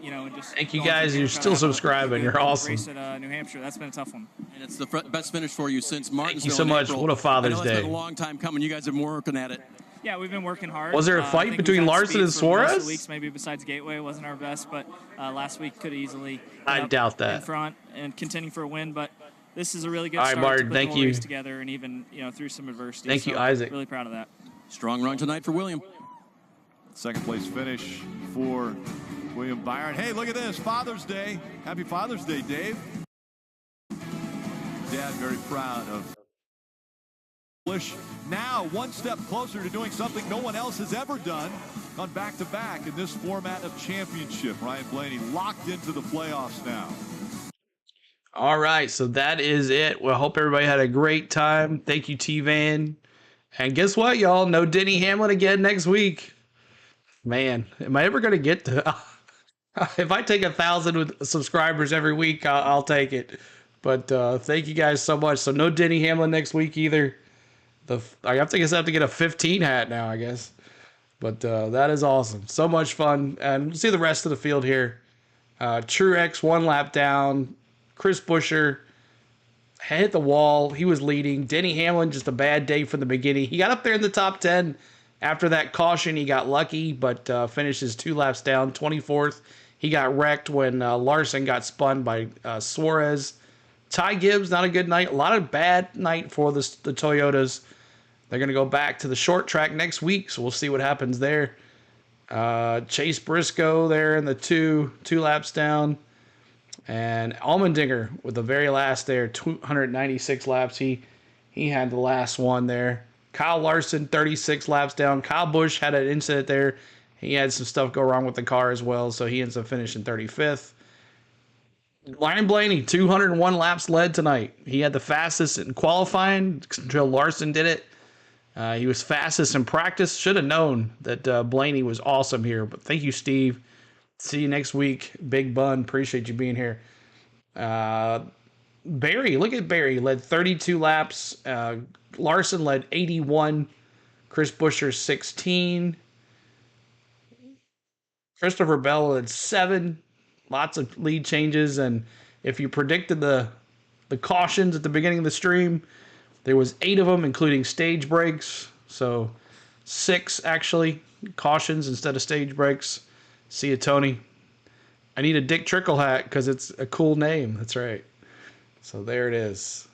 You know, and just thank you guys. You're still subscribing. You're awesome. Race at New Hampshire. That's been a tough one. And it's the best finish for you since Martinsville. Thank you so much. April. What a Father's Day. It's been a long time coming. You guys have been working at it. Yeah, we've been working hard. Was there a fight between Larson and Suarez? Most of the weeks, maybe besides Gateway, wasn't our best, but last week could have easily. I doubt that. In front and contending for a win, but this is a really good All right, start Bart, to put thank the whole you. race together, and even, you know, through some adversity. Thank you, Isaac. Really proud of that. Strong run tonight for William. Second place finish for William Byron. Hey, look at this, Father's Day. Happy Father's Day, Dave. Dad very proud of Bush. Now one step closer to doing something no one else has ever done on back-to-back in this format of championship. Ryan Blaney locked into the playoffs now. All right, so that is it. Well, I hope everybody had a great time. Thank you, T-Van. And guess what, y'all? No Denny Hamlin again next week. Man, am I ever going to get to... if I take 1,000 subscribers every week, I'll take it. But thank you guys so much. So no Denny Hamlin next week either. I have to get a 15 hat now, I guess. But that is awesome. So much fun. And we'll see the rest of the field here. Truex 1 lap down. Chris Buescher hit the wall. He was leading. Denny Hamlin, just a bad day from the beginning. He got up there in the top 10. After that caution, he got lucky, but finishes 2 laps down, 24th. He got wrecked when Larson got spun by Suarez. Ty Gibbs, not a good night. A lot of bad night for the Toyotas. They're going to go back to the short track next week, so we'll see what happens there. Chase Briscoe there in the 2 laps down. And Allmendinger with the very last there, 296 laps. He had the last one there. Kyle Larson, 36 laps down. Kyle Busch had an incident there. He had some stuff go wrong with the car as well, so he ends up finishing 35th. Ryan Blaney, 201 laps led tonight. He had the fastest in qualifying until Larson did it. He was fastest in practice. Should have known that Blaney was awesome here. But thank you, Steve. See you next week. Big Bun. Appreciate you being here. Barry, look at Barry. Led 32 laps. Larson led 81. Chris Buescher, 16. Christopher Bell led 7. Lots of lead changes. And if you predicted the cautions at the beginning of the stream, there was 8 of them, including stage breaks. So 6, actually, cautions instead of stage breaks. See you, Tony. I need a Dick Trickle hat because it's a cool name. That's right. So there it is.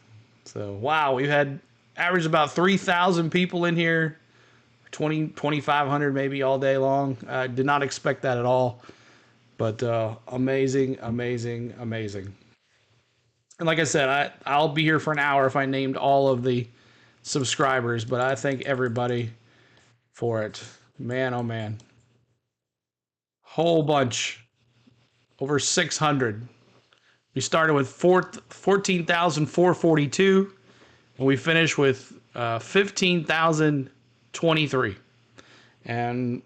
So, wow, we had averaged about 3,000 people in here, 2,500 maybe all day long. I did not expect that at all. But amazing, amazing, amazing. And like I said, I'll be here for an hour if I named all of the subscribers, but I thank everybody for it. Man, oh man. Whole bunch. Over 600. We started with 14,442, and we finished with 15,023. And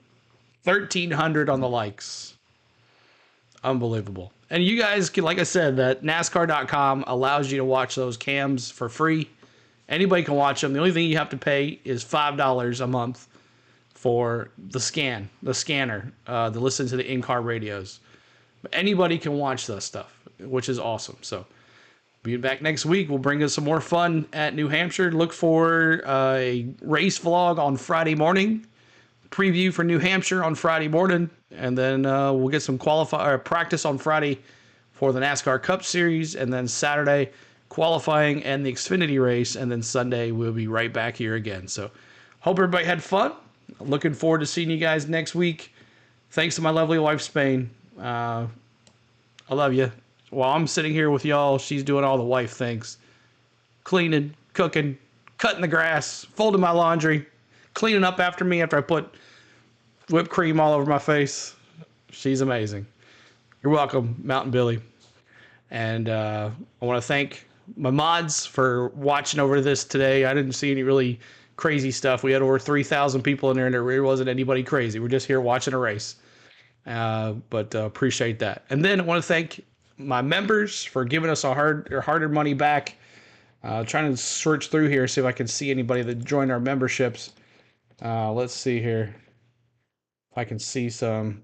1,300 on the likes. Unbelievable. And you guys can, like I said, that NASCAR.com allows you to watch those cams for free. Anybody can watch them. The only thing you have to pay is $5 a month for the scanner, to listen to the in-car radios. But anybody can watch that stuff, which is awesome. So, being back next week, we'll bring us some more fun at New Hampshire. Look for a race vlog on Friday morning. Preview for New Hampshire on Friday morning, and then we'll get some practice on Friday for the NASCAR Cup Series, and then Saturday qualifying and the Xfinity race, and then Sunday we'll be right back here again. So hope everybody had fun. Looking forward to seeing you guys next week. Thanks to my lovely wife, Spain. I love you. While I'm sitting here with y'all, she's doing all the wife things. Cleaning, cooking, cutting the grass, folding my laundry, cleaning up after me after I put whipped cream all over my face. She's amazing. You're welcome, Mountain Billy. And I want to thank my mods for watching over this today. I didn't see any really crazy stuff. We had over 3,000 people in there, and there really wasn't anybody crazy. We're just here watching a race. But appreciate that. And then I want to thank my members for giving us our hard-earned money back. Trying to search through here, see if I can see anybody that joined our memberships. Let's see here. If I can see some.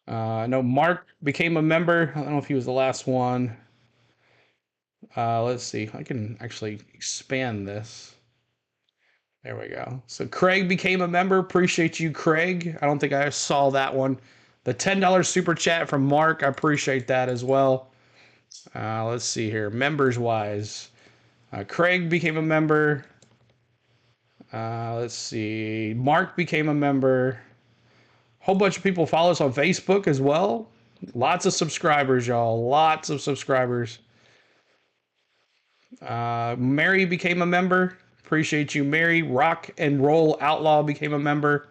I know Mark became a member. I don't know if he was the last one. Let's see. I can actually expand this. There we go. So Craig became a member. Appreciate you, Craig. I don't think I saw that one. The $10 super chat from Mark. I appreciate that as well. Let's see here. Members-wise. Craig became a member. Let's see. Mark became a member. Whole bunch of people follow us on Facebook as well. Lots of subscribers, y'all. Lots of subscribers. Mary became a member. Appreciate you, Mary. Rock and Roll Outlaw became a member.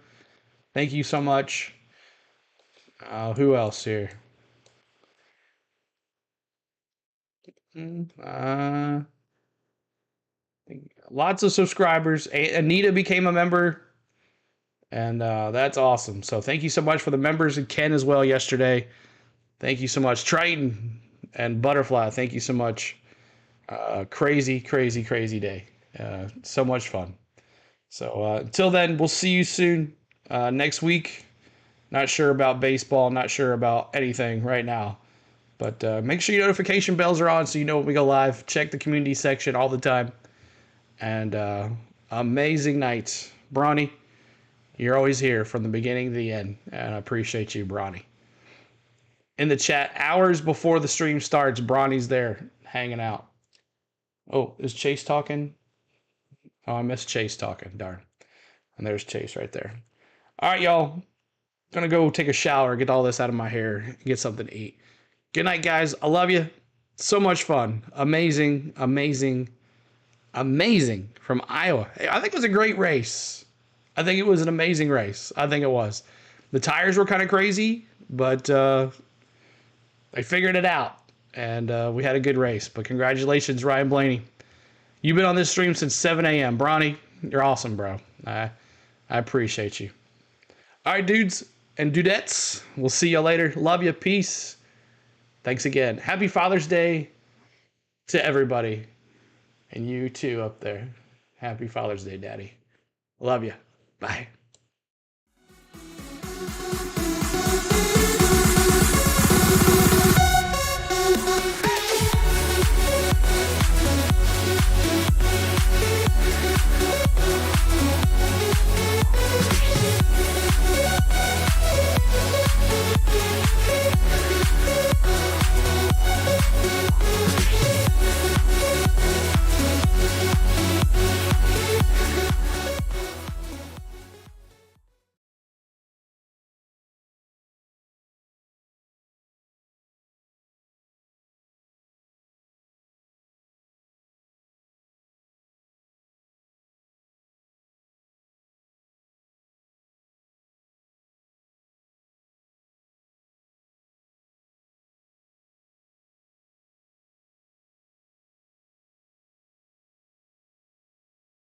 Thank you so much. Who else here? Lots of subscribers. Anita became a member. And that's awesome. So thank you so much for the members, and Ken as well yesterday. Thank you so much. Triton and Butterfly, thank you so much. Crazy, crazy, crazy day. So much fun. So until then, we'll see you soon next week. Not sure about baseball. Not sure about anything right now. But make sure your notification bells are on so you know when we go live. Check the community section all the time. And amazing nights. Bronny, you're always here from the beginning to the end. And I appreciate you, Bronny. In the chat, hours before the stream starts, Bronny's there hanging out. Oh, is Chase talking? Oh, I missed Chase talking. Darn. And there's Chase right there. All right, y'all. Gonna go take a shower, get all this out of my hair, get something to eat. Good night, guys. I love you. So much fun. Amazing, amazing, amazing from Iowa. I think it was a great race. I think it was an amazing race. I think it was. The tires were kind of crazy, but they figured it out. And we had a good race. But congratulations, Ryan Blaney. You've been on this stream since 7 a.m. Bronny, you're awesome, bro. I appreciate you. All right, dudes and dudettes. We'll see you later. Love you. Peace. Thanks again. Happy Father's Day to everybody. And you too up there. Happy Father's Day, Daddy. Love you. Bye.